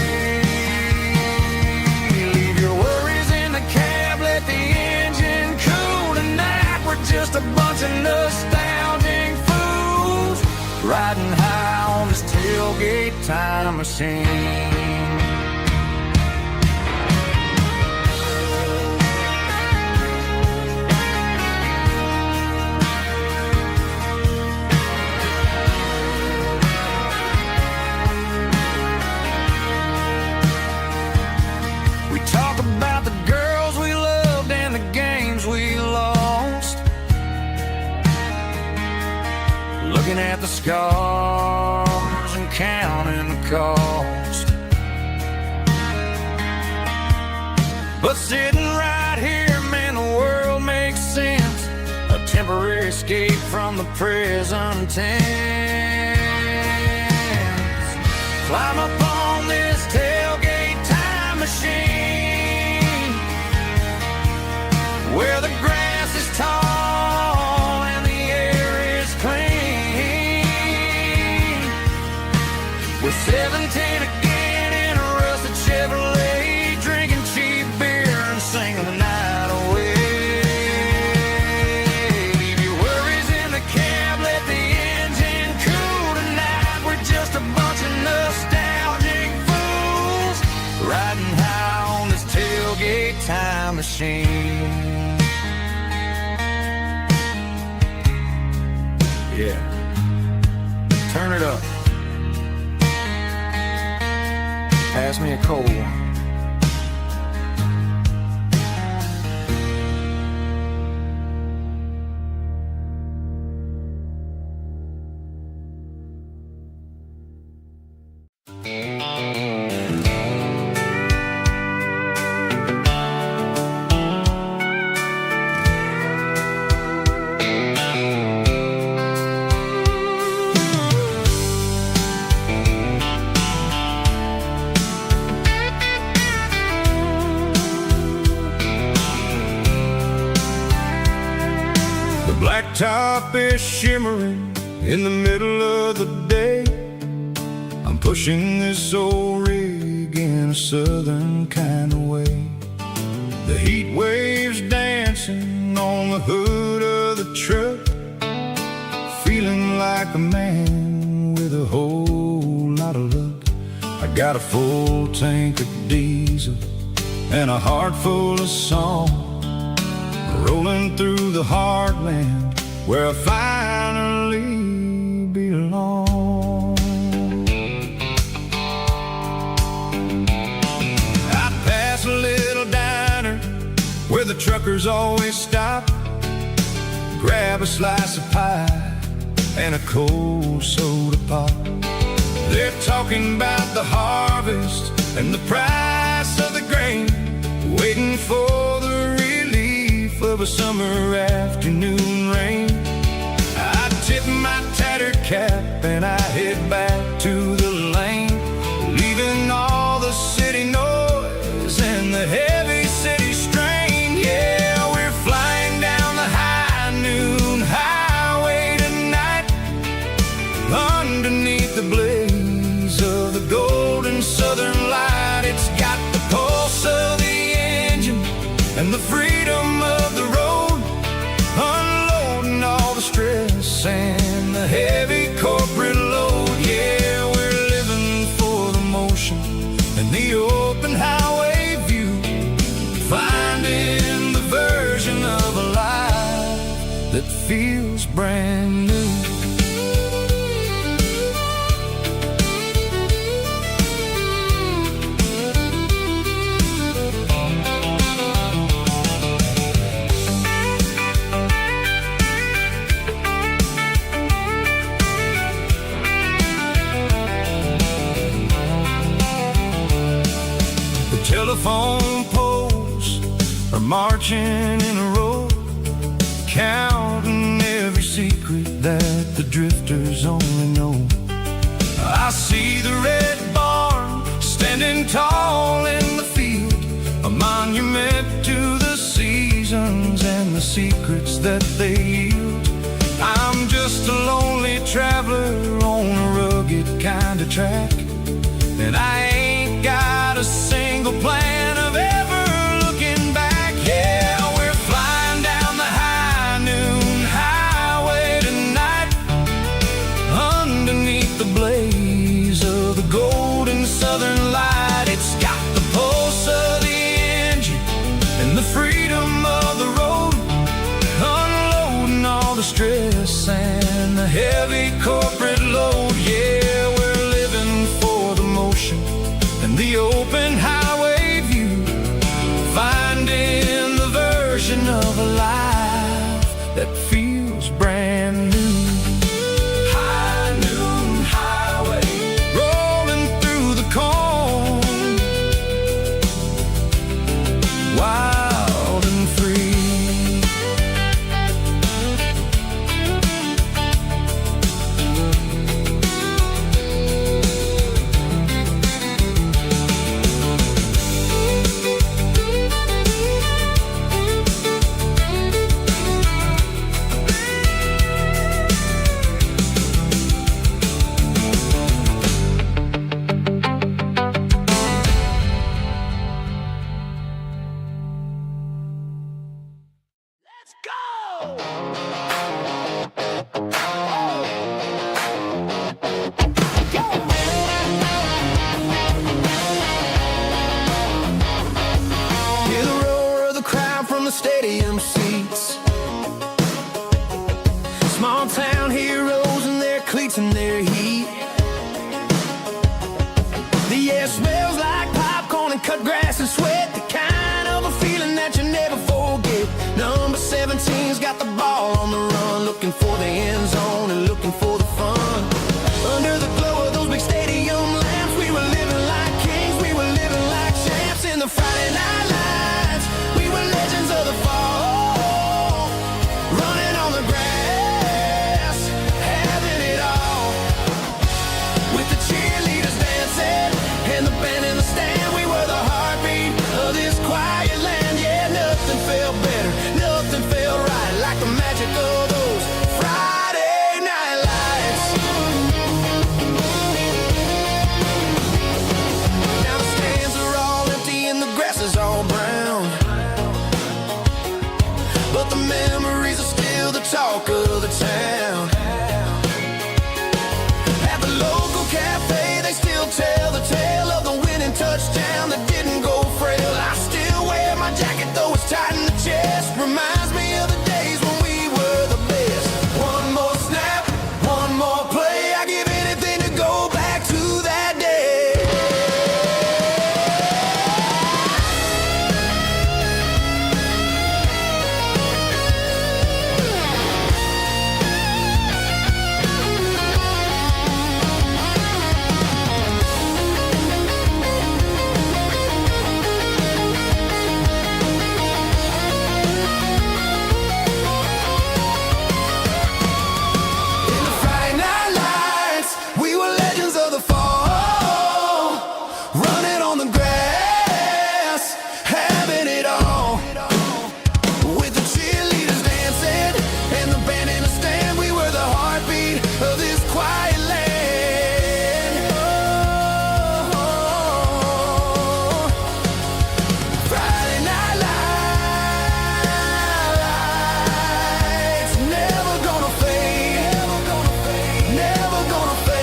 Leave your worries in the cab, let the engine cool tonight. We're just a bunch of nostalgic fools riding high on this tailgate time machine. We talk about the girls we loved and the games we lost, looking at the scars and counting the cost. But sitting right here, man, the world makes sense. A temporary escape from the present tense. Climb up on this tailgate time machine, where the grass is tall and the air is clean. machine. Yeah, turn it up. Pass me a cold one. Blacktop is shimmering in the middle of the day. I'm pushing this old rig in a southern kind of way. The heat waves dancing on the hood of the truck, feeling like a man with a whole lot of luck. I got a full tank of diesel and a heart full of song, rolling through the heartland where I finally belong. I pass a little diner where the truckers always stop, grab a slice of pie and a cold soda pop. They're talking about the harvest and the price of the grain, waiting for the relief of a summer afternoon rain. I tip my tattered cap and I head back to the lane, leaving all the city noise and the heavy city strain. Yeah, we're flying down the high noon highway tonight, underneath the blaze of the golden southern light. It's got the pulse of the engine and the freedom of the road, unloading all the stress and the heavy corporate load. Yeah, we're living for the motion and the open highway view, finding the version of a life that feels brand new. Telephone poles are marching in a row, counting every secret that the drifters only know. I see the red barn standing tall in the field, a monument to the seasons and the secrets that they yield. I'm just a lonely traveler on a rugged kind of track, and I ain't got a single plan of ever looking back. Yeah, we're flying down the high noon highway tonight, underneath the blaze of the golden southern light. It's got the pulse of the engine and the freedom of the road, unloading all the stress and the heavy corporate load. Yeah, we're living for the motion and the open highway view, finding the version of a life that feels brand new. High noon highway, rolling through the corn, wild and free. ground heroes in their cleats and their heat. The air smells like popcorn and cut grass and sweat, the kind of a feeling that you never forget. Number 17's got the ball on the run, looking for the end zone and looking for the fun. Under the glow of those big stadium lamps, we were living like kings, we were living like champs. In the Friday night lights, we were legends of the fall, running on the grass, having it all. With the cheerleaders dancing and the band in the stand, we were the heartbeat of this quiet land. Yeah, nothing felt better, nothing felt right like the magic of those Friday night lights. Now the stands are all empty and the grass is all brown, but the memories are still the talk of the town. At the local cafe, they still tell the tale of the winning touchdown that didn't go frail. I still wear my jacket though it's tight in the chest, reminds me of the days when we were the best. One more snap, one more play, I give anything to go back to that day. In the Friday night lights, we were legends of the fall, running on the grass, having it all. With the cheerleaders dancing and the band in the stand, we were the heartbeat of this quiet land. Oh, Friday night lights, never gonna fade, never gonna fade, never gonna fade.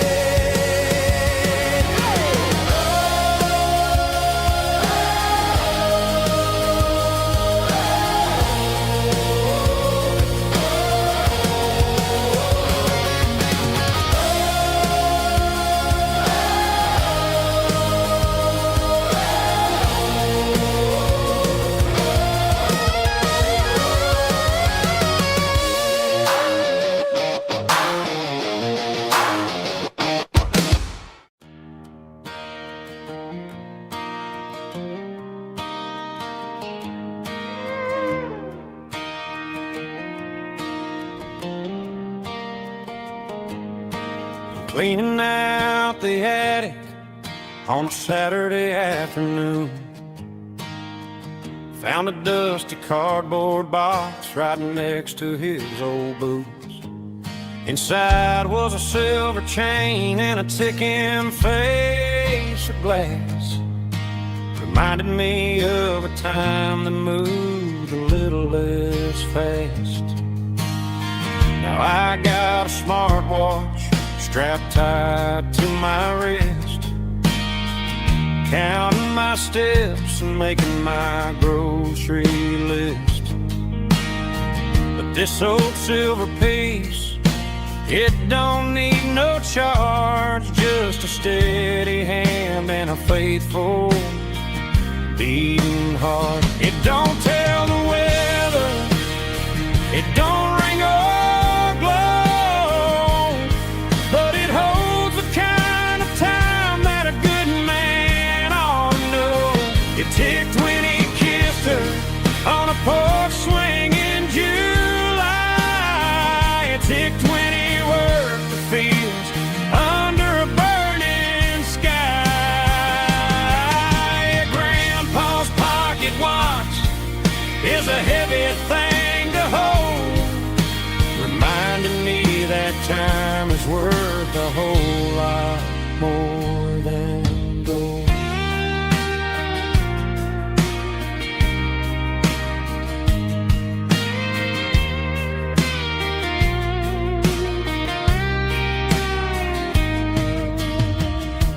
Cleaning out the attic on a Saturday afternoon, found a dusty cardboard box right next to his old boots. Inside was a silver chain and a ticking face of glass. Reminded me of a time that moved a little less fast. Now I got a smartwatch strapped tight to my wrist, counting my steps and making my grocery list. But this old silver piece, it don't need no charge, just a steady hand and a faithful beating heart. It don't tell the weather, it don't ring or glow, but it holds the kind of time that a good man ought to know. It ticked when he kissed her on a porch swing in July. It ticked when he worked the fields under a burning sky. Grandpa's pocket watch is a heavy thing to hold, reminding me that time is worth a whole lot more than gold.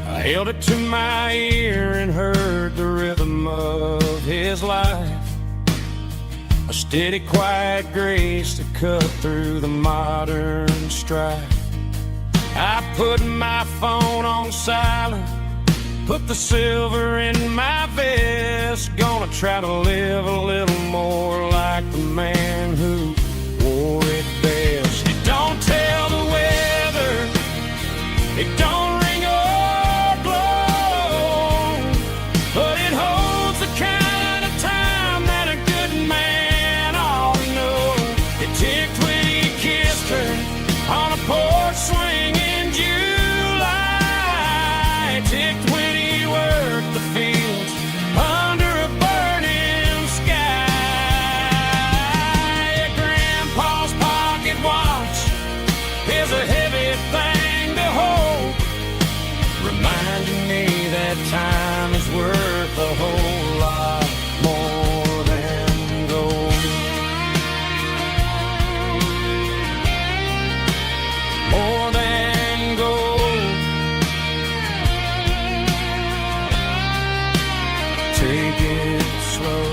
I held it to my ear and heard the rhythm of his life, a steady, quiet grace to cut through the modern strife. I put my phone on silent, put the silver in my vest. Gonna try to live a little more like the man who wore it best. It don't tell the weather, it don't ring or blow, but it holds the kind of time that a good man ought to know. It ticked when he kissed her on a porch swing in July. It ticked when he worked the fields under a burning sky. Grandpa's pocket watch is a heavy thing to hold, reminding me that time is worth a whole lot more than gold. More than gold. Take it slow.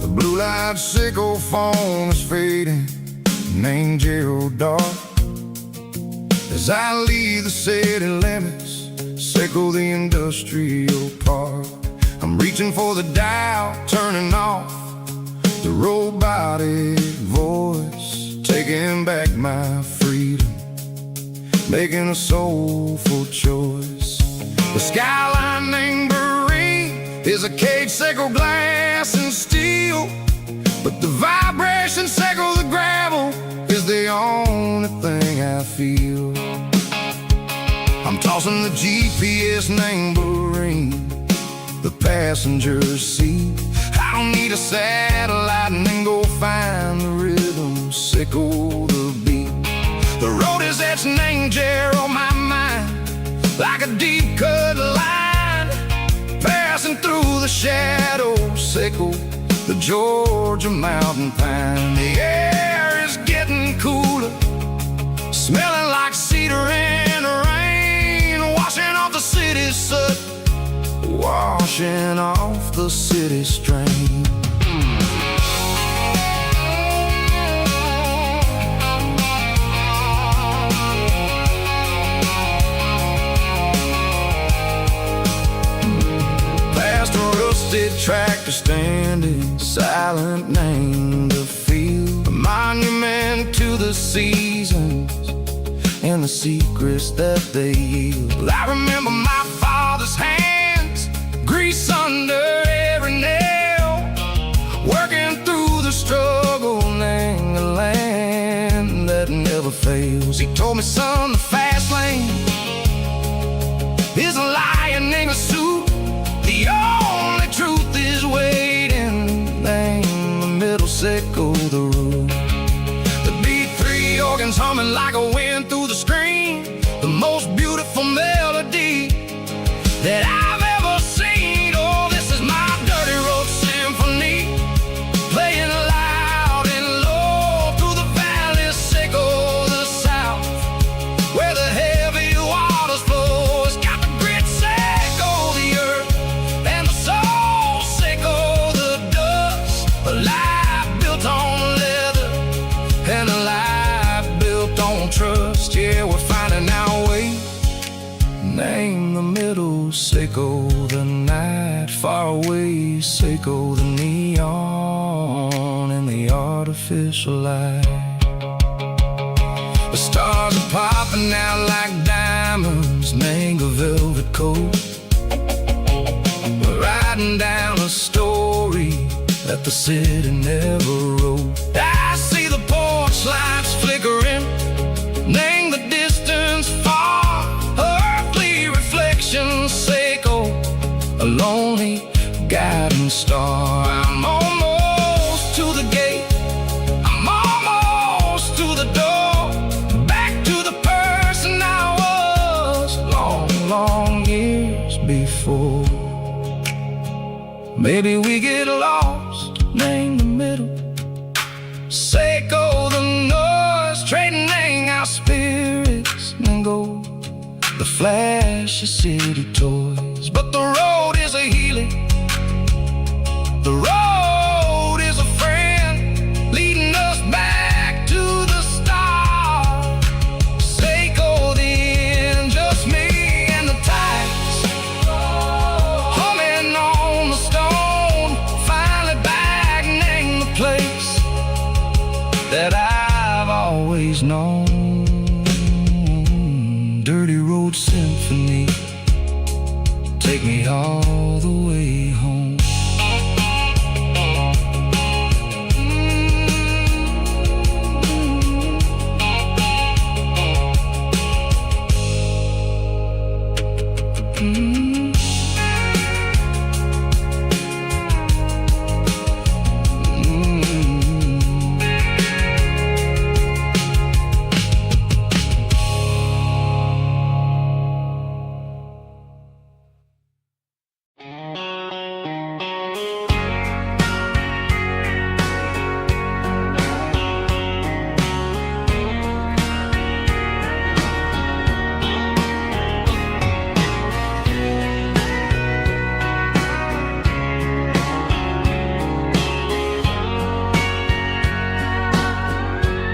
The blue-light sickle phone is fading, named Gerald Dark. As I leave the city limits, sickle the industrial park. I'm reaching for the dial, turning off the robotic voice, taking back my freedom, making a soulful choice. The skyline named Marine is a cage, sickle glass and steel, but the vibration sickle the gravel is the only thing I feel. I'm tossing the GPS named Marine, the passenger seat. I don't need a satellite and then go find the rhythm, sickle the beat. The road is etched named Gerald, my mind, like a deep cut line, passing through the shadows, sickle the Georgia mountain pine. The air is getting cooler, smelling like cedar in the rain, washing off the city's soot, washing off the city strain. Past a rusted tractor standing silent, named the field, a monument to the seasons and the secrets that they yield. I remember my father's hands, grease under every nail, working through the struggle, named the land that never fails. He told me, son, the fast lane is a lion in a suit. The only truth is waiting, name the middle, sickle the root. The B3 organs humming like a wind through the screen, the most beautiful melody that I've ever seen. Oh, this is my dirty road symphony, playing loud and low through the valley, sickle the south, where the heavy waters flow. It's got the grit, sickle the earth, and the soul, sickle the dust. A life built on leather and a life built on trust. Yeah, we're finding our way, name the middle, sickle the night, far away, sickle the neon and the artificial light. The stars are popping out like diamonds, mango velvet coat. We're riding down a story that the city never wrote. I see the porch lights flicker a lonely guiding star. I'm almost to the gate, I'm almost to the door, back to the person I was long years before. Maybe we get lost, name the middle, Seiko the noise, trading our spirits and go the flash of city toys. But the road is a healing, the road is a friend, leading us back to the start. Seiko the end, just me and the tides, humming on the stone, finally back, name the place that I've always known. Dirty Road Symphony, take me all the way home.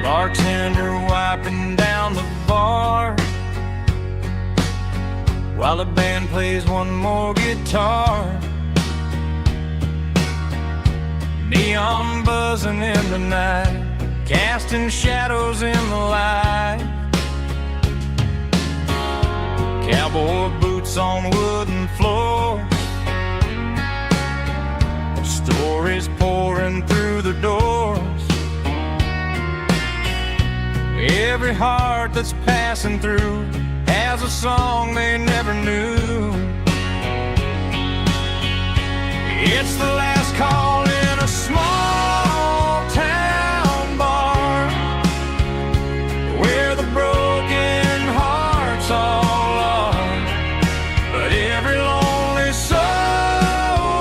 Bartender wiping down the bar while the band plays one more guitar. Neon buzzing in the night, casting shadows in the light. Cowboy boots on wooden floors, stories pouring through the doors. Every heart that's passing through has a song they never knew. It's the last call in a small town bar where the broken hearts all are. But every lonely soul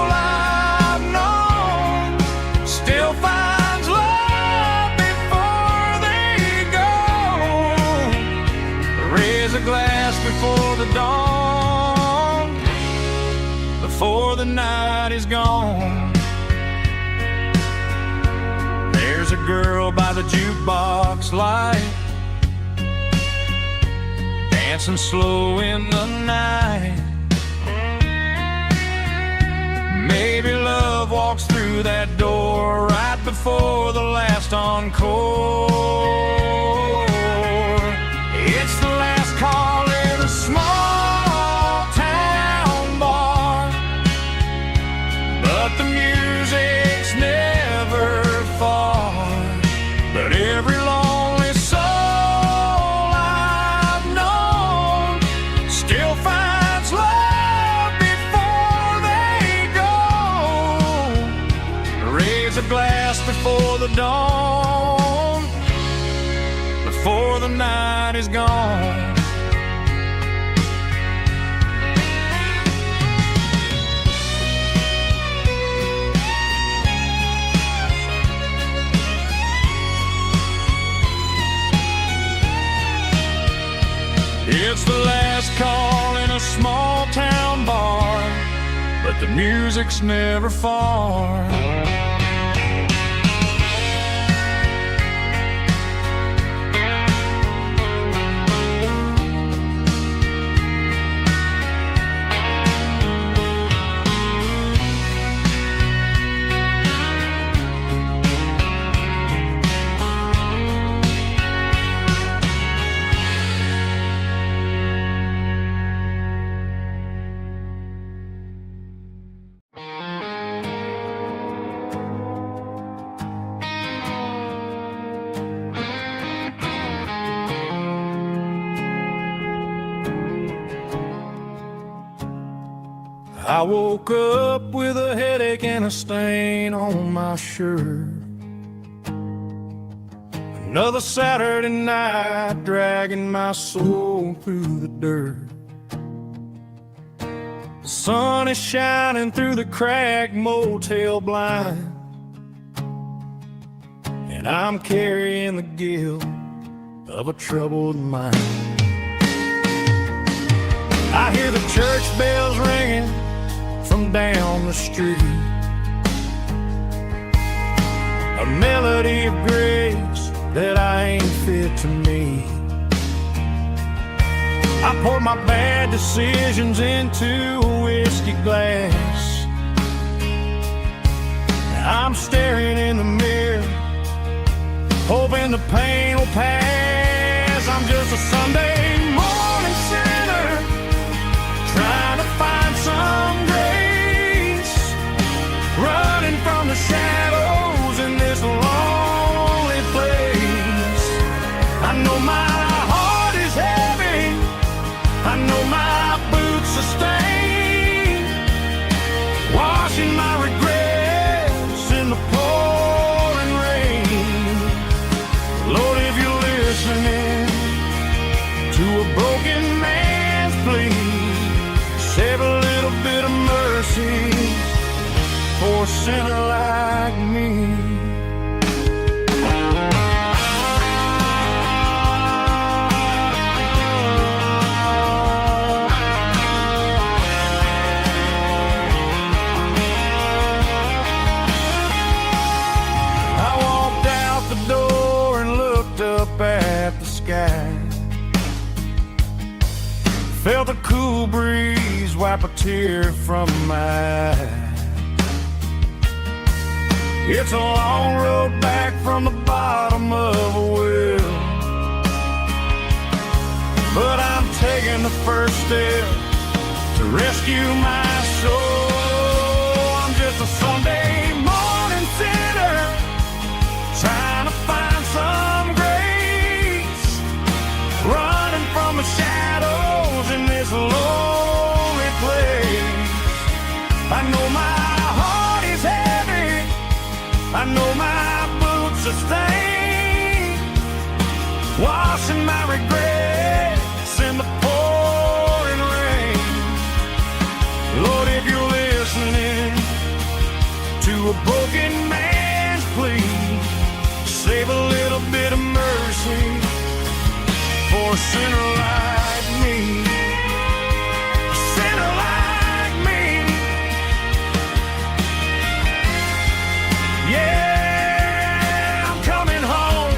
I've known still finds love before they go. Raise a glass before the dawn, before the night is gone. There's a girl by the jukebox light, dancing slow in the night. Maybe love walks through that door right before the last encore. It's the last call in a small town bar, but the music's never far. But every lonely soul I've known still finds love before they go. Raise a glass before the dawn, before the night is gone. It's the last call in a small town bar, but the music's never far. I woke up with a headache and a stain on my shirt. Another Saturday night dragging my soul through the dirt. The sun is shining through the cracked motel blind, and I'm carrying the guilt of a troubled mind. I hear the church bells ringing from down the street, a melody of grace that I ain't fit to meet. I pour my bad decisions into a whiskey glass. I'm staring in the mirror, hoping the pain will pass. I'm just a Sunday morning sinner, trying to find some grace, running from the shadows in this lonely place. I know my heart is heavy, I know my boots are stained, washing my regrets in the pouring rain. Lord, if you're listening to a broken man's plea, save a little bit of mercy for a sinner like me. I walked out the door and looked up at the sky, felt the cool breeze wipe a tear from my eye. It's a long road back from the bottom of a well, but I'm taking the first step to rescue my soul. I'm just a Sunday morning sinner, trying to find some grace, running from the shadows in this lonely place. I know my heart is heavy, I know my boots are stained, washing my regrets in the pouring rain. Lord, if you're listening to a broken man's plea, save a little bit of mercy for a sinner like me. A sinner like me. Yeah, I'm coming home.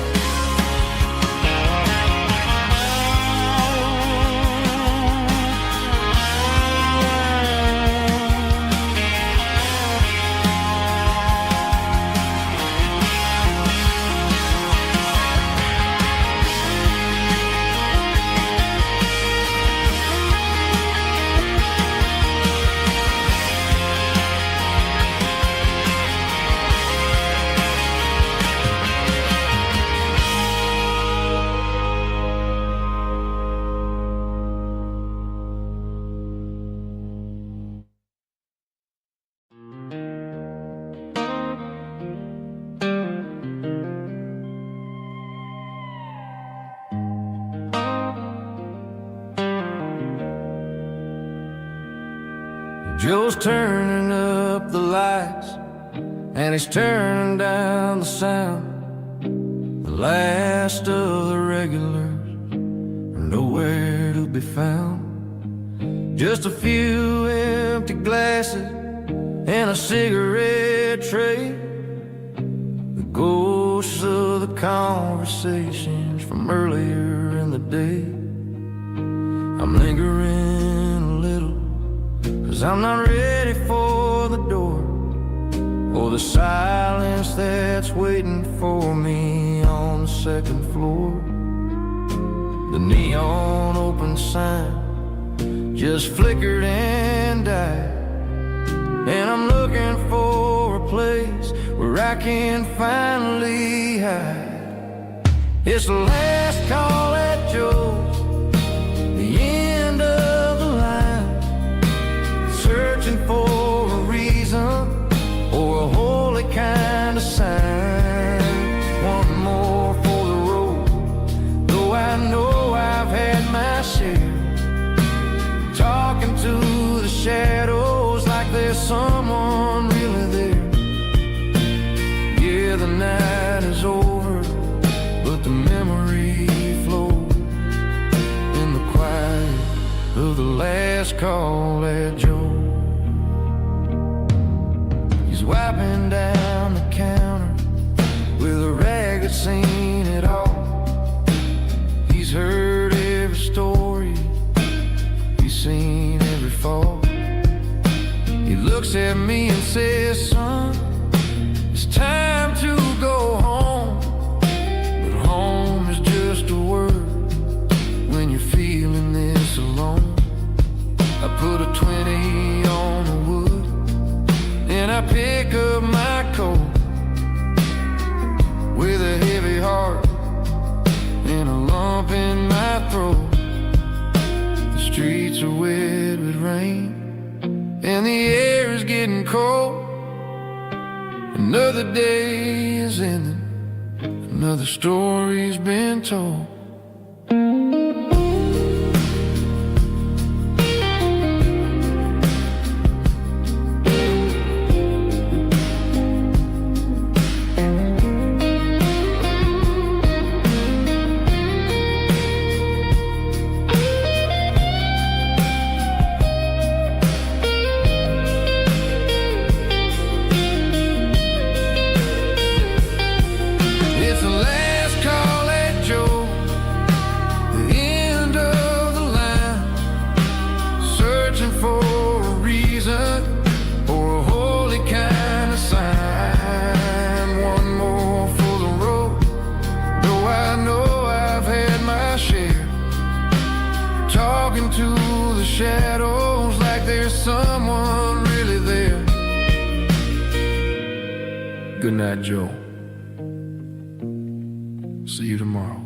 Joe's turning up the lights, and he's turning down the sound. The last of the regulars are nowhere to be found. Just a few empty glasses and a cigarette tray, the ghosts of the conversations from earlier in the day. I'm lingering a little, 'cause I'm not ready for the door, or the silence that's waiting for me on the second floor. The neon open sign just flickered and died, and I'm looking for a place where I can finally hide. It's the last call at Joe's, the end of the line, searching shadows like there's someone really there. Yeah, the night is over, but the memory flows in the quiet of the last call at Joe. He's wiping down the counter with a rag that's seen it all. He's heard every story, he's seen every fall. He looks at me and says, son, it's time to go home. But home is just a word when you're feeling this alone. I put a 20 on the wood, and I pick up my coat with a heavy heart and a lump in my throat. The streets are wet with rain, and the air is getting cold. Another day is ending, another story's been told. To the shadows like there's someone really there. Good night, Joe. See you tomorrow.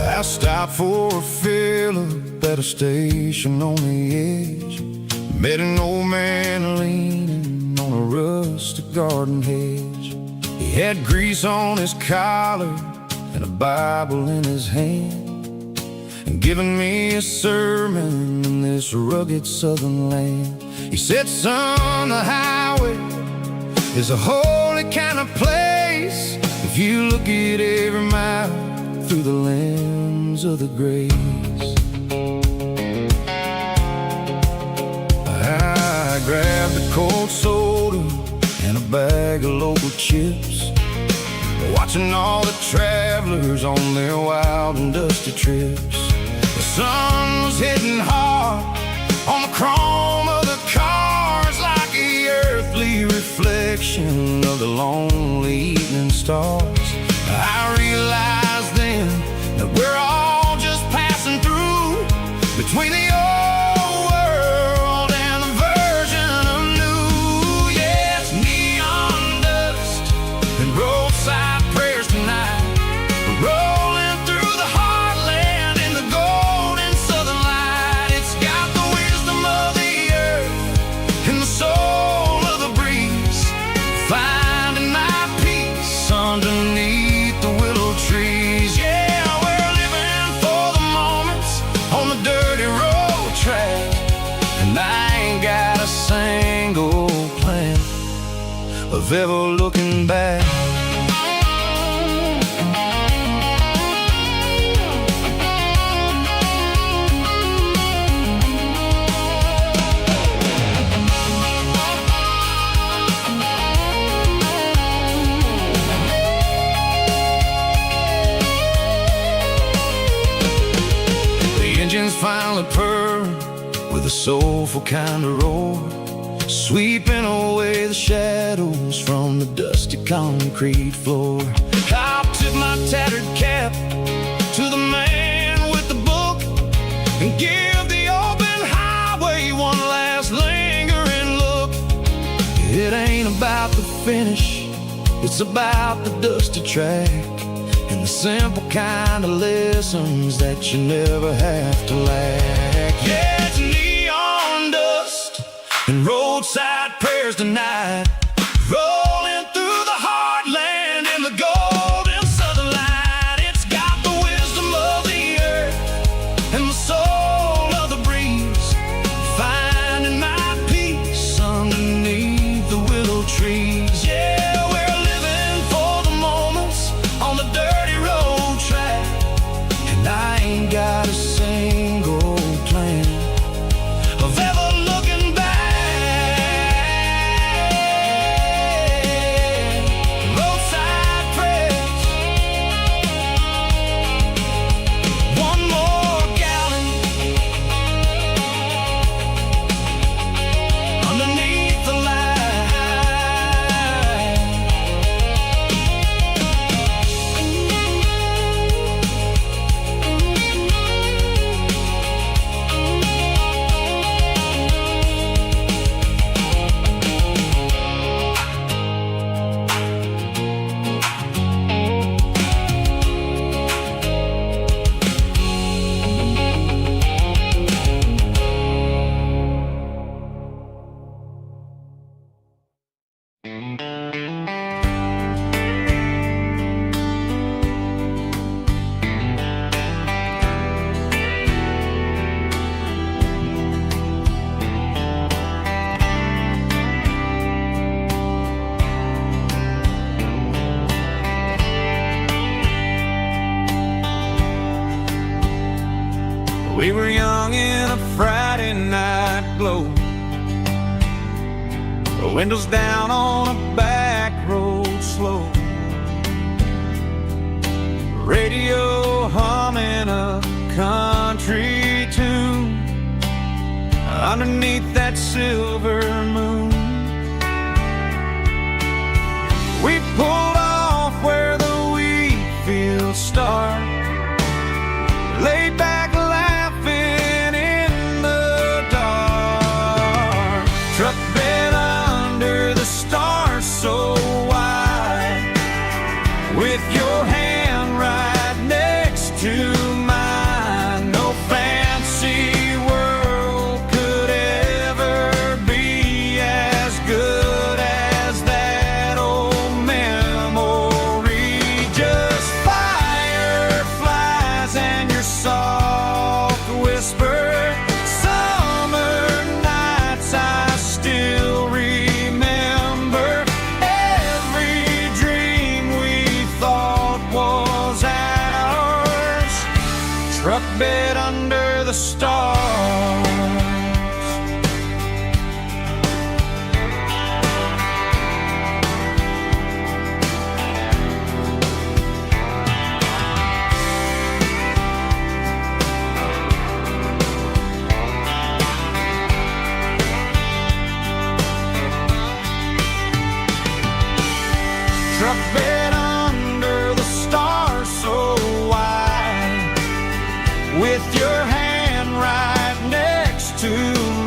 I stopped for a fill-up at a station on the edge. Met an old man leaning on a rustic garden hedge. He had grease on his collar and a Bible in his hand, and giving me a sermon in this rugged southern land. He said, son, the highway is a holy kind of place if you look at every mile through the lens of the grace. I grabbed a cold soda and a bag of local chips, watching all the travelers on their wild and dusty trips. The sun was hitting hard on the chrome of the cars, like the earthly reflection of the lonely evening stars. I realized then that we're all just passing through between the old world and the version of new. Yes, neon dust and roadside prayers tonight, rolling through the heartland in the golden southern light. It's got the wisdom of the earth and the soul of the breeze, finding my peace underneath the willow trees. Yeah, we're living for the moments on the dirty road track, and I ain't got a single plan of ever looking back. Finally purr with a soulful kind of roar, sweeping away the shadows from the dusty concrete floor. I took my tattered cap It's about the dusty track and the simple kind of lessons that you never have to lack. Yeah, it's neon dust and roadside prayers tonight, rolling through the heartland in the golden southern light. It's got the wisdom of the earth and the soul of the breeze, finding my peace underneath the willow trees. Yeah, we're living for the moments on the dirty road track, and I ain't got a single plan of ever looking back. Roadside prayers, one more gallon underneath the light. We were young in a Friday night glow, the windows down on a back road slow, radio humming a country tune underneath that silver moon. We pulled off where the wheat fields start, laid back laughing in the dark, truck bed under the stars so wide, with your hand right next to mine. No fancy world could ever be as good as that old memory. Just fireflies and your soft whisper. Summer nights I still remember. Every dream we thought was ours, truck bed under the stars. Truck bed under the stars so wide, with your hand right next to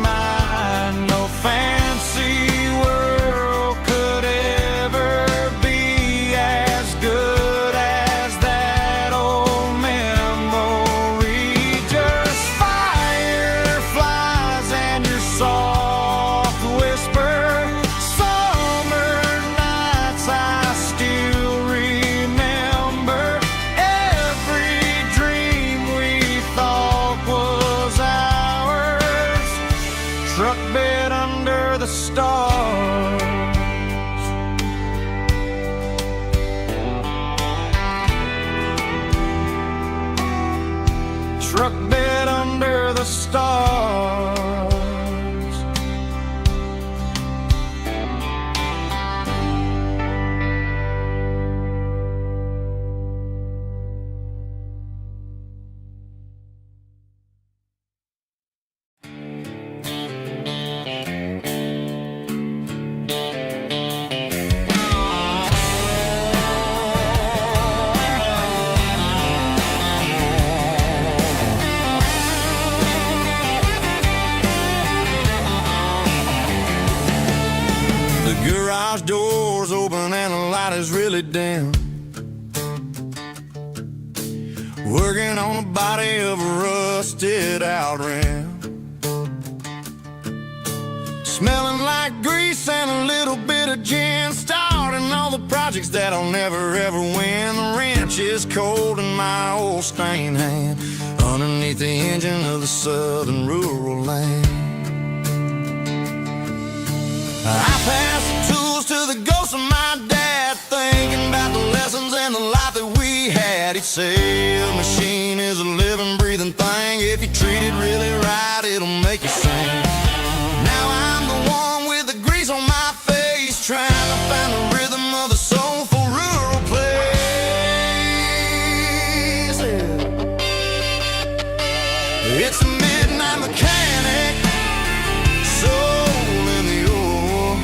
mine. No fancy world could ever be as good as that old memory. Just fireflies and your soft whisper. Summer nights I still remember. Every dream we thought was ours, truck bed under the stars. Truck bed under the stars. is really dim. Working on the body of a rusted out rim. Smelling like grease and a little bit of gin. Starting all the projects that I'll never ever win. The wrench is cold in my old stained hand, underneath the engine of the southern rural land. I pass the tools to the ghost of my dad, thinking about the lessons and the life that we had. He'd say a machine is a living, breathing thing. If you treat it really right, it'll make you sing. Now I'm the one with the grease on my face, trying to find the rhythm of the soulful rural place. It's a midnight mechanic, soul in the ore,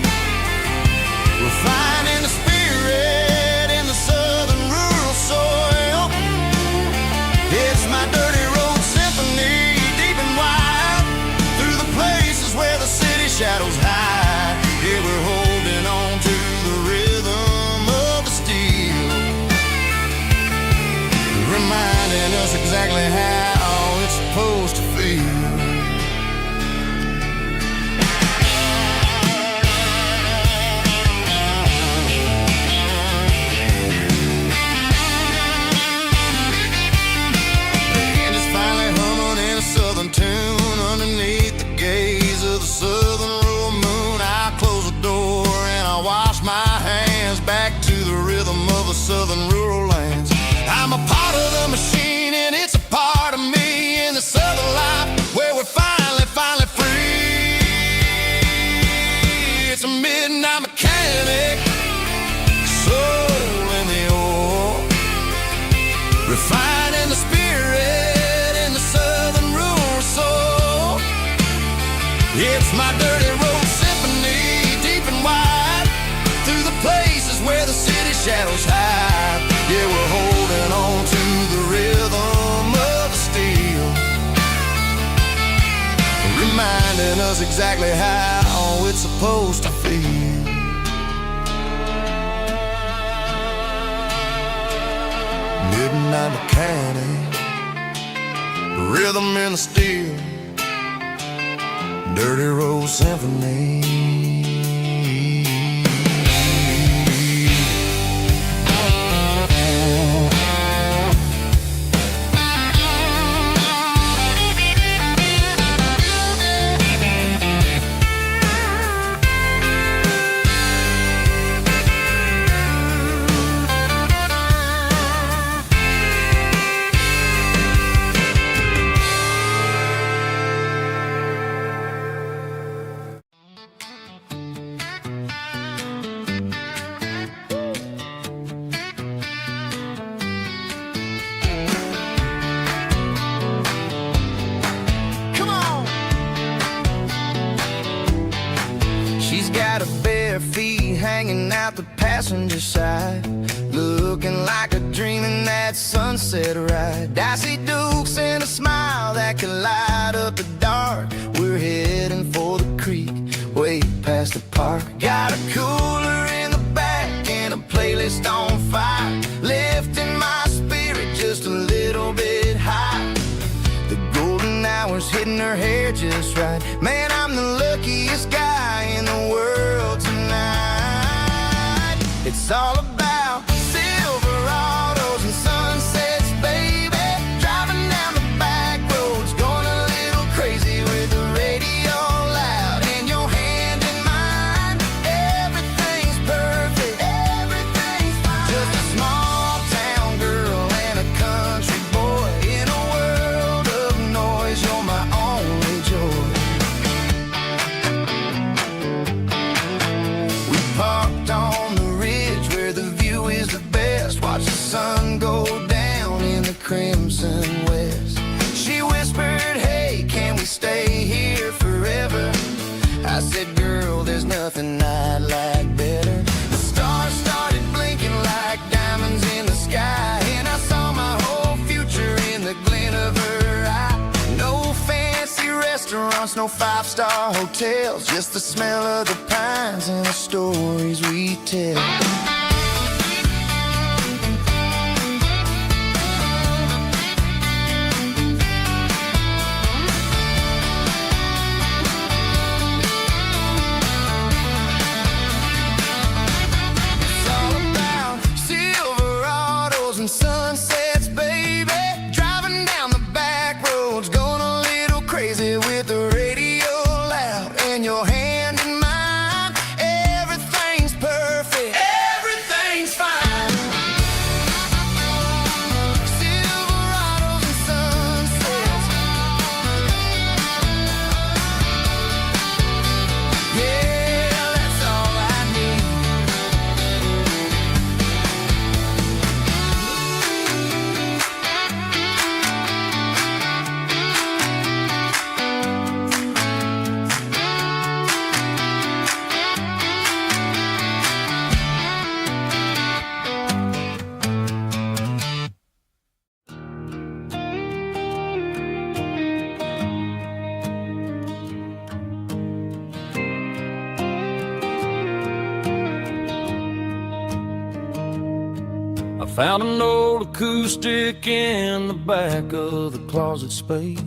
refining the spirit in the southern rural soil. It's my dirty road symphony, deep and wide, through the places where the city shadows hide. Yeah, we're holding on to the rhythm of the steel, reminding us exactly how it's supposed to feel. Tune underneath the gaze of the southern rural moon. I close the door and I wash my hands, back to the rhythm of the southern rural lands. I'm a part of the machine and it's a part of me in the southern life where we're finally free. It's a midnight mechanic, soul in the ore, refining the spirit in the southern rural soul. It's my dirty road symphony, deep and wide, through the places where the city shadows hide. Yeah, we're holding on to the rhythm of the steel, reminding us exactly how it's supposed to feel. Midnight mechanic, rhythm in the steel, dirty road symphony. Hanging out the passenger side, looking like a dream in that sunset ride. I see Dukes and a smile that can light up the dark. We're heading for the creek, way past the park. Got a cooler in the back and a playlist on fire, lifting my spirit just a little bit high. The golden hours hitting her hair just right. Man, I'm the luckiest guy in the world tonight. It's all about Silverados and sunsets, baby. Driving down the back roads, going a little crazy with the radio loud. And your hand in mine, everything's perfect, everything's fine. Just a small town girl and a country boy in a world of noise. You're my only joy. We parked on the ridge where the view is the best. Watch the sun go down in the crimson west. She whispered, hey, can we stay here forever? I said, girl, there's nothing I'd like better. The stars started blinking like diamonds in the sky, and I saw my whole future in the glint of her eye. No fancy restaurants, no five-star hotels, just the smell of the pines and the stories we tell. Found an old acoustic in the back of the closet space.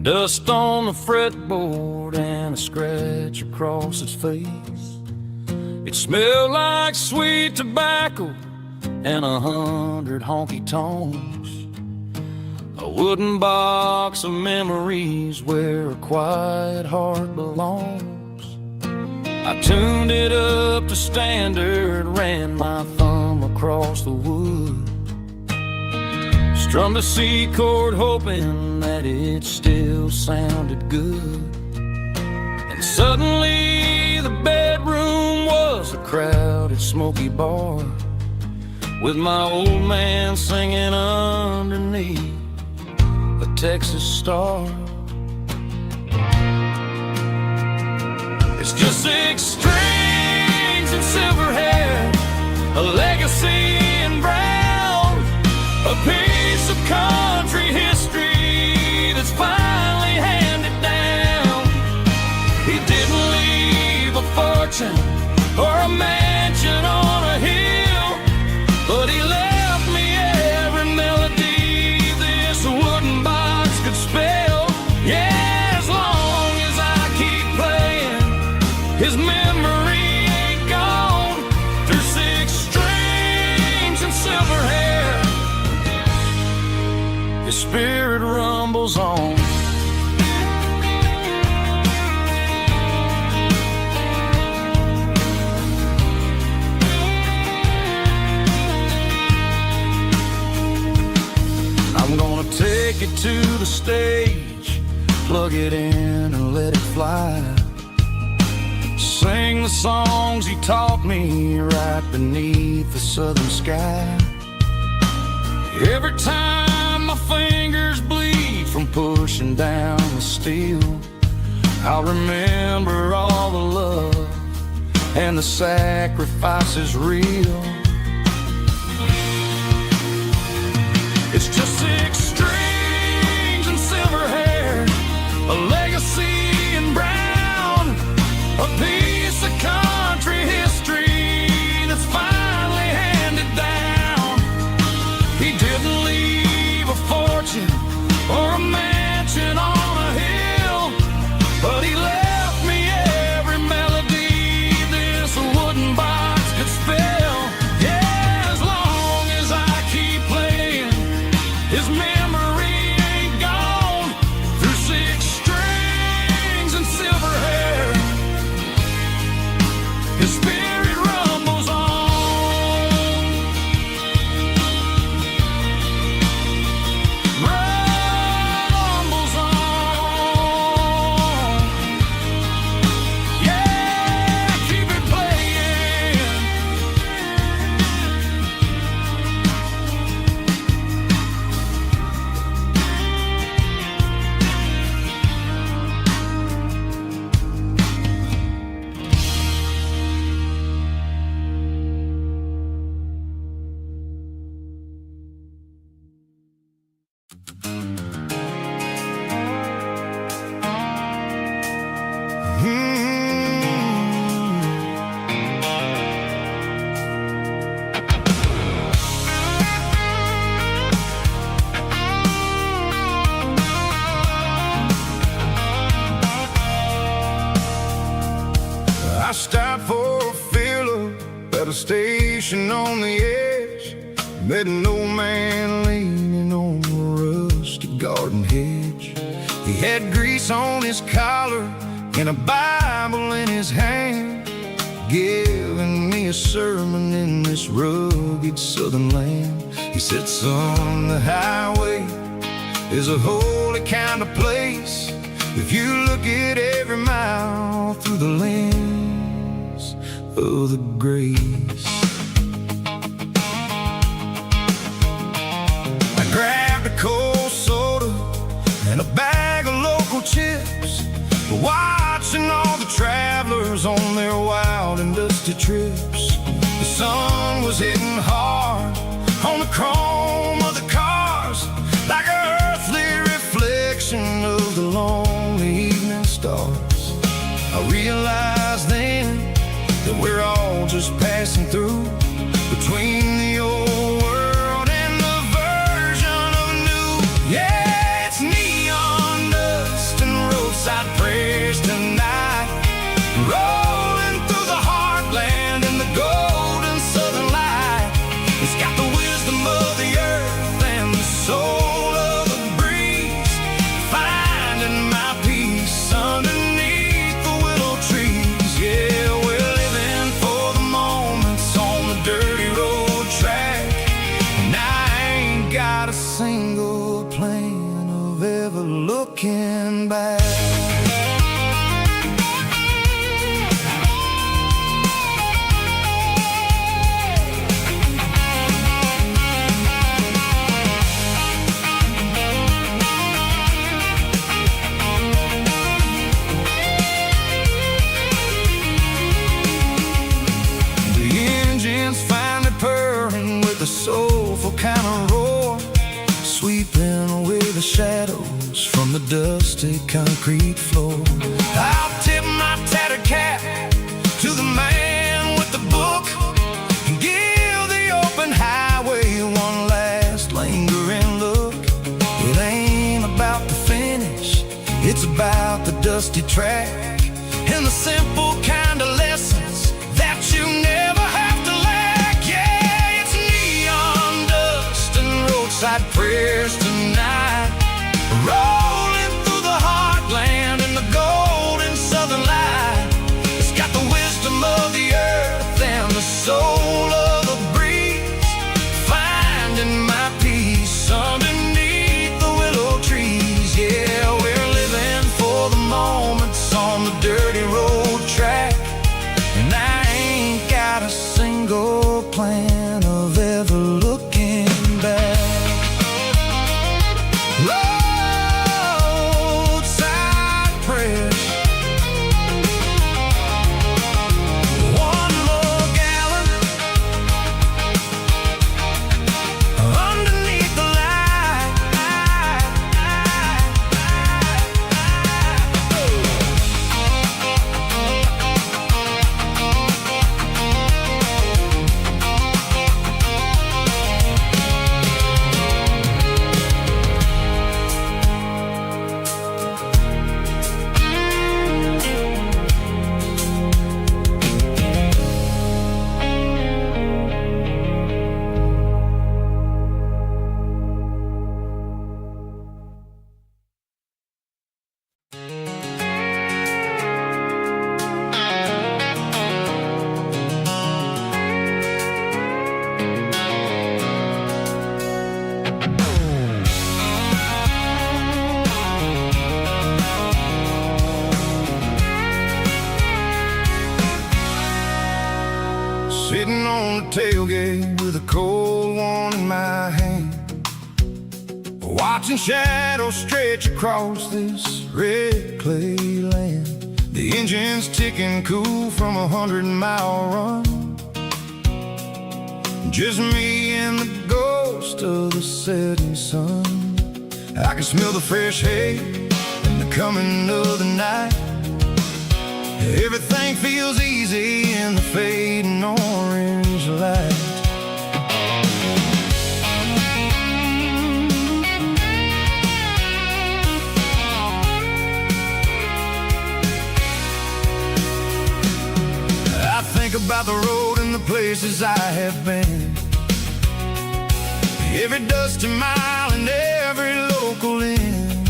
Dust on the fretboard and a scratch across its face. It smelled like sweet tobacco and 100 honky-tonks. A wooden box of memories where a quiet heart belongs. I tuned it up to standard, ran my thumb across the wood. Strummed a C chord hoping that it still sounded good. And suddenly the bedroom was a crowded smoky bar, with my old man singing underneath the Texas star. It's just 6 strings and silver hair, a legacy in brown, a piece of country history that's finally handed down. He didn't leave a fortune or a mansion on a hill, but he left me every melody this wooden box could spell. Yeah, as long as I keep playing, his memory ain't gone. Through 6 strings and silver hair, his spirit rumbles on. I'm gonna take it to the stage, plug it in and let it fly. Sing the songs he taught me right beneath the southern sky. Every time my fingers bleed from pushing down the steel, I'll remember all the love and the sacrifices real. It's just 6 strings and silver hair, a legacy in brown, a piece of country history that's finally handed down. He didn't leave a fortune or a mansion on a hill, but he left me every melody this wooden box could spell. Yeah, as long as I keep playing, his memory ain't gone. Through 6 strings and silver hair, his spirit rumbles on. Rumbles on. Yeah, keep it playing. I stopped for a fill-up at a station on the edge. Met an old man leaning on a rusty garden hedge. He had grease on his collar and a Bible in his hand, giving me a sermon in this rugged southern land. He said, son, the highway is a holy kind of place if you look at every mile through the lens of the grace. I grabbed a cold soda and a bag of local chips, watching all the travelers on their wild and dusty trips. The sun was hitting hard on the chrome of the cars, like an earthly reflection of the lonely evening stars. I realized then that we're all just passing through, between the old world and the version of new. Yeah, it's neon dust and roadside prayers tonight, rolling through the heartland in the golden southern light. It's got the wisdom of the earth and the soul of the breeze, finding my peace underneath the willow trees. Yeah, we're living for the moments on the dirty road track, and I ain't got a single plan of ever looking back. Finally purring with a soulful kind of roar, sweeping away the shadows from the dusty concrete floor. I'll tip my tattered cap to the man with the book and give the open highway one last lingering look. It ain't about the finish, it's about the dusty track and the simple kind of lessons that you never have to lack. Yeah, it's neon dust and roadside prayers tonight, rolling through the heartland in the golden southern light. It's got the wisdom of the earth and the soul of the breeze, finding my peace underneath the willow trees. Yeah, we're living for the moments on the dirty road track, and I ain't got a single plan of ever looking back. Roadside prayers, one more gallon underneath the light. Sitting on the tailgate with a cold one in my hand, watching shadows stretch across this red clay land. The engine's ticking cool from 100-mile run, just me and the ghost of the setting sun. I can smell the fresh hay and the coming of the night. Everything feels easy in the fading orange light. I think about the road and the places I have been, every dusty mile and every local inn.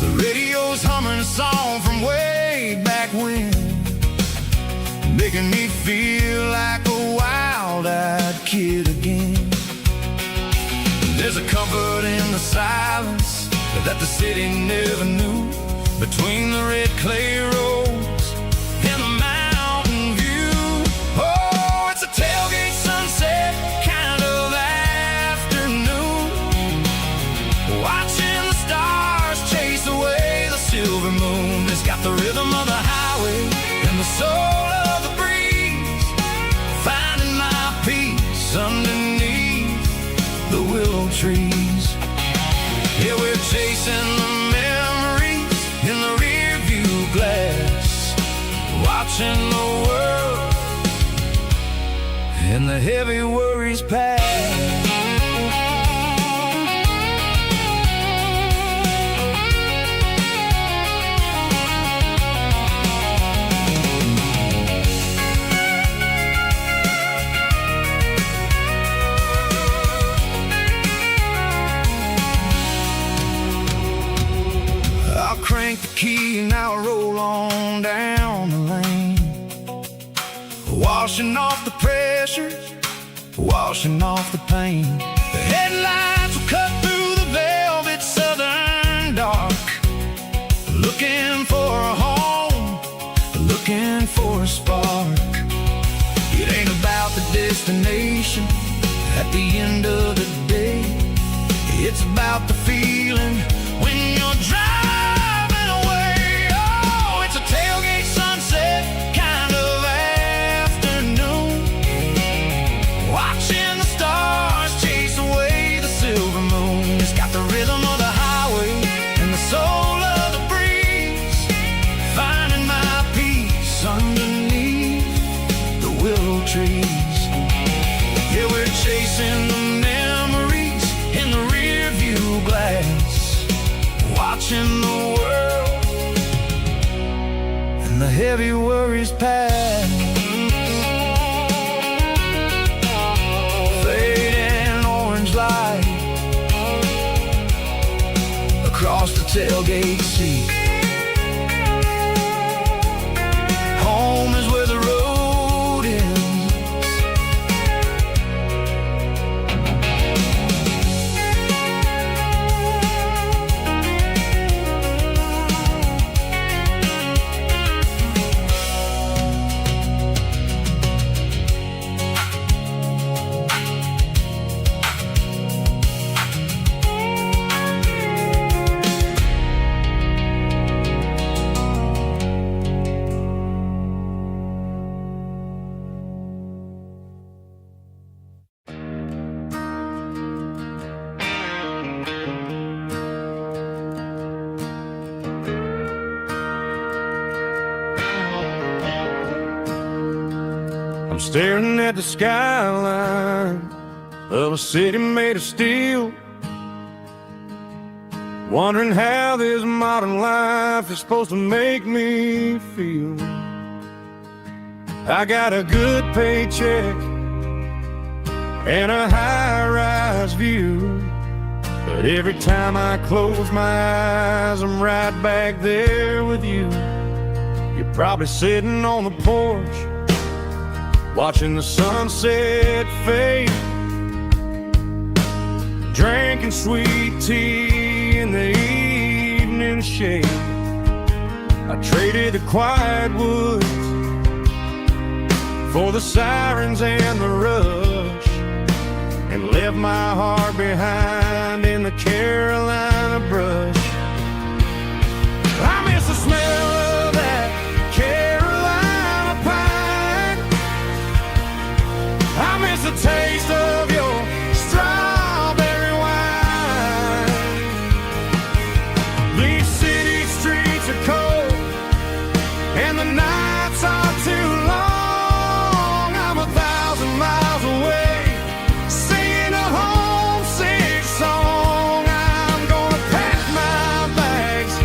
The radio's humming a song from way back when, making me feel like a wild-eyed kid again. There's a comfort in the silence that the city never knew, between the red clay roads and the mountain view. Oh, it's a tailgate sunset kind of afternoon, watching the stars chase away the silver moon. It's got the rhythm of the highway and the soul of the breeze, finding my peace underneath the willow trees. Yeah, we're chasing the memories in the rear view glass, watching the world in the the heavy worries pass. I'll crank the key and I'll roll on down the lane, washing off the pressure, washing off the pain. The headlights will cut through the velvet southern dark, looking for a home, looking for a spark. It ain't about the destination at the end of the day, it's about the feeling when you're driving away. Oh, it's a tailgate sunset kind of afternoon, watching the stars chase away the silver moon. It's got the rhythm of the highway and the soul of the breeze, finding my peace underneath the willow trees. Yeah, we're chasing the memories in the rear view glass, watching the world and the heavy worries pass. Fading orange light across the tailgate seat. Home is where the road ends. I'm staring at the skyline of a city made of steel, wondering how this modern life is supposed to make me feel. I got a good paycheck and a high-rise view, but every time I close my eyes, I'm right back there with you. You're probably sitting on the porch, watching the sunset fade, drinking sweet tea in the evening shade. I traded the quiet woods for the sirens and the rush, and left my heart behind in the Carolina brush. I miss the smell of that Carolina pine, I miss the taste of your strawberry wine. These city streets are cold and the nights are too long. I'm 1,000 miles away, singing a homesick song. I'm gonna pack my bags,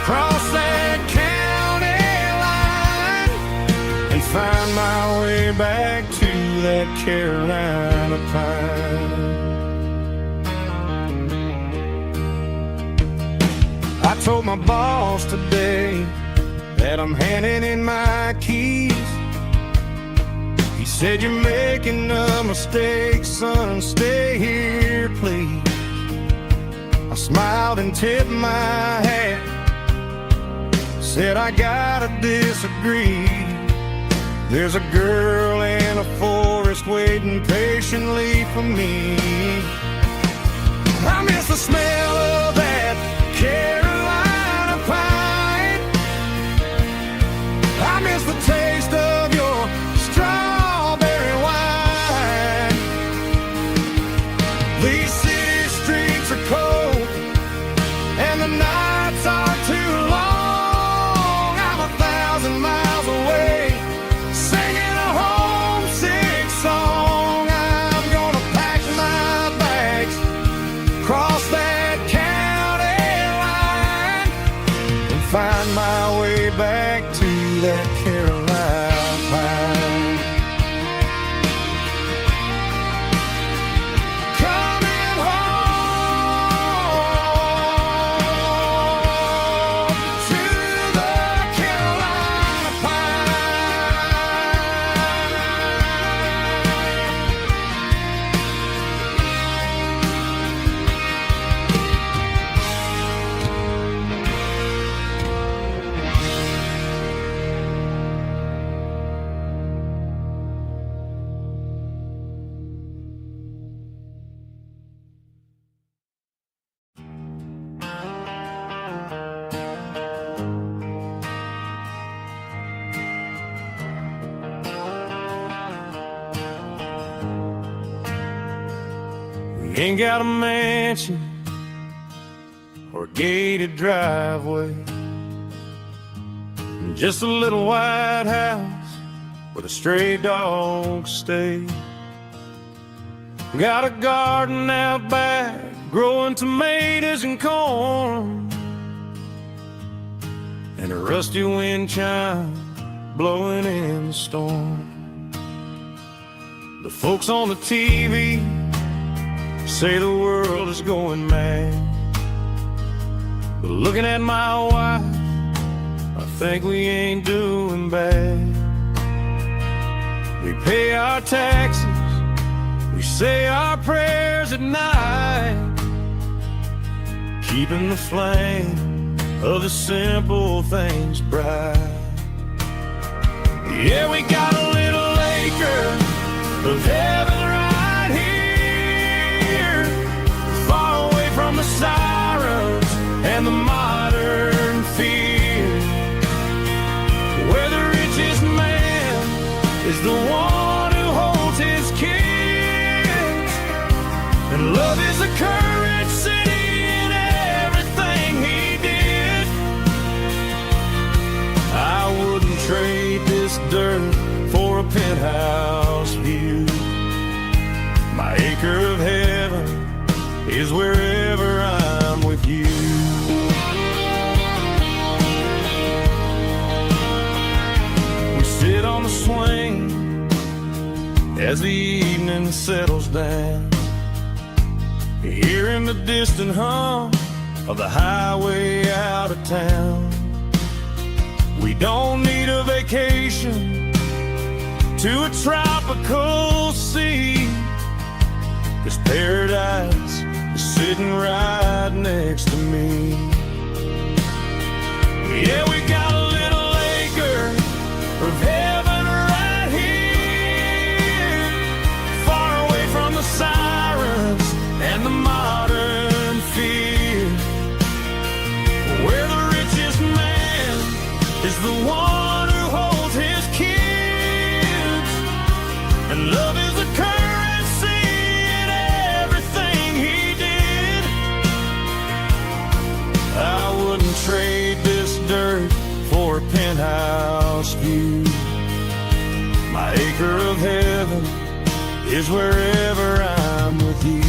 cross that county line, and find my way back to that Carolina pine. I told my boss today that I'm handing in my keys. He said, "You're making a mistake, son, stay here, please." I smiled and tipped my hat, said, "I gotta disagree. There's a girl in a forest waiting patiently for me." I miss the smell of that Carolina pine, I miss the taste of your strawberry wine. These city streets are cold and the nights are too long. I'm 1,000 miles away, singing a homesick song. We ain't got a mansion or a gated driveway, just a little white house where the stray dogs stay. Got a garden out back, growing tomatoes and corn, and a rusty wind chime blowing in the storm. The folks on the TV say the world is going mad, but looking at my wife, I think we ain't doing bad. We pay our taxes, we say our prayers at night, keeping the flame of the simple things bright. Yeah, we got a little acre of heaven right here, far away from the sirens and the modern fear, where the richest man is the one who holds his kids, and love is the currency in everything he did. I wouldn't trade this dirt for a penthouse view. My acre of heaven is wherever I'm with you. We sit on the swing as the evening settles down, hearing the distant hum of the highway out of town. We don't need a vacation to a tropical sea, 'cause paradise is sitting right next to me. Yeah, we got a little acre of heaven right here, far away from the sirens and the modern fear, where the richest man is the one who holds his kids, and love is the currency in everything he did. I wouldn't trade this dirt for a penthouse view. My acre of heaven is wherever I'm with you.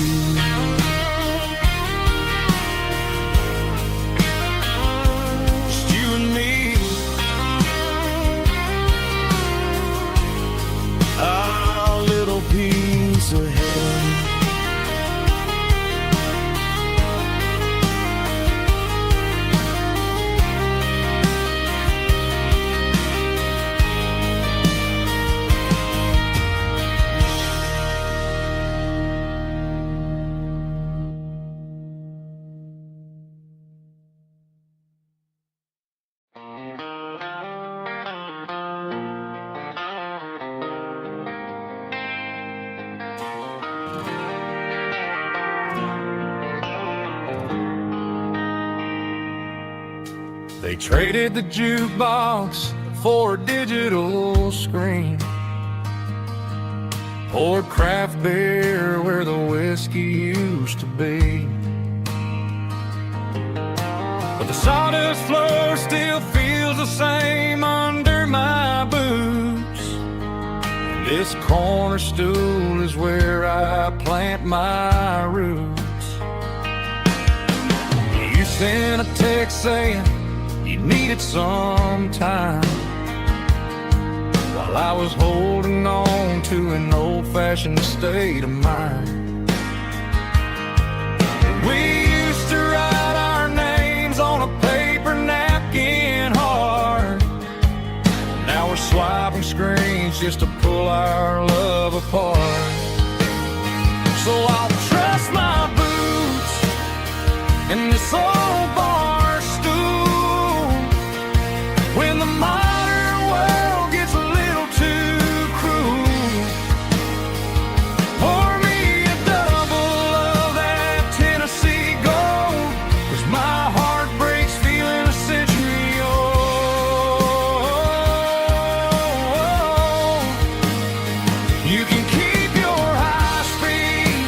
Just you and me, our little piece of heaven. They traded the jukebox for a digital screen, poured craft beer where the whiskey used to be, but the sawdust floor still feels the same under my boots. This corner stool is where I plant my roots. You sent a text saying you needed some time, while I was holding on to an old-fashioned state of mind. We used to write our names on a paper napkin hard. Now we're swiping screens just to pull our love apart. So I'll trust my boots in this old bar stool when the modern world gets a little too cruel. Pour me a double of that Tennessee Gold, 'cause my heart breaks feeling a century old. You can keep your high speed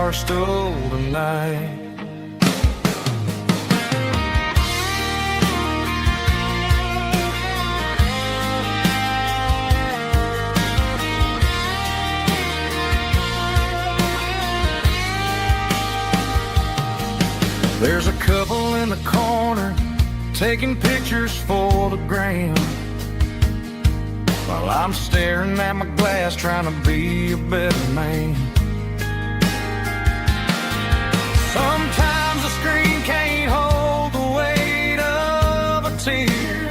bar stool tonight. There's a couple in the corner taking pictures for the gram, while I'm staring at my glass trying to be a better man. Sometimes the screen can't hold the weight of a tear,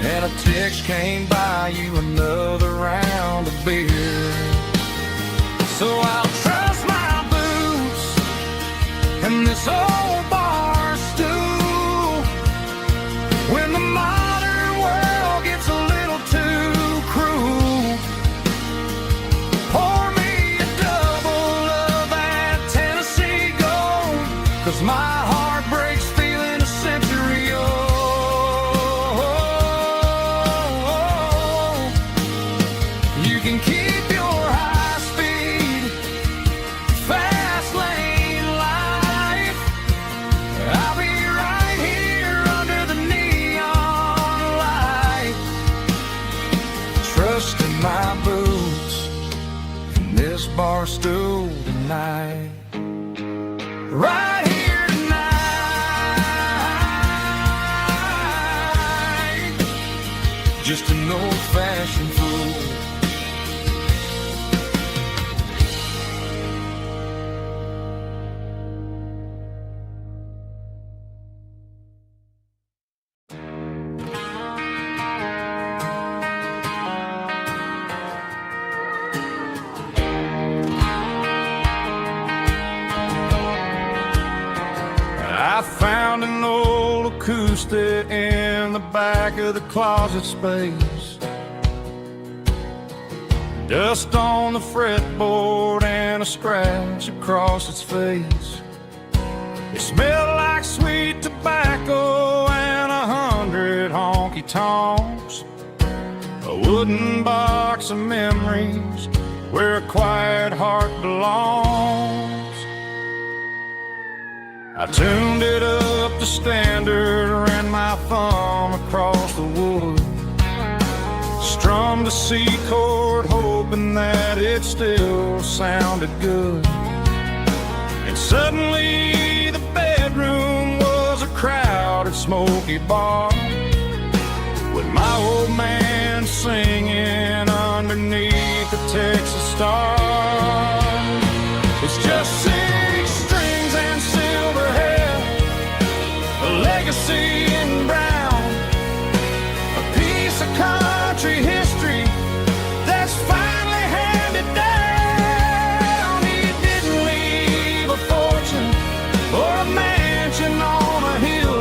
and a text can't buy you another round of beer. So I'll trust my boots and this old bar stool when the modern world gets a little too cruel. Pour me a double of that Tennessee Gold, 'cause my heart breaks feeling a century old. You can keep your high speed fast lane life. I'll be right here under the neon light, trusting my boots in this bar stool tonight. Right here tonight, just an old-fashioned fool. I found an old acoustic in the back of the closet space. Dust on the fretboard and a scratch across its face. It smelled like sweet tobacco and 100 honky-tonks. A wooden box of memories where a quiet heart belongs. I tuned it up to standard, ran my thumb across the wood, strummed a C chord, hoping that it still sounded good. And suddenly the bedroom was a crowded, smoky bar, with my old man singing underneath the Texas stars. It's just 6 strings and silver hair, a legacy in brown, a piece of country history that's finally handed down. He didn't leave a fortune or a mansion on a hill,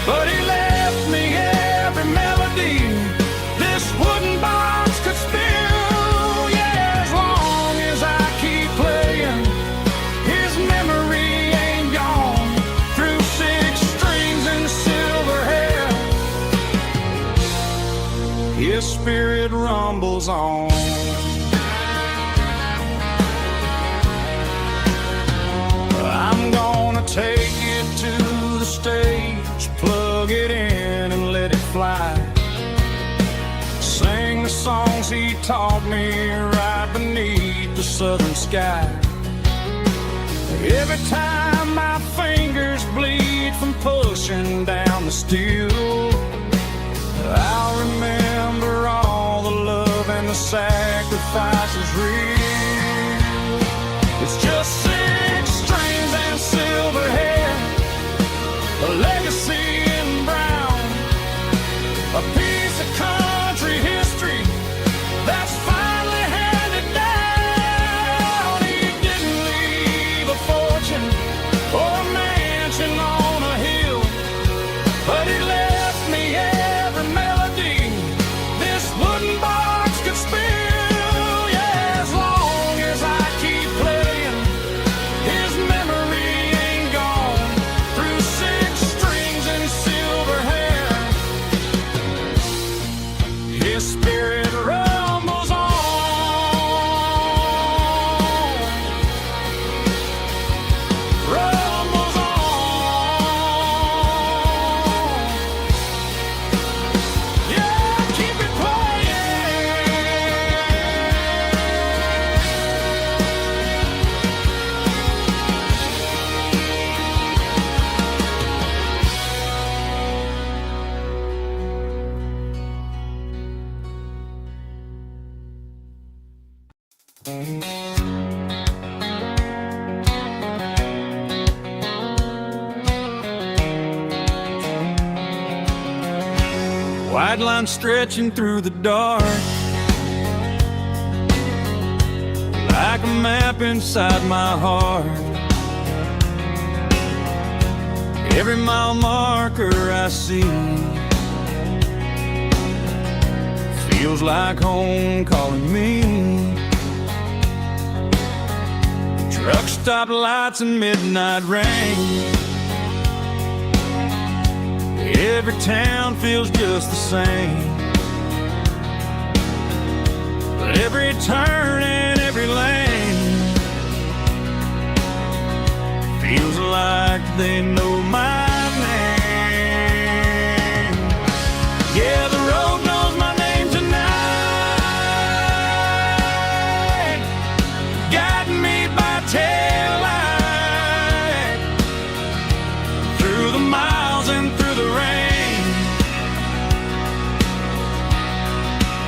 but he left me every melody this wooden box could spill. Yeah, as long as I keep playing, his memory ain't gone. Through 6 strings and silver hair, his spirit rumbles on. I'm gonna take it to the stage, plug it in and let it fly. Sing the songs he taught me right beneath the southern sky. Every time my fingers bleed from pushing down the steel, I'll remember all the love and the sacrifices real. It's just 6 strings and silver hair, a legacy in brown, a piece of country history that's finally handed down. He didn't leave a fortune or a mansion on a hill, but he left me every melody this wooden box could spill. Yeah, as long White line stretching through the dark, like a map inside my heart. Every mile marker I see feels like home calling me. Truck stop lights and midnight rain, every town feels just the same. But every turn and every lane feels like they know my name. Yeah, the road knows my name tonight, guiding me by taillight through the miles and through the rain.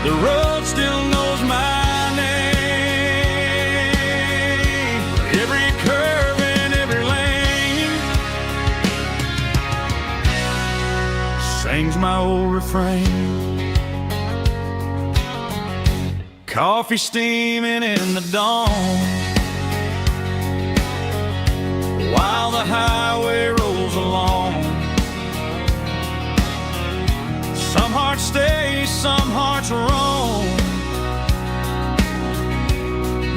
The road still knows my name. Every curve and every lane sings my old refrain. Coffee steaming in the dawn, while the highway rolls along. Some hearts stay, some hearts roam,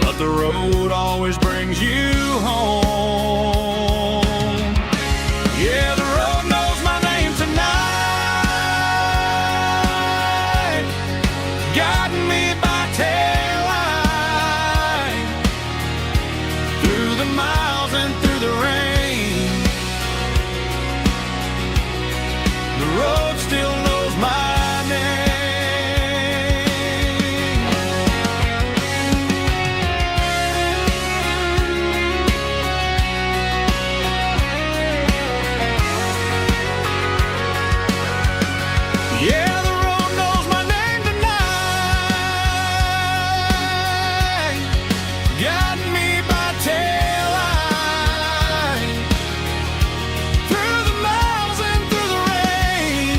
but the road always brings you home. Yeah, the road knows my name tonight, guiding me by taillight through the miles and through the rain. The road still knows my name. Yeah, the road knows my name tonight, guiding me by taillight through the miles and through the rain.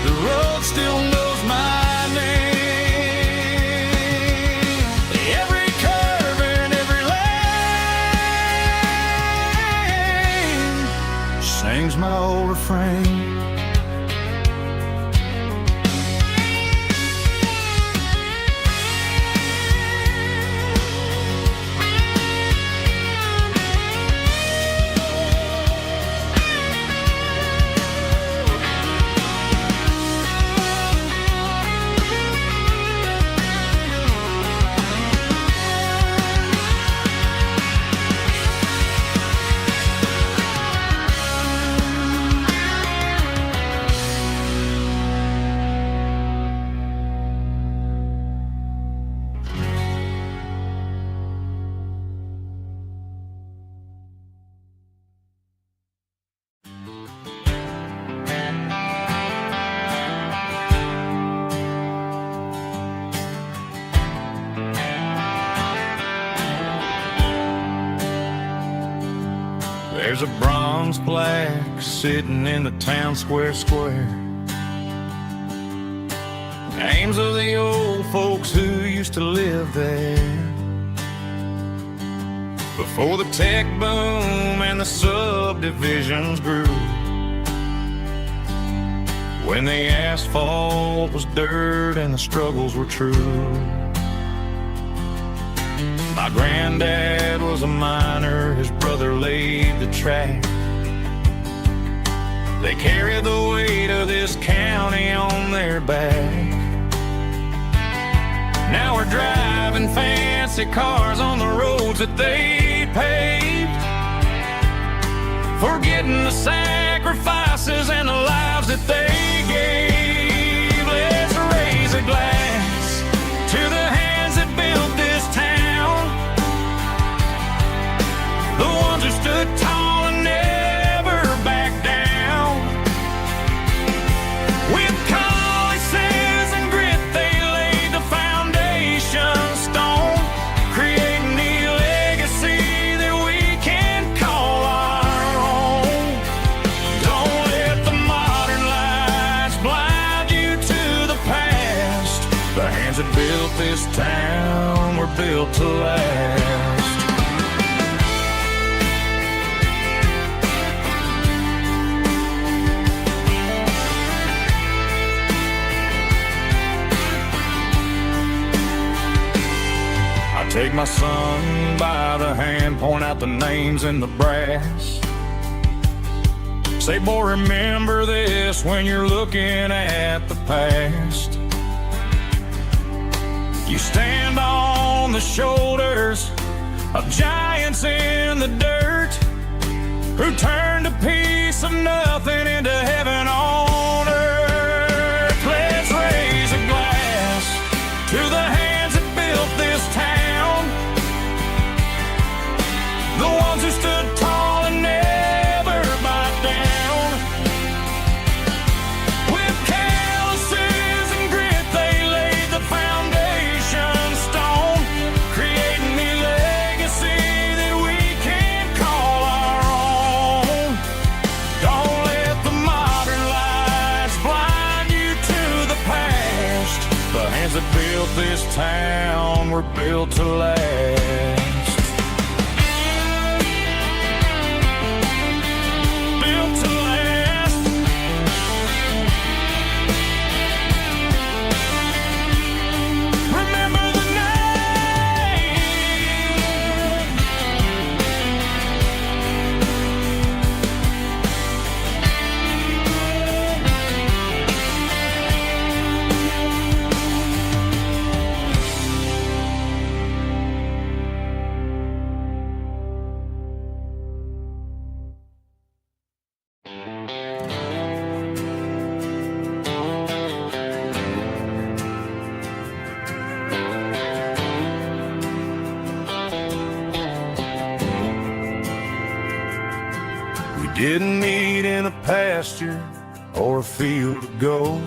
The road still knows my name. Every curve and every lane sings my old refrain. There's a bronze plaque sitting in the town square. Names of the old folks who used to live there before the tech boom and the subdivisions grew, when the asphalt was dirt and the struggles were true. My granddad was a miner, his brother laid the track. They carried the weight of this county on their back. Now we're driving fancy cars on the roads that they paved, forgetting the sacrifices and the lives that they gave. Let's raise a glass to the hands that built this town, the ones who stood tall and never backed down. With calluses and grit, they laid the foundation stone, creating the legacy that we can call our own. Don't let the mob this town were built to last. I take my son by the hand, point out the names in the brass. Say, boy, remember this when you're looking at the past. You stand on the shoulders of giants in the dirt who turned a piece of nothing into heaven on earth. Let's raise a glass to the hands that built this town, the ones who stood tall and never bowed down. With calluses and grit, they laid the foundation stone, creating a legacy that we can call our own. Don't let the modern lights blind you to the past. The hands that built this town were built to last. Didn't meet in a pasture or a field of gold.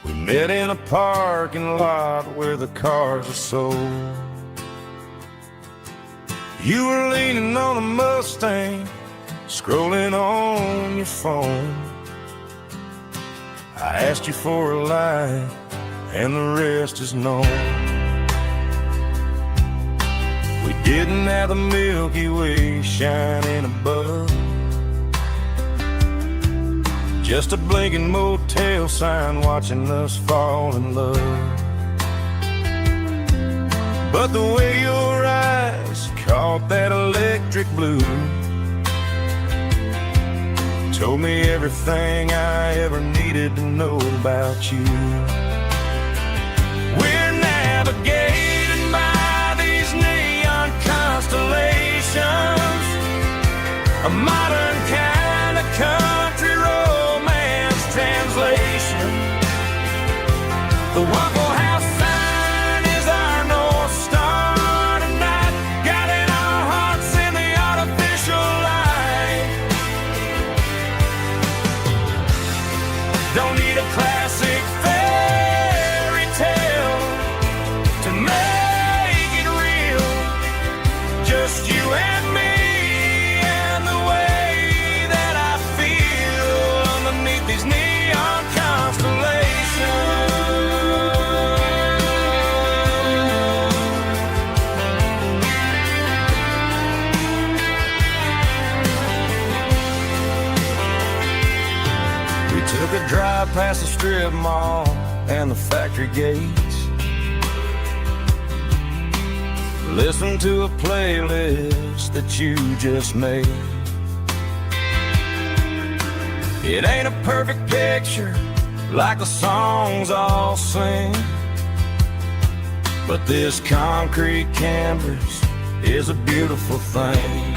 We met in a parking lot where the cars are sold. You were leaning on a Mustang, scrolling on your phone. I asked you for a light, and the rest is known. We didn't have the Milky Way shining above, just a blinking motel sign watching us fall in love. But the way your eyes caught that electric blue told me everything I ever needed to know about you. We're navigating by these neon constellations, a modern kind of country romance translation. The Waffle House sign is our North Star tonight, guiding our hearts in the artificial light. Don't need a classic fairy tale to make it real, just you and me and the way that I feel underneath these neon constellations. We took a drive past the strip mall and the factory gates, listened to a playlist that you just made. It ain't a perfect picture like the songs all sing, but this concrete canvas is a beautiful thing.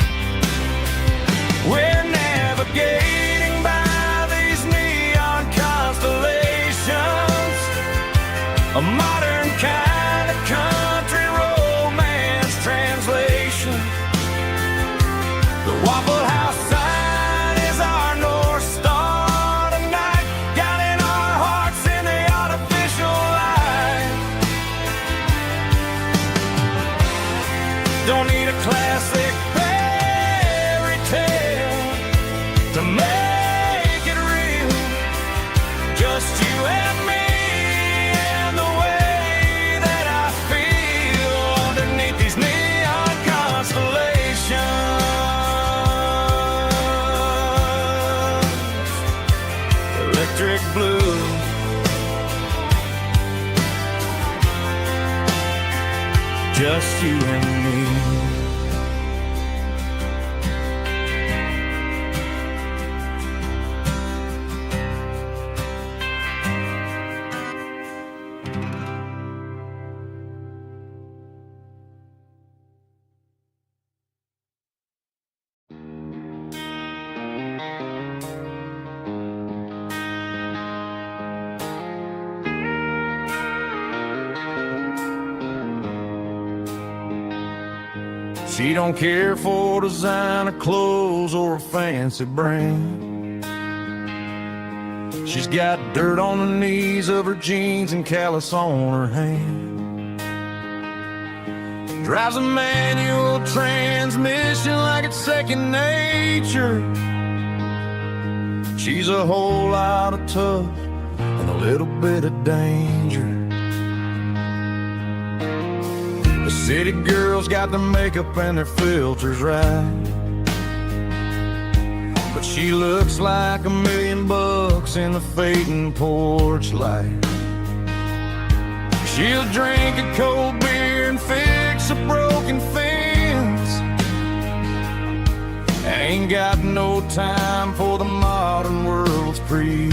We're navigating by these neon constellations, a modern kind of country romance translation. The Waffle House sign is our North Star tonight, guiding our hearts in the artificial light. Don't need a classic fairy tale to make it real, just you and me just you and me. She don't care for designer clothes or a fancy brand. She's got dirt on the knees of her jeans and callus on her hand. Drives a manual transmission like it's second nature. She's a whole lot of tough and a little bit of danger. The city girls got their makeup and their filters right, but she looks like $1 million in the fading porch light. She'll drink a cold beer and fix a broken fence, and ain't got no time for the modern world's pretense.